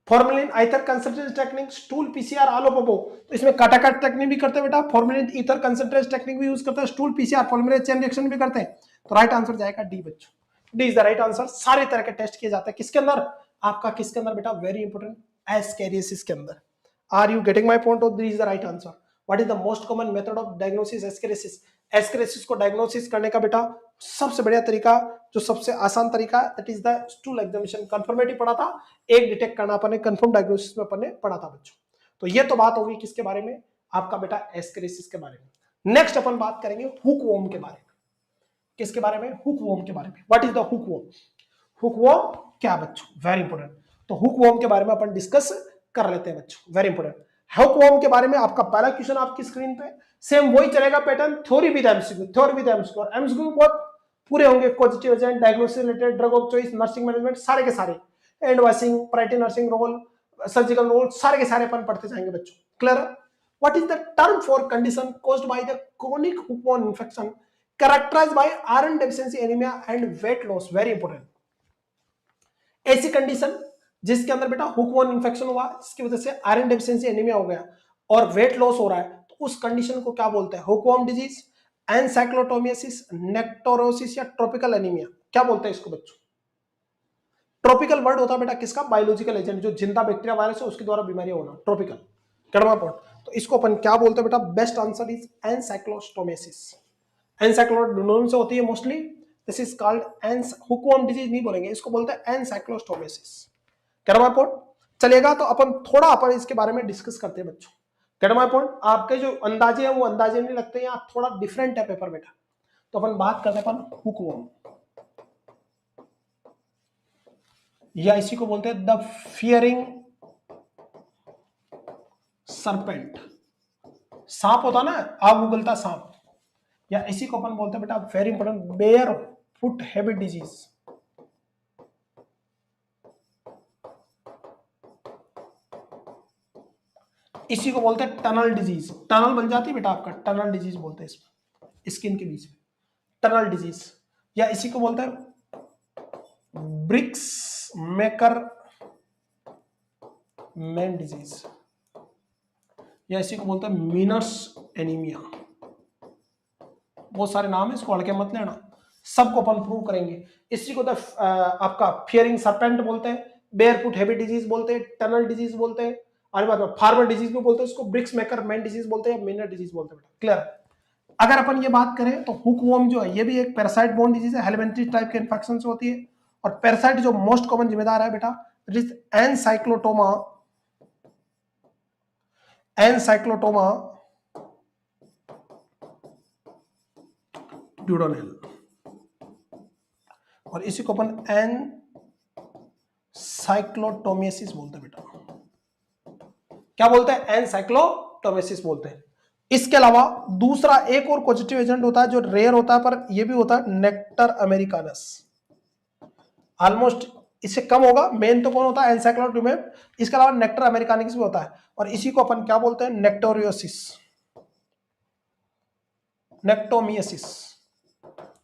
formalin ether concentrate technique, stool PCR, all of above? तो इसमें काटाकाट टेक्निक भी करते हैं बेटा, फॉर्मेलिन ईथर कंसंट्रेट टेक्निक भी यूज करते हैं, stool PCR polymerase chain reaction भी करते हैं। तो राइट आंसर जाएगा डी बच्चों, D is the right answer. सारे तरह के टेस्ट किए जाते हैं किसके अंदर, आपका किसके अंदर बेटा, वेरी इंपॉर्टेंट, एस्केरियोसिस के अंदर। Are you getting my point? D is the right answer. What is the most common method of diagnosis ascariasis? Ascariasis को डायग्नोसिस करने का बेटा सबसे बढ़िया तरीका, जो सबसे आसान तरीका, that is the stool examination. Confirmative पढ़ा था, एक डिटेक्ट करना अपन ने कंफर्म डायग्नोसिस में अपन ने पढ़ा था बच्चों। तो ये तो बात होगी किसके बारे में, आपका बेटा एस्केरेसिस के बारे में। नेक्स्ट अपन बात करेंगे हुकवॉर्म के बारे में। किसके बारे में? हुकवॉर्म के बारे में। What is the hookworm? Hookworm क्या बच्चों? Very important. तो हुकवॉर्म के बारे में अपन डिस्कस कर लेते हैं बच्चों, वेरी इंपॉर्टेंट। हुकवॉर्म के बारे में आपका पहला क्वेश्चन आपकी स्क्रीन पे सेम वही चलेगा pattern, theory with MCQ, theory with MCQ. और एमसीक्यू बहुत पूरे होंगे, positive agent, diagnosis related, drug of choice, nursing management, सारे के सारे, hand washing, priority nursing role, surgical role, सारे के सारे अपन पढ़ते जाएंगे बच्चों। Clear? What is the term for condition caused by the chronic hookworm infection characterized by iron deficiency anemia and weight loss? Very important. ऐसी कंडीशन जिसके अंदर बेटा हुकवॉर्म इंफेक्शन हुआ, जिसकी वजह से आयरन डेफिशिएंसी एनीमिया हो गया और वेट लॉस हो रहा है, तो उस कंडीशन को क्या बोलते हैं? हुकवॉर्म डिजीज, एनसाइक्लोटोमियासिस, नेक्टोरोसिस या ट्रॉपिकल एनीमिया, क्या बोलते हैं इसको बच्चों? ट्रॉपिकल वर्ड होता है बेटा किसका? बायोलॉजिकल एजेंट, जो जिंदा बैक्टीरिया वायरस है उसके द्वारा बीमारी होना, ट्रॉपिकल। कड़वा पॉइंट। तो इसको अपन क्या बोलते हैं बेटा? Best answer is ancylostomiasis. Ancylostomiasis से होती है mostly, this is called hookworm disease नहीं बोलेंगे, इसको बोलते हैं एनसाइक्लोटोमियासिस। कड़वा पॉइंट चलेगा। तो अपन इसके बारे में डिस्कस करते हैं बच्चों। कड़वा पॉइंट आपके जो अंदाजे हैं वो अंदाजे नहीं लगते, यहाँ थोड़ा डिफरेंट है पेपर बेटा। तो अपन बात करते हैं अपन हुकवॉर्म, या इसी को बोलते हैं द फियरिंग सरपेंट। सांप होता ना, आग उगलता सांप, या इसी को अपन बोलते हैं बेटा very important bear foot habit disease. इसी को बोलते हैं टनल डिजीज। टनल बन जाती है बेटा आपका, टनल डिजीज बोलते हैं इसमें, स्किन के बीच में टनल डिजीज। या इसी को बोलते हैं ब्रिक्स मेकर मैन डिजीज, या इसी को बोलते हैं मीनर्स एनीमिया। बहुत सारे नाम है, इसको अड़के मत लेना, सबको अपन प्रूव करेंगे। इसी को आपका फियरिंग सरपेंट बोलते हैं, बेयरफुट हैबिट डिजीज बोलते हैं, टनल डिजीज बोलते हैं, और बाद में फार्मर डिजीज भी बोलते हैं, इसको ब्रिक्स मेकर मैन डिजीज बोलते हैं, मीनर डिजीज बोलते हैं। क्लियर? अगर अपन ये बात करें तो हुकवॉर्म जो है ये भी एक पैरासाइट बोर्न डिजीज है, हेलमिंथ्रिस टाइप के इन्फेक्शन से होती है। और पैरासाइट जो मोस्ट कॉमन जिम्मेदार है बेटा, इट इज एनसाइक्लोटोमा, एनसाइक्लोटोमा ड्यूडेनल, और इसी को अपन एनसाइक्लोटोमियासिस बोलते हैं बेटा। क्या बोलते हैं? एनसाइक्लोटोमियासिस बोलते हैं। इसके अलावा दूसरा एक और पॉजिटिव एजेंट होता है जो रेयर होता है, पर ये भी होता है नेक्टर अमेरिकानस। ऑलमोस्ट इससे कम होगा, मेन तो कौन होता है? एनसाइक्लोटोमिया। इसके अलावा नेक्टर अमेरिकानिस भी होता है, और इसी को अपन क्या बोलते हैं? नेक्टोरियोसिस, नेक्टोमियासिस,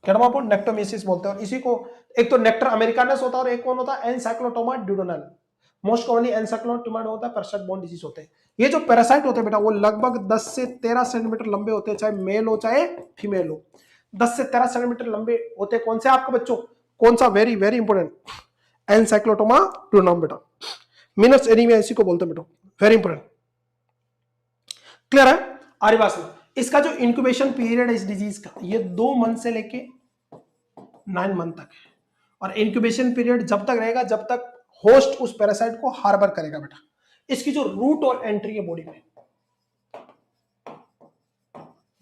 नेक्टोमियासिस बोलते हैं। और इसी को एक तो नेक्टर अमेरिकानस होता है और एक कौन होता है? एनसाइक्लोटोमा ड्यूडेनल। मोस्ट कॉमनली एनसाइक्लोटोमा होता है, पैरासाइट बोर्न डिजीज होते हैं। ये जो पैरासाइट होते हैं बेटा वो लगभग 10 से 13 सेंटीमीटर लंबे होते हैं, चाहे मेल हो चाहे फीमेल हो। 10 से 13 सेंटीमीटर लंबे होते हैं। कौन से आपके बच्चों? कौन सा? वेरी वेरी इंपॉर्टेंट, एनसाइक्लोटोमा ड्यूडेनल बेटा। मीनस एनीमिया इसी को बोलते हैं बेटा, वेरी इंपॉर्टेंट। क्लियर है? आरिवास में इसका जो इंक्यूबेशन पीरियड है इस डिजीज का, ये 2 मंथ से लेके 9 मंथ तक है। और इंक्यूबेशन पीरियड जब तक रहेगा जब तक होस्ट उस पैरासाइट को हार्बर करेगा बेटा। इसकी जो रूट और एंट्री है बॉडी में,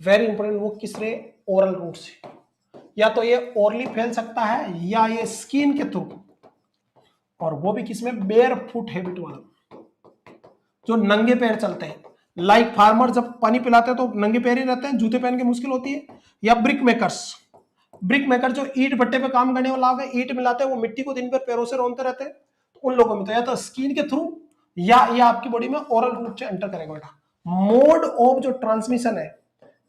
वेरी इंपॉर्टेंट, वो किस रे? ओरल रूट से। या तो ये ओरली फैल सकता है या ये स्किन के थ्रू, और वो भी किसमें? बेयर फुट हैबिट वाला, जो नंगे पैर चलते हैं। लाइक फार्मर जब पानी पिलाते हैं तो नंगे पैर ही रहते हैं, जूते पहन के मुश्किल होती है। या ब्रिक मेकर्स, ब्रिक मेकर जो ईट भट्टे पे काम करने वाला है, ईट मिलाते हैं, वो मिट्टी को दिन भर पैरों से रोनते रहते हैं, तो उन लोगों में तो या तो स्किन के थ्रू या ये आपकी बॉडी में ओरल रूट से एंटर करेगा बेटा। मोड ऑफ जो ट्रांसमिशन है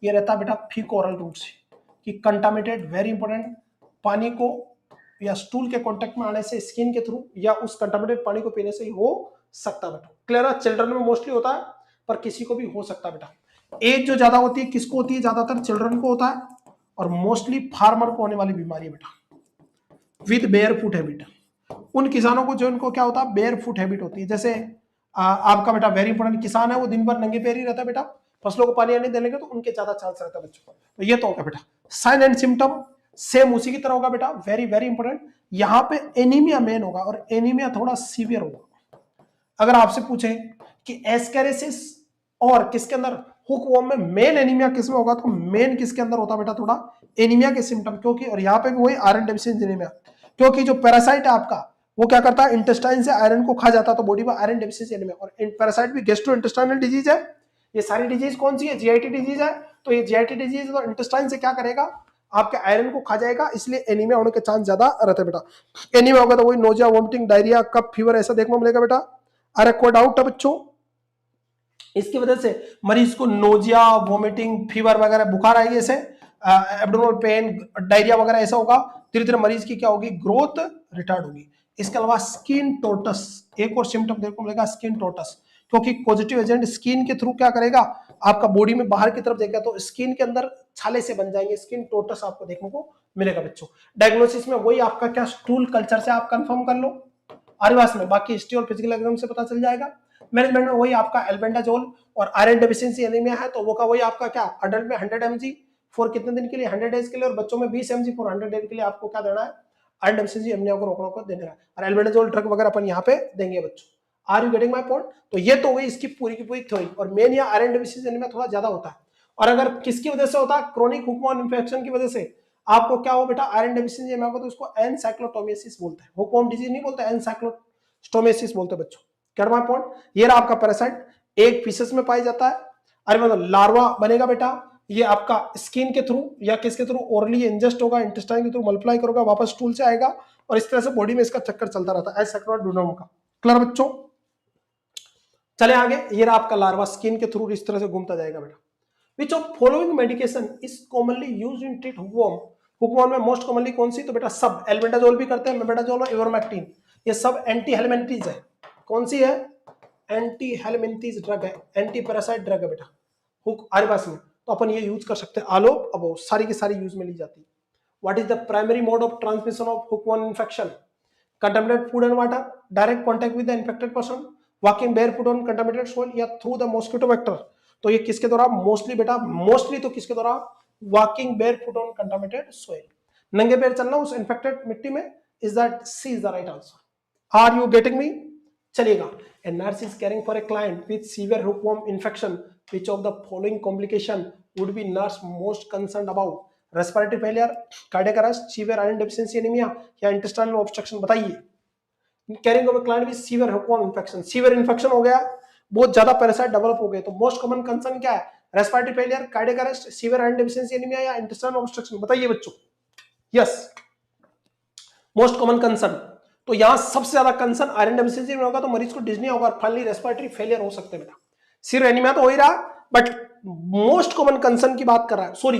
ये रहता है बेटा फीक ओरल रूट से, कि कंटामिनेटेड, वेरी इंपॉर्टेंट, पानी को या स्टूल के कांटेक्ट में आने से स्किन के थ्रू या उस कंटामिनेटेड पानी को पीने से ही हो सकता है बेटा। क्लियर है? चिल्ड्रन में मोस्टली होता है, पर किसी को भी हो सकता है बेटा। एज जो ज्यादा होती है किसको होती है? ज्यादातर चिल्ड्रन को होता है, और मोस्टली फार्मर को होने वाली बीमारी है बेटा, विद बेयर फुट हैबिट। उन किसानों को जो इनको क्या होता है? बेयर फुट हैबिट होती है। जैसे आपका बेटा वेरी इंपॉर्टेंट किसान है, वो दिन भर नंगे पैर ही रहता है बेटा, फसलों को पानी नहीं देंगे तो उनके ज्यादा चांस रहता है बच्चों। तो ये तो होगा बेटा साइन एंड सिम्टम, सेम उसी की तरह होगा बेटा, वेरी वेरी इंपॉर्टेंट। यहाँ पे एनीमिया मेन होगा और एनीमिया थोड़ा सीवियर होगा। अगर आपसे पूछे कि एस्केरेसिस और किसके अंदर हुकवर्म में मेन एनीमिया किसमें होगा, तो मेन किसके अंदर होता है बेटा, थोड़ा एनीमिया के सिम्टम, क्योंकि और यहाँ पे भी वही आयरन डेफिशिएंसी एनीमिया, क्योंकि जो पैरासाइट है आपका वो क्या करता है, इंटेस्टाइन से आयरन को खा जाता है, तो बॉडी में आयरन डेफिशिएंसी एनीमिया। और पैरासाइट भी गैस्ट्रो इंटेस्टाइनल डिजीज है। ये सारी डिजीज कौन सी है, जीआईटी डिजीज है। तो ये जीआईटी डिजीज तो इंटेस्टाइन से क्या करेगा, आपके आयरन को खा जाएगा, इसलिए एनीमिया होने के चांस ज्यादा रहते हैं बेटा। एनीमिया होगा तो वही नोजिया, वोमिटिंग, डायरिया, कफ, फीवर ऐसा देखने को मिलेगा बेटा। अरे कोई डाउट है बच्चों, इसकी वजह से मरीज को नोजिया, वोमिटिंग, फीवर वगैरह, बुखार आएगी, ऐसे एब्डोमिनल पेन, डायरिया वगैरह ऐसा होगा। धीरे धीरे मरीज की क्या होगी, ग्रोथ रिटार्ड होगी। इसके अलावा स्किन टोटस, एक और सिम्टम देखने को मिलेगा, स्किन टोटस, क्योंकि पॉजिटिव एजेंट स्किन के थ्रू क्या करेगा, आपका बॉडी में बाहर की तरफ देगा तो स्किन के अंदर छाले से बन जाएंगे, स्किन टोटस आपको देखने को मिलेगा बच्चों। डायग्नोसिस में वही आपका क्या, स्टूल कल्चर से आप कंफर्म कर लो आरिवास में, बाकी हिस्ट्री और फिजिकल एग्जाम से पता चल जाएगा। मैनेजमेंट में वही आपका एल्बेंडाजोल, और आयरन डेफिशिएंसी एनीमिया है तो वो का वही आपका क्या, अडल्ट में 100 mg फॉर कितने दिन के लिए, 100 डेज के लिए, और बच्चों में 20 mg फॉर 100 डेज के लिए आपको क्या देना है, आयरन डेफिशिएंसी एनीमिया को रोकने को देना है। और एल्बेंडाजोल ड्रग वगैरह अपन यहाँ पे देंगे बच्चों। Are you getting my point? तो ये तो हुई इसकी पूरी की पूरी थ्योरी। और मेन या आयरन डेफिशिएंसी एनीमिया थोड़ा ज्यादा होता है, और अगर किसकी वजह से होता है, क्रोनिक हुकवर्म इन्फेक्शन की वजह से आपको क्या हो बेटा, आयरन डेफिशिएंसी एनीमिया को, तो इसको एनसाइक्लोटोमियासिस बोलते हैं, हुकवर्म डिजीज नहीं बोलते, एनसाइक्लोटोमियासिस बोलते हैं बच्चों। क्या माय पॉइंट? ये रहा आपका पैरासाइट, एक पीसेस में पाई जाता है। अरे मतलब लार्वा बनेगा बेटा, ये आपका स्किन के थ्रू या किसके थ्रू, ओरली इंजेस्ट होगा, इंटेस्टाइन के थ्रू मल्टीप्लाई करोगा, वापस स्टूल से आएगा, और इस तरह से बॉडी में इसका चक्कर चलता रहता है, एनसाइक्लोटोमिया का। क्लियर बच्चों? चले आगे, ये रहा आपका लार्वा, स्किन के थ्रू इस तरह से घूमता जाएगा बेटा। Which of following medication is commonly used in treat hookworm? Hookworm में मोस्ट कॉमनली कौन सी, तो बेटा सब, एल्बेंडाजोल भी करते हैं, मेबेडाजोल और इवर्मेक्टिन, ये सब एंटी हेलमिंथीज है। कौन सी है, एंटी हेलमिंथीज ड्रग है, एंटी पैरासाइट ड्रग है बेटा हुक आरिवास में, तो अपन ये यूज कर सकते हैं। आलो अब सारी की सारी यूज में ली जाती है। What is the primary mode of transmission of hookworm infection? Contaminated food and water, direct contact with the infected person, walking barefoot on contaminated soil, या थ्रू द मॉस्किटो वेक्टर। तो ये किसके द्वारा, मोस्टली बेटा, mostly तो किसके द्वारा, walking barefoot on contaminated soil, नंगे पैर चलना उस इन्फेक्टेड मिट्टी में। Is that C is the right answer? Are you getting me? चलिएगा, a nurse is caring for a client with severe hookworm infection, which of the following complication would be nurse most concerned about? respiratory failure, cardiac arrest, severe iron deficiency anemia, या intestinal obstruction? बताइए। caring of a client with severe hookworm infection, severe infection हो गया, बहुत ज्यादा parasite develop हो गए, तो most common concern क्या है, respiratory failure, cardiac arrest, severe iron deficiency anaemia, या इंटेस्टाइनल ऑब्स्ट्रक्शन? बताइए बच्चों। यस, मोस्ट कॉमन कंसर्न, तो यहां सबसे ज्यादा कंसर्न आयरन डेफिशिएंसी में होगा, तो मरीज को डिस्नी होगा, और फाइनली रेस्पिरेटरी फेलियर हो सकते हैं बेटा। सिर एनीमिया तो हो ही रहा, बट मोस्ट कॉमन कंसर्न की बात कर रहा है। सॉरी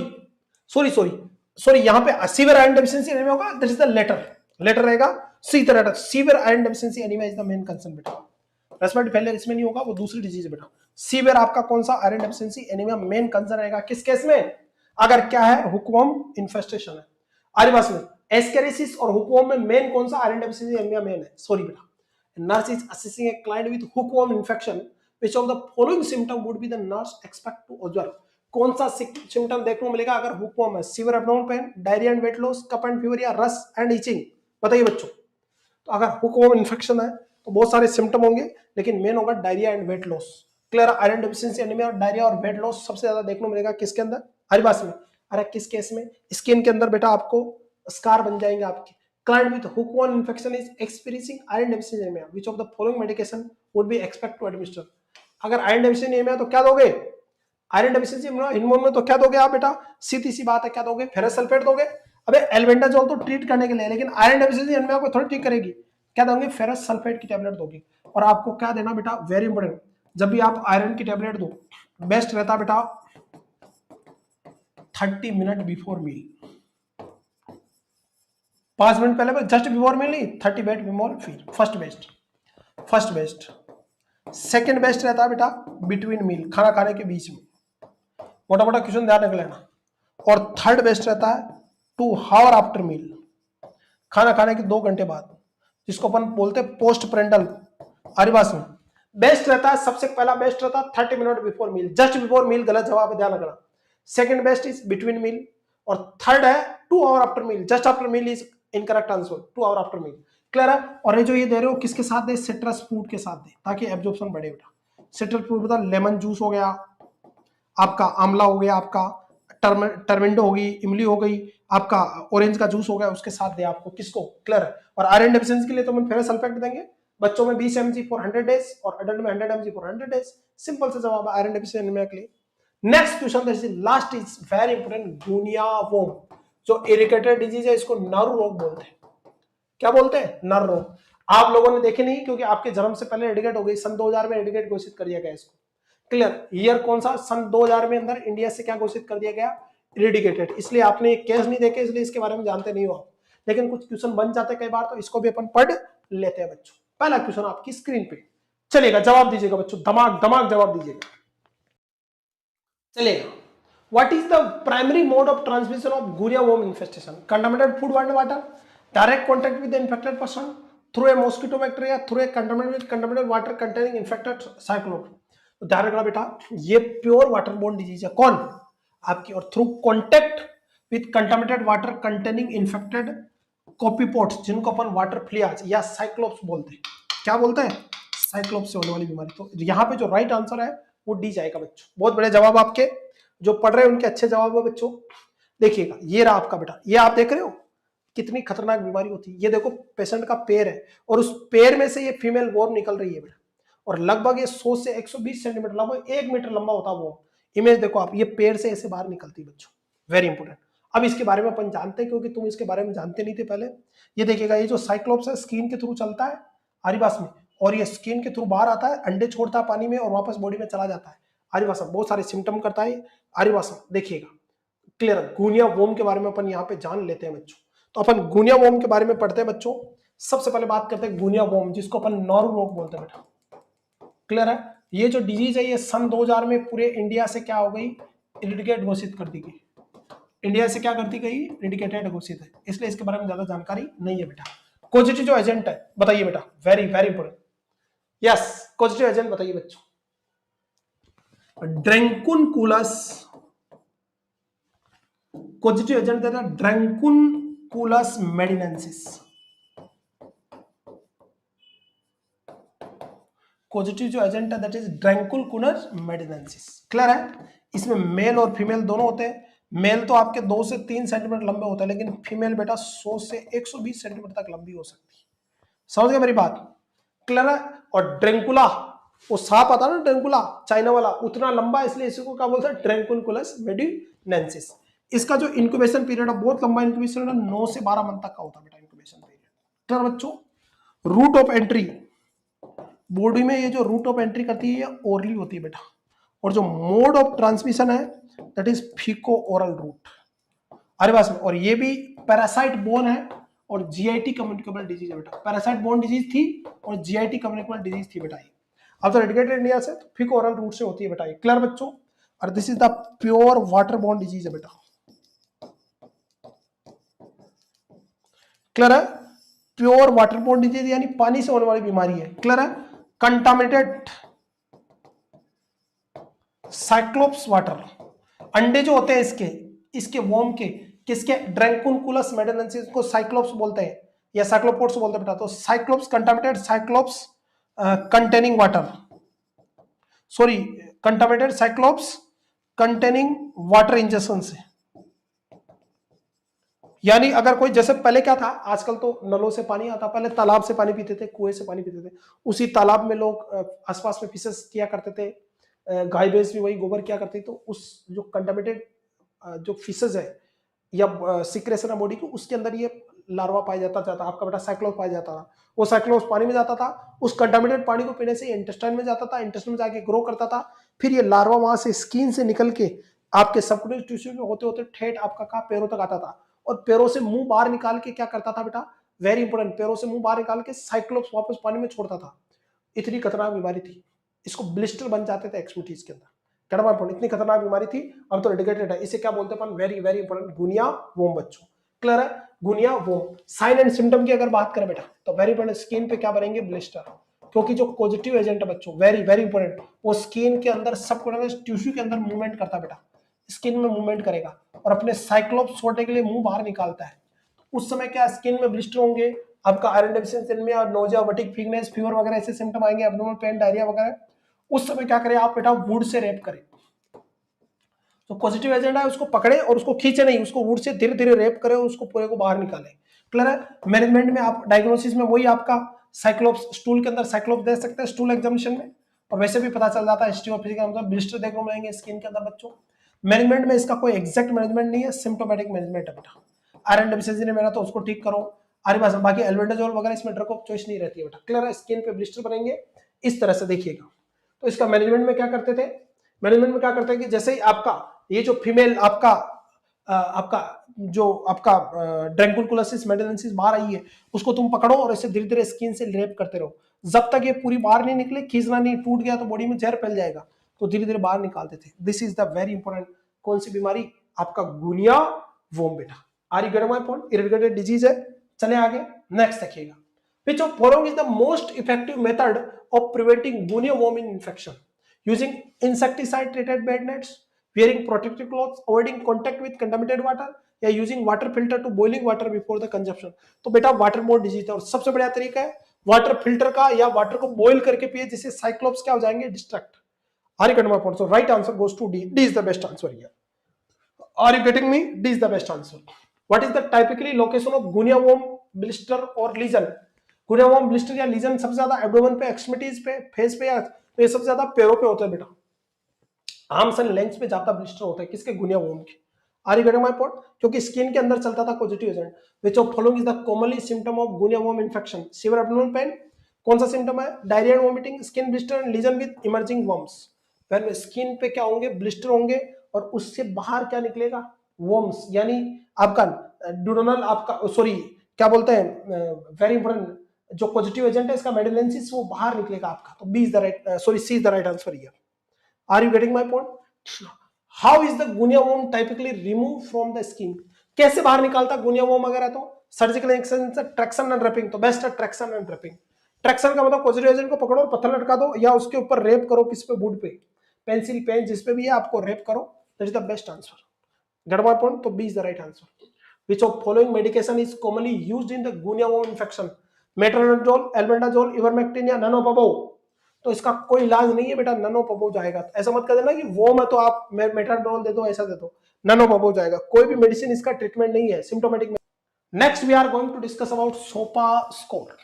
यहां पे सीवियर आयरन डेफिशिएंसी एनीमिया होगा, दैट इज द लेटर रहेगा, सी तरह severe iron deficiency anaemia is the main concern बेटा। रेस्पिरेटरी फेलियर इसमें नहीं होगा, वो दूसरी डिजीज है बेटा। सीवियर आपका कौन सा, iron deficiency anaemia main concern रहेगा, किस केस में, अगर क्या है, हुकवर्म इन्फेस्टेशन है। आरिवास में एस्केरिसिस और हुकवर्म में मेन कौन सा, आयरन डेफिशिएंसी एनीमिया मेन है। सॉरी बेटा, nurse is assessing a client with hookworm infection, which of the following symptom would be the nurse expect to observe? कौन सा सिम्टम देखने को मिलेगा अगर हुकवर्म है, severe abdominal pain, diarrhoea and weight loss, cough and fever, या rash and itching? बताइए बच्चों। तो अगर हुकवर्म इन्फेक्शन है तो बहुत सारे सिम्टम होंगे, लेकिन मेन होगा diarrhoea and weight loss. Clear? Iron deficiency anaemia, diarrhoea और वेट लॉस सबसे ज्यादा देखने को मिलेगा किसके अंदर, आरिवास में। अरे किस केस में, स्किन के अंदर बेटा, आपको स्कार बन जाएंगे आपके। Client with hookworm infection is experiencing iron deficiency anemia. Which of the following medication would be expect to administer? अगर आयरन डेफिशिएंसी एनीमिया तो क्या दोगे, आयरन डेफिशिएंसी हिमोन में तो क्या दोगे आप बेटा, सीधी सी बात है, क्या दोगे, फेरस सल्फेट दोगे। अबे एल्बेंडाजोल तो ट्रीट करने के लिए, लेकिन आयरन डेफिशिएंसी एनीमिया को थोड़ी ठीक करेगी, क्या दोगे, फेरस सल्फेट की टेबलेट दोगे। और आपको क्या देना बेटा, वेरी इंपॉर्टेंट, जब भी आप आयरन की टेबलेट दो, बेस्ट रहता बेटा 30 मिनट बिफोर मील, 5 मिनट पहले, जस्ट बिफोर मील नहीं, 30 minute before feel, first best. Second best रहता है बेटा बिटवीन मील, खाना खाने के बीच में, मोटा मोटा क्वेश्चन ध्यान रख लेना। और थर्ड बेस्ट रहता है 2 आवर आफ्टर मील, खाना खाने के 2 घंटे बाद, जिसको अपन बोलते हैं पोस्ट प्रेंडल आरिवास में। बेस्ट रहता है, सबसे पहला बेस्ट रहता है 30 minute before meal, just before meal गलत जवाब है, ध्यान रखना। Second best is between meal, और थर्ड है 2 hour after meal, just after meal is incorrect answer, 2 hour after meal. Clear है? और ये जो ये दे रहे हो किसके साथ दे, सिट्रस फ्रूट के साथ दे, ताकि एब्जॉर्प्शन बढ़े बेटा। सिट्रस फ्रूट बता, लेमन जूस हो गया आपका, आंवला हो गया आपका, टर्मेंडो होगी, इमली हो गई आपका, ऑरेंज का जूस हो गया, उसके साथ दे आपको, किसको? क्लियर है? और आयरन डेफिशिएंसी के लिए तो हम फेरस सल्फेट देंगे, बच्चों में 20 mg फॉर 100 डेज और अडल्ट में 100 mg फॉर 100 डेज। सिंपल से जवाब है आयरन डेफिशिएंसी में के लिए। Next question this is last is very important, guinea worm, जो इरिटेटेड डिजीज है, इसको नर रोग बोलते हैं। क्या बोलते हैं? नर रोग। आप लोगों ने देखे नहीं, क्योंकि आपके जन्म से पहले एडिकेट हो गई, सन 2000 में एडिकेट घोषित कर दिया गया इसको। क्लियर? ईयर कौन सा? सन 2000 में अंदर इंडिया से क्या घोषित कर दिया गया? इरेडिकेटेड। इसलिए आपने केस नहीं देखे, इसलिए इसके बारे में जानते नहीं हो आप, लेकिन कुछ क्वेश्चन बन जाते कई बार, तो इसको भी अपन पढ़ लेते हैं बच्चों। पहला क्वेश्चन आपकी स्क्रीन पे चलेगा, जवाब दीजिएगा बच्चों, धमाक धमाक जवाब दीजिएगा। चलेगा। What is the primary mode of transmission of Guria worm infestation? Contaminated food and water, direct contact with the infected person, through a mosquito bacteria, through a contaminated water containing infected cyclops. तो ध्यान रखना बेटा, ये pure water borne disease है, कौन? आपकी। और through contact with contaminated water containing infected copepods, जिनको अपन वाटर फ्लियाज या साइक्लोप्स बोलते हैं। क्या बोलते हैं? साइक्लोप्स से होने वाली बीमारी। तो यहाँ पे जो राइट आंसर है वो डी जाएगा बच्चों। बहुत बड़े जवाब आपके, जो पढ़ रहे हैं उनके अच्छे जवाब है बच्चों। देखिएगा, ये रहा आपका बेटा, ये आप देख रहे हो कितनी खतरनाक बीमारी होती है। ये देखो पेशेंट का पैर है, और उस पैर में से ये फीमेल वॉर्म निकल रही है बेटा, और लगभग ये 100 से 120 सेंटीमीटर, लगभग 1 मीटर लंबा होता है वो। इमेज देखो आप, ये पैर से ऐसे बाहर निकलती है बच्चों, वेरी इंपोर्टेंट। अब इसके बारे में अपन जानते हैं, क्योंकि तुम इसके बारे में जानते नहीं थे पहले। ये देखिएगा, ये जो साइक्लोप्स है स्किन के थ्रू चलता है आरिवास में, और ये स्किन के थ्रू बाहर आता है, अंडे छोड़ता है पानी में और वापस बॉडी में चला जाता है आरिवास में। बहुत सारे सिम्टम करता है आरिवास में, देखिएगा। क्लियर? गुनिया वोम के बारे में अपन यहाँ पे जान लेते हैं बच्चों। तो अपन गुनिया वोम के बारे में पढ़ते हैं बच्चों। सबसे पहले बात करते हैं गुनिया वोम, जिसको अपन नॉरू रोग बोलते हैं बेटा। क्लियर है? ये जो डिजीज है, ये सन 2000 में पूरे इंडिया से क्या हो गई? इरेडिकेट घोषित कर दी गई। इंडिया से क्या कर दी गई? इरेडिकेटेड घोषित है, इसलिए इसके बारे में ज्यादा जानकारी नहीं है बेटा। कॉजेटिव जो एजेंट है बताइए बेटा, very very important. Yes, causative agent बताइए बच्चों। ड्रैंकुनकुलस, कॉजेटिव एजेंट देता है ड्रैंकुनकुलस मेडिनेंसिस। कॉजेटिव जो एजेंट है दैट इज ड्रैंकुनकुलस मेडिनेंसिस। क्लियर है? इसमें मेल और फीमेल दोनों होते हैं। मेल तो आपके 2 से 3 सेंटीमीटर लंबे होते हैं, लेकिन फीमेल बेटा 100 से 120 सेंटीमीटर तक लंबी हो सकती है। समझ गए मेरी बात? क्लियर है? और ड्रैंकुला, वो सांप आता है ना ड्रैंकुला चाइना वाला, उतना लंबा, इसलिए इसी को क्या बोलते हैं? ड्रैंकुनकुलस मेडिनेंसिस। इसका जो इंक्यूबेशन पीरियड है बहुत लंबा इंक्यूबेशन है, 9 से 12 मंथ तक का होता है बेटा इंक्यूबेशन पीरियड। क्लियर बच्चों? रूट ऑफ एंट्री, बॉडी में ये जो रूट ऑफ एंट्री करती है ये ओरली होती है बेटा, और जो मोड ऑफ ट्रांसमिशन है दैट इज फीको ओरल रूट आरिवास में। और ये भी पैरासाइट बोन है और जीआईटी कम्युनिकेबल डिजीज है बेटा। पैरासाइट बोन डिजीज थी और जीआईटी कम्युनिकेबल डिजीज थी बेटा। अब तो रेडिकेटेड इंडिया से तो फीको ओरल रूट से होती है बेटा। क्लियर बच्चों? और this is the pure water bone disease है बेटा। क्लियर है? प्योर वाटर बोन डिजीज यानी पानी से होने वाली बीमारी है। क्लियर है? कंटामिनेटेड साइक्लोप्स वाटर, अंडे जो होते हैं इसके वॉर्म के, किसके? ड्रैंकुनकुलस मेडिनेंसिस को साइक्लोप्स बोलते हैं या साइक्लोपोड्स बोलते हैं बेटा। तो cyclops, contaminated cyclops containing water, sorry contaminated cyclops containing water injection से। यानी अगर कोई, जैसे पहले क्या था, आजकल तो नलों से पानी आता, पहले तालाब से पानी पीते थे, कुएं से पानी पीते थे, उसी तालाब में लोग आसपास में फिशेस किया करते थे, गाय भैंस भी वही गोबर किया करती, तो उस जो कंटामिनेटेड जो फिशेस है या सिक्रेशन है बॉडी को, उसके अंदर ये लार्वा पाया जाता था, आपका बेटा साइक्लोप पाया जाता था। वो साइक्लोप्स पानी में जाता था, उस कंटामिनेटेड पानी को पीने से इंटेस्टाइन में जाता था, इंटेस्टाइन में जाके ग्रो करता था, फिर ये लार्वा वहां से स्किन से निकल के आपके सबक्यूटेनियस टिश्यू में होते होते ठेठ आपका कहाँ पैरों तक आता था, और पैरों से मुंह बाहर निकाल के क्या करता था बेटा? वेरी इंपोर्टेंट, पैरों से मुंह बाहर निकाल के साइक्लोप्स वापस पानी में छोड़ता था। इतनी खतरनाक बीमारी थी, इसको ब्लिस्टर बन जाते थे एक्सट्रीमिटीज के अंदर। कहना पॉइंट, इतनी खतरनाक बीमारी थी। अब तो रेडिकेटेड है। इसे क्या बोलते हैं अपन? वेरी वेरी इंपोर्टेंट, गुनिया वोम बच्चों। क्लियर है? गुनिया वोम। साइन एंड सिम्टम की अगर बात करें बेटा, तो वेरी इंपोर्टेंट, स्किन पे क्या बनेंगे? ब्लिस्टर। क्योंकि जो पॉजिटिव एजेंट है बच्चों, वेरी वेरी इंपॉर्टेंट, वो स्किन के अंदर सबकुटेनियस टिश्यू के अंदर मूवमेंट करता है बेटा, स्किन में मूवमेंट करेगा और अपने साइक्लोप्स छोड़ने के लिए मुंह बाहर निकालता है। उस समय क्या स्किन में ब्लिस्टर होंगे, आपका आयरन डेफिशिएंसी एनीमिया और नोजिया, वर्टिग, वीकनेस, फीवर वगैरह ऐसे सिम्टम आएंगे, एब्डोमिनल पेन, डायरिया वगैरह। उस समय क्या करें आप बेटा, वुड से रेप करें। तो पॉजिटिव एजेंट है उसको पकड़े और उसको खींचे नहीं, उसको वुड से धीरे धीरे रेप करें, उसको पूरे को बाहर निकाले। क्लियर है? मैनेजमेंट में आप डायग्नोसिस में वही आपका साइक्लोप्स, स्टूल के अंदर साइक्लोप्स दे सकते हैं स्टूल एग्जामिनेशन में, और वैसे भी पता चल जाता है हिस्ट्री ऑफ फिजिकल, मतलब ब्लिस्टर देखने को मिलेंगे स्किन के अंदर बच्चों। मैनेजमेंट में इसका कोई एग्जैक्ट मैनेजमेंट नहीं है, सिम्टोमेटिक मैनेजमेंट है बेटा। आयरन डेफिशिएंसी ने मेरा तो उसको ठीक करो, आरी बात, बाकी एल्बेंडाजोल वगैरह इसमें ड्रग ऑफ चॉइस नहीं रहती है बेटा। क्लियर है? स्किन पे ब्लिस्टर बनेंगे इस तरह से, देखिएगा। तो इसका मैनेजमेंट में क्या करते थे, मैनेजमेंट में क्या करते हैं कि जैसे ही आपका ये जो फीमेल आपका जो आपका ड्रैंकुलकुलसिस मेडिनेंसिस बाहर आई है, उसको तुम पकड़ो और इसे धीरे धीरे स्किन से रेप करते रहो जब तक ये पूरी बाहर नहीं निकले, खींचना नहीं, टूट गया तो बॉडी में जहर फैल जाएगा, तो धीरे धीरे बाहर निकालते थे। This is the very important. कौन सी बीमारी? आपका गुनिया वोम बेटा। Are you getting my point? Eradicated disease है। चले आगे, नेक्स्ट देखिएगा। Which of following is the most effective method of preventing guinea worm infection? Using insecticide treated bed nets, wearing protective clothes, avoiding contact with contaminated water, या using water filter to boiling water before the consumption. तो बेटा water more disease है और सबसे बढ़िया तरीका है water filter का, या वाटर को बॉइल करके पिए, जिससे साइक्लोप्स क्या हो जाएंगे, destruct. Are you getting my point? So right answer goes to D. D is the best answer here. Are you getting me? D is the best answer. What is the typically location of guinea worm blister और lesion? Guinea worm blister या lesion सबसे ज्यादा abdomen पे, extremities पे, face पे, या तो ये सबसे ज्यादा पैरों पे होता है बेटा। आर्म्स एंड लेग्स पे ज्यादा ब्लिस्टर होता है, किसके? गुनिया वर्म के। Are you getting my point? क्योंकि स्किन के अंदर चलता था positive agent. Which of following is the commonly symptom of guinea worm infection? Severe abdominal pain. कौन सा सिम्टम है? Diarrhea and vomiting, skin blister and lesion with emerging worms. When skin पे क्या होंगे? ब्लिस्टर होंगे और उससे बाहर क्या निकलेगा? वर्म्स, यानी आपका डूडोनल, आपका सॉरी क्या बोलते हैं, वेरी इंपॉर्टेंट, जो पॉजिटिव एजेंट है इसका मेडिलेंसिस, वो बाहर निकलेगा आपका। तो B is the right, sorry C is the right answer here. Are you getting my point? How is the guinea worm typically remove from the skin? कैसे बाहर निकालता गुनिया वर्म अगर है तो? सर्जिकल इंजेक्शन से, ट्रैक्शन एंड रैपिंग। तो best है traction and wrapping. Traction का मतलब पॉजिटिव एजेंट को पकड़ो और पत्थर लटका दो, या उसके ऊपर रेप करो, किस पे? वुड पे, पेंसिल, पेन, जिस पे भी है आपको रेप करो। That is the best answer. Get my point? तो B is the right answer. Which of following medication is commonly used in the guinea worm infection? Metronidazole, albendazole, ivermectin या nanoparvol? तो इसका कोई इलाज नहीं है बेटा, ननोपावो जाएगा। ऐसा मत कर देना कि वो मैं तो आप मेट्राडोल दे दो, ऐसा दे दो, ननोपावो जाएगा। कोई भी मेडिसिन इसका ट्रीटमेंट नहीं है, symptomatic. Next we are going to discuss about SOFA score.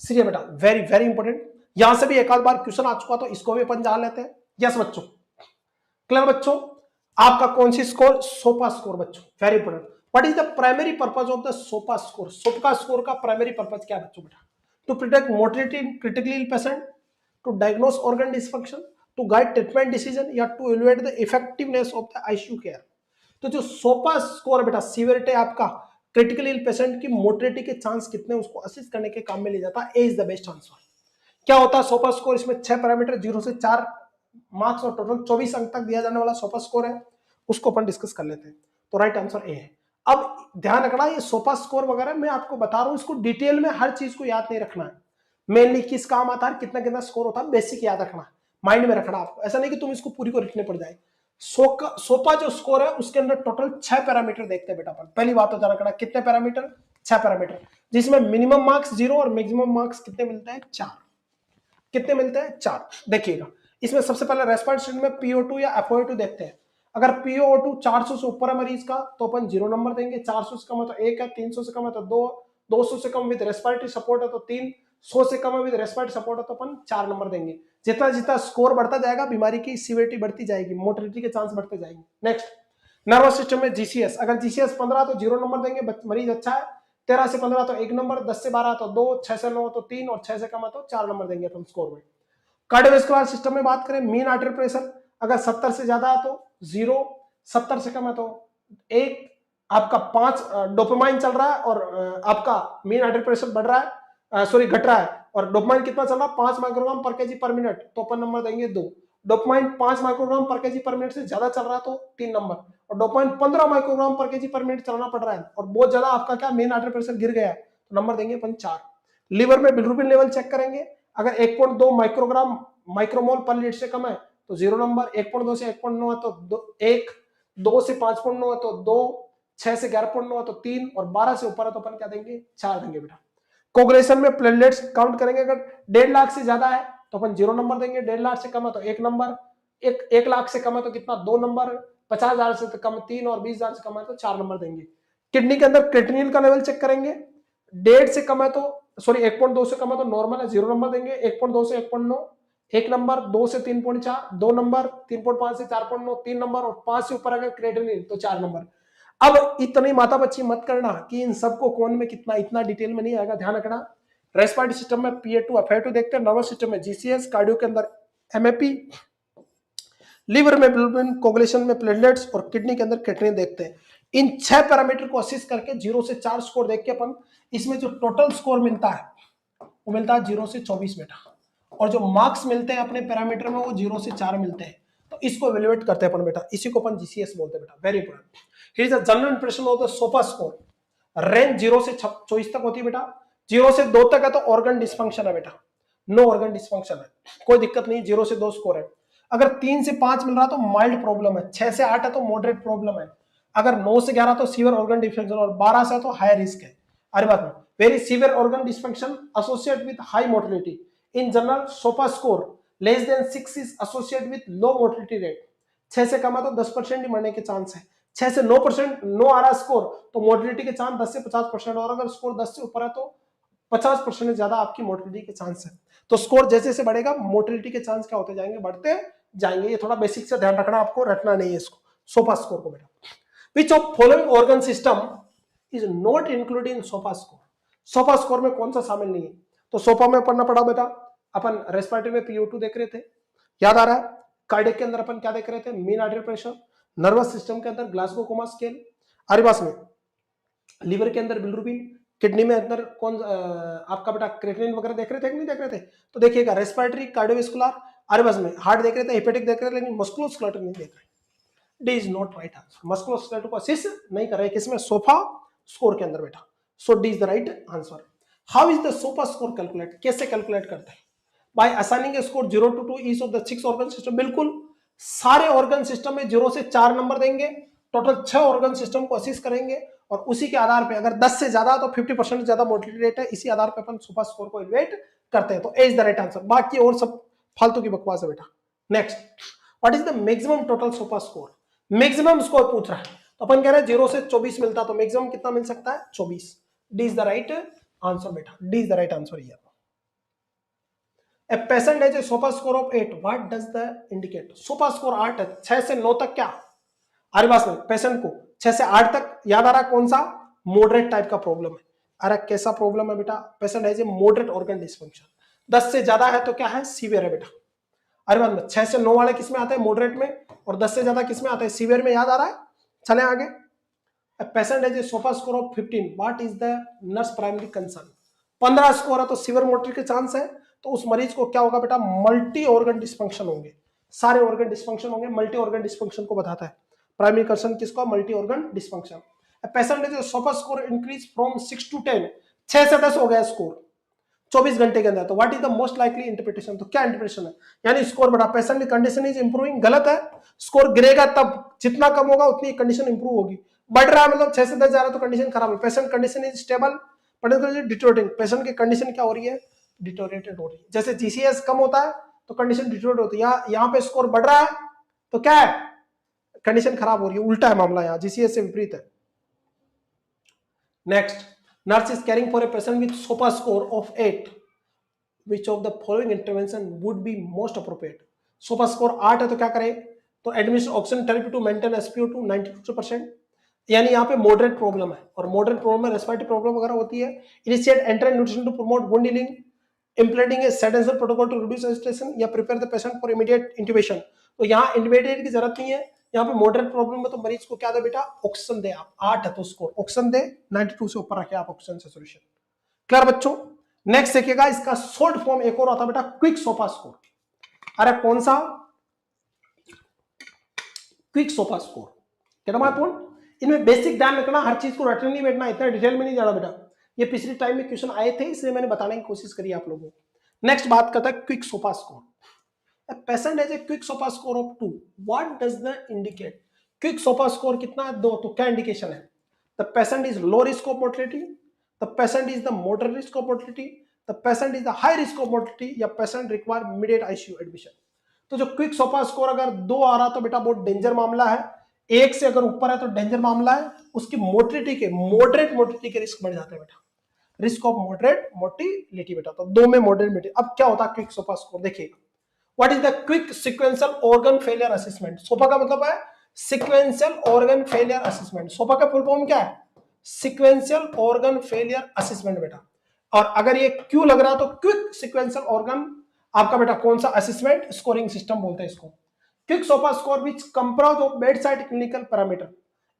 Serious बेटा, वेरी वेरी इंपॉर्टेंट। यहां से भी एक आध बार क्वेश्चन आ चुका, तो इसको भी अपन जान लेते हैं। यस बच्चों, क्लियर बच्चों? आपका कौन सी स्कोर? सोपा स्कोर बच्चों, very important. What is the primary purpose of the SOFA score? SOFA score का प्राइमरी पर्पज क्या है बच्चों बेटा? To predict mortality in critically ill patient, to diagnose organ dysfunction, to guide treatment decision, या to evaluate the effectiveness of the ICU care. तो जो SOFA score है बेटा, सीवियरिटी आपका क्रिटिकली इल पेशेंट की मोर्टेलिटी के चांस कितने, उसको असिस्ट करने के काम में ले जाता है। ए इज द बेस्ट आंसर। क्या होता है सोपा स्कोर? इसमें 6 पैरामीटर, 0 से 4 मार्क्स और टोटल 24 अंक तक दिया जाने वाला सोपा स्कोर है, उसको अपन डिस्कस कर लेते हैं। तो राइट आंसर ए है। अब ध्यान रखना, ये सोपा स्कोर वगैरह मैं आपको बता रहा हूं, इसको डिटेल में हर चीज को याद नहीं रखना है। मेनली किस काम आता है, कितना कितना स्कोर होता है, बेसिक याद रखना, माइंड में रखना आपको। ऐसा नहीं कि तुम इसको पूरी को लिखने पड़ जाए। सोपा जो स्कोर है उसके अंदर टोटल 6 पैरामीटर देखते हैं बेटा अपन। पहली बात तो ध्यान रखना, कितने पैरामीटर? 6 पैरामीटर, जिसमें मिनिमम मार्क्स 0 और मैक्सिमम मार्क्स कितने मिलते हैं? 4। कितने मिलते हैं? 4। देखिएगा, इसमें सबसे पहले रेस्पिरेटरी में PO2 या FOO2 देखते हैं। अगर PO2 400 से ऊपर है मरीज का तो अपन 0 नंबर देंगे, 400 से कम है तो 1 है, 300 से कम है तो 2, 200 से कम विद रेस्पिरेटरी सपोर्ट है तो 3, 100 से कम है विद रेस्पिरेटरी सपोर्ट है तो अपन 4 नंबर देंगे। जितना जितना स्कोर बढ़ता जाएगा, बीमारी की सीवियरिटी बढ़ती जाएगी, मोर्टेलिटी के चांस बढ़ते जाएंगे। नेक्स्ट, नर्वस सिस्टम में GCS, अगर GCS 15 तो 0 नंबर देंगे, मरीज अच्छा है। 13 से 15 तो 1 नंबर, 10 से 12 तो 2, 6 से 9 तो 3, और 6 से कम है तो 4 नंबर देंगे अपन स्कोर में। कार्डियोवैस्कुलर सिस्टम में बात करें, मीन आर्टरी प्रेशर अगर 70 से ज्यादा है तो 0, 70 से कम है तो 1, आपका 5 डोपामाइन चल रहा है और आपका मीन आर्टरी प्रेशर बढ़ रहा है, सॉरी घट रहा है, और डोपामाइन कितना चल रहा है? 5 माइक्रोग्राम पर केजी पर मिनट, तो अपन नंबर देंगे 2। डोपामाइन 5 माइक्रोग्राम पर केजी पर मिनट से ज्यादा चल रहा है तो 3 नंबर, और डोपामाइन 15 माइक्रोग्राम पर केजी पर मिनट चलना पड़ रहा है और बहुत ज्यादा आपका क्या मीन आर्टरी प्रेशर गिर गया है तो नंबर देंगे अपन 4। लिवर में बिलिरुबिन लेवल चेक करेंगे, अगर 1.2 माइक्रोग्राम माइक्रोमोल पर लीटर से कम है तो 0 नंबर, 1.2 से 1.9 है तो 1, 2 से 5.9 है तो 2, 6 से 11.9 है तो 3 और 12 से ऊपर है तो अपन क्या देंगे 4 देंगे बेटा। कोगुलेशन में प्लेटलेट्स काउंट करेंगे, अगर 1.5 लाख से ज्यादा है तो अपन 0 नंबर देंगे, 1.5 लाख से कम है तो 1 नंबर, 1 लाख से कम है तो कितना 2 नंबर, 50,000 से कम 3 और 20,000 से कम है तो 4 नंबर देंगे। किडनी के अंदर क्रिएटिनिन का लेवल चेक करेंगे, 1.5 से कम है तो सॉरी 1.2 से कम है तो नॉर्मल है 0 नंबर देंगे, 1.2 से 1.9 1 नंबर, 2 से 3.4 2 नंबर, 3.5 से 4.9 3 नंबर और 5 से ऊपर अगर क्रिएटिनिन तो 4 नंबर। अब इतनी माता बच्ची मत करना कि इन सबको कौन में कितना, इतना डिटेल में नहीं आएगा, ध्यान रखना। रेस्पिरेटरी सिस्टम में PA2 FA2 देखते हैं, नर्वस सिस्टम में GCS, कार्डियो के अंदर MAP, लिवर में बिलिरुबिन, कोगुलेशन में प्लेटलेट्स और किडनी के अंदर क्रिएटिनिन देखते हैं। इन 6 पैरामीटर को असिस्ट करके 0 से 4 स्कोर देख के अपन इसमें जो टोटल स्कोर मिलता है वो मिलता है 0 से 24 बेटा, और जो मार्क्स मिलते हैं अपने पैरामीटर में वो 0 से 4 मिलते हैं, तो इसको इवैल्यूएट करते हैं अपन बेटा, इसी को अपन GCS बोलते हैं बेटा, very important. Here is the general impression of the SOFA score. Range 0 से 24 तक होती है बेटा, 0 से 2 तक है तो ऑर्गन डिस्फंक्शन है बेटा, नो ऑर्गन डिस्फंक्शन है, कोई दिक्कत नहीं, 0 से 2 स्कोर है। अगर 3 से 5 मिल रहा तो माइल्ड प्रॉब्लम है, 6 से 8 है तो मॉडरेट प्रॉब्लम है, अगर 9 से 11 तो सीवियर ऑर्गन डिस्फंक्शन और 12 से तो हाई रिस्क है। अरे बात में very severe organ dysfunction associate with high mortality. In general sofa score less than 6 is associate with low mortality rate. 6 से कम है तो 10% ही मरने के चांस है, 6 से 9% नो आ रहा स्कोर तो मोर्टेलिटी के चांस 10 से 50%, और अगर स्कोर 10 से ऊपर है तो 50% से ज्यादा आपकी मोर्टेलिटी के चांस है। तो स्कोर जैसे जैसे बढ़ेगा मोर्टेलिटी के चांस क्या होते जाएंगे, बढ़ते जाएंगे। ये थोड़ा बेसिक से ध्यान रखना, आपको रटना नहीं है इसको, सोफा स्कोर को बेटा। Which of following organ system is not included in sofa score. Sofa score में कौन सा शामिल नहीं है, तो सोफा में पढ़ना पड़ा बेटा, अपन रेस्पिरेटरी में PO2 देख रहे थे, याद आ रहा है। कार्डियक के अंदर अपन क्या देख रहे थे, mean artery pressure. Nervous system के अंदर ग्लासगो कोमा स्केल। अरिबास में लिवर के अंदर बिलिरुबिन, किडनी में अंदर कौन आपका बेटा क्रिएटिनिन वगैरह देख रहे थे कि नहीं देख रहे थे, तो देखिएगा रेस्पिरेटरी, कार्डियोवास्कुलर, अरिबास में हार्ट देख रहे थे, हेपेटिक देख रहे थे, लेकिन मस्कुलोस्केलेटल नहीं देख रहे। D is not right answer, musculoskeletal को असिस्ट नहीं कर रहे किसमें, सोफा स्कोर के अंदर बेटा, so D is the right answer. How is the SOFA score calculate, कैसे कैलकुलेट करते हैं, by assigning a score 0 to 2 each of the 6 organ system. बिल्कुल सारे ऑर्गन सिस्टम में 0 से 4 नंबर देंगे, टोटल 6 ऑर्गन सिस्टम को असिस्ट करेंगे, और उसी के आधार पे अगर 10 से ज्यादा तो 50% ज्यादा मोर्टेलिटी रेट है, इसी आधार पे अपन सोफा स्कोर को इवैल्यूएट करते हैं, तो A is the right answer. बाकी और सब फालतू की बकवास है बेटा। Next, what is the maximum total sofa score, maximum score पूछ रहा है, तो अपन कह रहे हैं 0 से 24 मिलता, तो मैक्सिमम कितना मिल सकता है, 24। D is the right answer बेटा, D is the right answer here. A patient has a SOPA score of 8. What does the indicate? SOPA score 8 है, 6 से 9 तक क्या, अरे बस में पेशेंट को 6 से 8 तक याद आ रहा कौन सा, मॉडरेट टाइप का प्रॉब्लम है। अरे कैसा प्रॉब्लम है बेटा, patient has a moderate organ dysfunction. 10 से ज्यादा है तो क्या है, सीवियर है बेटा। अरे बस में 6 से 9 वाले किस में आते हैं, मॉडरेट में, और 10 से ज्यादा किस में आते हैं, सीवियर में, याद आ रहा है। चले आगे, patient has a SOPA score of 15. What is the nurse primary concern, 15 score है तो सीवियर मोर्टेलिटी के चांस है, तो उस मरीज को क्या होगा बेटा, मल्टी ऑर्गन डिस्फंक्शन होंगे, सारे ऑर्गन डिस्फंक्शन होंगे, मल्टी ऑर्गन डिस्फंक्शन को बताता है। प्राइमरी कंसर्न किसको, multi organ dysfunction. Patient is SOPA score increase from 6 to 10, 6 से 10 हो गया स्कोर 24 घंटे के अंदर, तो what is the most likely interpretation, तो क्या इंटरप्रिटेशन है, यानी स्कोर बढ़ा, पेशेंट की कंडीशन इज इंप्रूविंग, गलत है, स्कोर गिरेगा तब, जितना कम होगा उतनी कंडीशन इंप्रूव होगी, बढ़ रहा है मतलब 6 से 10 जा रहा है तो कंडीशन खराब है, patient condition is stable, deteriorating, patient की कंडीशन क्या हो रही है, डिटोरेटेड हो रही है। जैसे GCS कम होता है तो कंडीशन डिटोरेट होती है, यहाँ पे स्कोर बढ़ रहा है तो क्या है, कंडीशन खराब हो रही है, उल्टा है मामला, यहाँ GCS से विपरीत है। Next, nurse is caring for a patient with SOPA score of 8, which of the following intervention would be most appropriate. SOPA score 8 है तो क्या करें, तो admission oxygen therapy to maintain SpO2 92%, यानी यहाँ पे मॉडरेट प्रॉब्लम है, और मॉडरेट प्रॉब्लम में रेस्पिरेटरी प्रॉब्लम वगैरह होती है। Initiate enteral nutrition to promote wound healing, implementing a sedative protocol to reduce agitation, या prepare the patient for immediate intubation। तो यहाँ इंटुबेट की जरूरत नहीं है, यहाँ पे मॉडरेट प्रॉब्लम में तो मरीज को क्या दे बेटा, ऑक्सीजन दे, आप 8 है तो स्कोर ऑक्सीजन दे, 92 से ऊपर रखे आप ऑक्सीजन से सॉल्यूशन। क्लियर बच्चों। नेक्स्ट देखिएगा, इसका शॉर्ट फॉर्म एक और आता बेटा, क्विक SOPA स्कोर। अरे कौन सा, क्विक SOPA स्कोर, क्या महत्वपूर्ण, इनमें बेसिक ध्यान रखना, हर चीज को रटने नहीं बैठना, इतना डिटेल में नहीं जाना बेटा, ये पिछले टाइम में क्वेश्चन आए थे इसलिए मैंने बताने की कोशिश करी आप लोगों को। नेक्स्ट बात करता है quick SOFA score. A patient has a quick SOPA score of 2. What does that indicate? Quick SOPA score कितना है? 2। तो क्या इंडिकेशन है? The patient is low risk of mortality. The patient is the moderate risk of mortality. The patient is the high risk of mortality. या patient require immediate ICU admission. तो जो quick SOFA score अगर 2 आ रहा तो बेटा बहुत danger मामला है। 1 से अगर ऊपर है तो डेंजर मामला है। उसकी मोर्टिलिटी के मॉडरेट मोर्टिलिटी के रिस्क बढ़ जाते हैं बेटा। रिस्क ऑफ मॉडरेट मोर्टिलिटी बेटा। तो 2 में मॉडरेट मोर्टिलिटी। अब क्या होता है क्विक सोपा स्कोर देखिएगा। What is the quick sequential organ failure assessment? सोपा का मतलब है sequential organ failure assessment. सोपा का फुल फॉर्म क्या है? Sequential organ failure assessment बेटा। और अगर ये क्यों लग रहा है तो क्विक sequential organ आपका बेटा कौन सा असेसमेंट स्कोरिंग सिस्टम बोलते हैं इसको। Quick SOFA score which comprise of bedside clinical parameter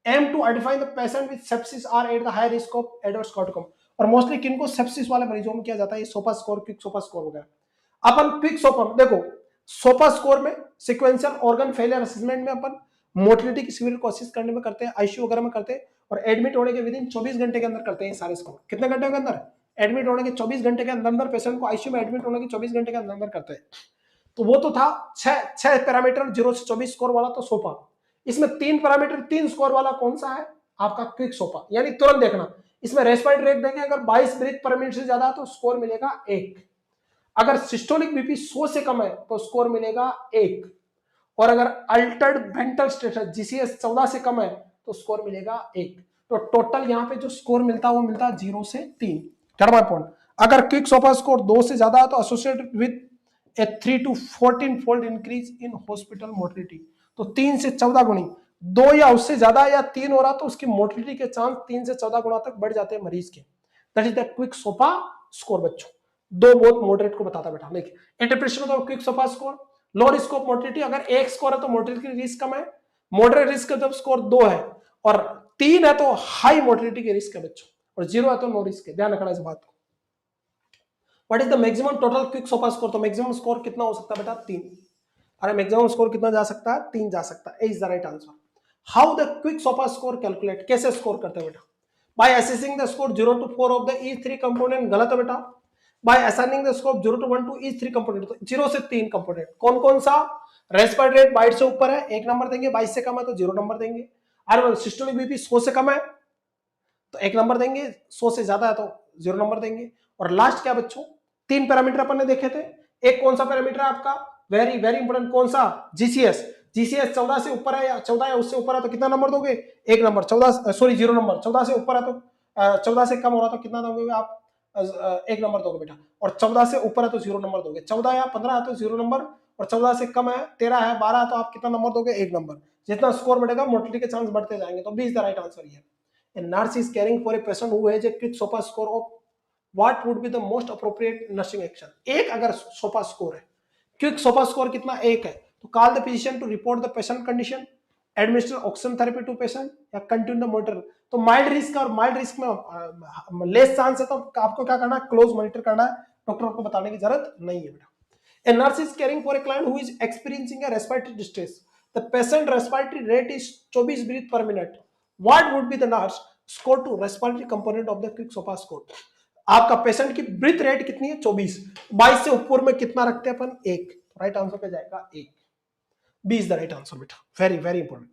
aim to identify the patient with sepsis are at the high risk of adverse outcome. और मोस्टली किनको sepsis वाले मरीजों में किया जाता है ये SOFA score, quick SOFA score वगैरह। अपन क्विक सोपा देखो सोपा स्कोर में सिक्वेंशियल ऑर्गन फेलियर असेसमेंट में अपन मोर्टिलिटी की सिवियर कोशिश करने में करते हैं, आईसीयू वगैरह में करते हैं और एडमिट होने के विद इन 24 घंटे के अंदर करते हैं सारे स्कोर। कितने घंटे के अंदर? एडमिट होने के 24 घंटे के अंदर पेशेंट को आईसीयू में एडमिट होने के 24 घंटे के अंदर करते हैं। तो वो तो था 6 पैरामीटर 0 से 24 स्कोर वाला तो सोपा। इसमें 3 पैरामीटर 3 स्कोर वाला कौन सा है? आपका क्विक सोपा। यानी तुरंत देखना इसमें रेस्पिरेटरी रेट देंगे, अगर 22 ब्रीथ पर मिनट से ज्यादा तो स्कोर मिलेगा 1। अगर सिस्टोलिक बीपी 100 से कम है तो स्कोर मिलेगा 1। और अगर अल्टर्ड वेंटल स्टेटस जीसीएस 14 से कम है तो स्कोर मिलेगा 1। तो टोटल यहाँ पे जो स्कोर मिलता है वो मिलता है 0 से 3। थर्ड पॉइंट, अगर क्विक सोपा स्कोर 2 से ज्यादा है तो associated with A 3 to 14 fold increase in hospital mortality. तो 3 से 14 गुनी, 2 या उससे ज्यादा या 3 हो रहा तो उसकी मोर्टिलिटी के चांस 3 से 14 गुना तक बढ़ जाते हैं मरीज के। That is the quick SOFA score बच्चों। 2 बहुत मॉडरेट को बताता बेटा। देखिए interpretation of quick SOFA score, low risk of mortality. अगर 1 स्कोर है तो मोर्टिलिटी की रिस्क कम है, मॉडरेट रिस्क जब स्कोर 2 है और 3 है तो हाई मोर्टिलिटी के रिस्क है बच्चों, और 0 है तो नो रिस्क है। ध्यान रखना इस बात को। What is the maximum total quick SOFA score? तो मैक्सिमम स्कोर कितना हो सकता है बेटा? 3। अरे मैक्सिमम स्कोर कितना जा सकता है? 3 जा सकता है। Is the right answer. How the quick SOFA score calculate? कैसे स्कोर करते हैं बेटा? By assessing the score 0 to 4 of the each 3 component. गलत है बेटा। By assigning the score 0 to 1 to each 3 component. तो 0 से 3 कंपोनेंट कौन कौन सा? रेस्पिरेटरी रेट 22 से ऊपर है 1 नंबर देंगे, 22 से कम है तो 0 नंबर देंगे। अरे सिस्टोलिक बीपी 100 से कम है तो 1 नंबर देंगे, 100 से ज्यादा है तो 0 नंबर देंगे। और लास्ट क्या बच्चों? 3 पैरामीटर अपन ने देखे थे। एक कौन सा पैरामीटर है आपका? वेरी वेरी इंपोर्टेंट, कौन सा? जीसीएस। जीसीएस 14 से ऊपर है या 14 या उससे ऊपर है तो कितना नंबर दोगे? 1 नंबर। 0 नंबर। 14 से ऊपर है तो 14 से कम हो रहा तो कितना दोगे आप? 1 नंबर दोगे बेटा। और 14 से ऊपर है तो 0 नंबर दोगे। 14 या 15 है तो 0 नंबर, और 14 से कम है 13 है 12 है तो आप कितना नंबर दोगे? 1 नंबर। जितना स्कोर बढ़ेगा मोर्टिलिटी के चांस बढ़ते जाएंगे। तो B is the right answer here. A nurse is caring for a patient who has a quick SOPA score of what would be the most appropriate nursing action? 1 अगर SOPA score है, quick SOPA score कितना? 1 है तो call the physician to report the patient condition, administer oxygen therapy to patient या continue the monitor. तो mild risk और mild risk में less chance है तो आपको क्या करना है? क्लोज मॉनिटर करना है। डॉक्टर को बताने की जरूरत नहीं है बेटा। A nurse is caring for a client who is experiencing a respiratory distress. The patient respiratory rate is 24 breath per minute. What would be the nurse score to respiratory component of the quick SOPA score? आपका patient की breathe rate कितनी है? 24। 22 से ऊपर में कितना रखते हैं अपन? 1। राइट आंसर पे जाएगा 1। B is the right answer बेटा। Very very important.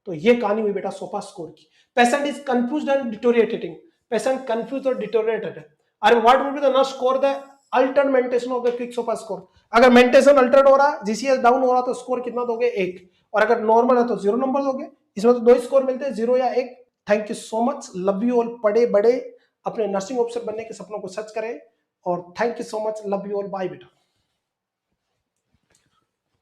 तो ये कहानी हुई बेटा सोपा स्कोर की। Patient is confused and deteriorating. Patient confuse और डिटोरिएटेड है। अरे what would be the nurse score the altered mentation of the quick SOFA score? अगर मेंटेशन अल्टर्ड हो रहा है, जीसीएस डाउन हो रहा तो स्कोर कितना दोगे? 1। और अगर नॉर्मल है तो 0 नंबर दोगे। इसमें तो 2 स्कोर मिलते हैं, 0 या 1। Thank you so much. Love you all. पढ़े बड़े अपने नर्सिंग ऑफिसर बनने के सपनों को सच करें और thank you so much. Love you all. Bye बेटा।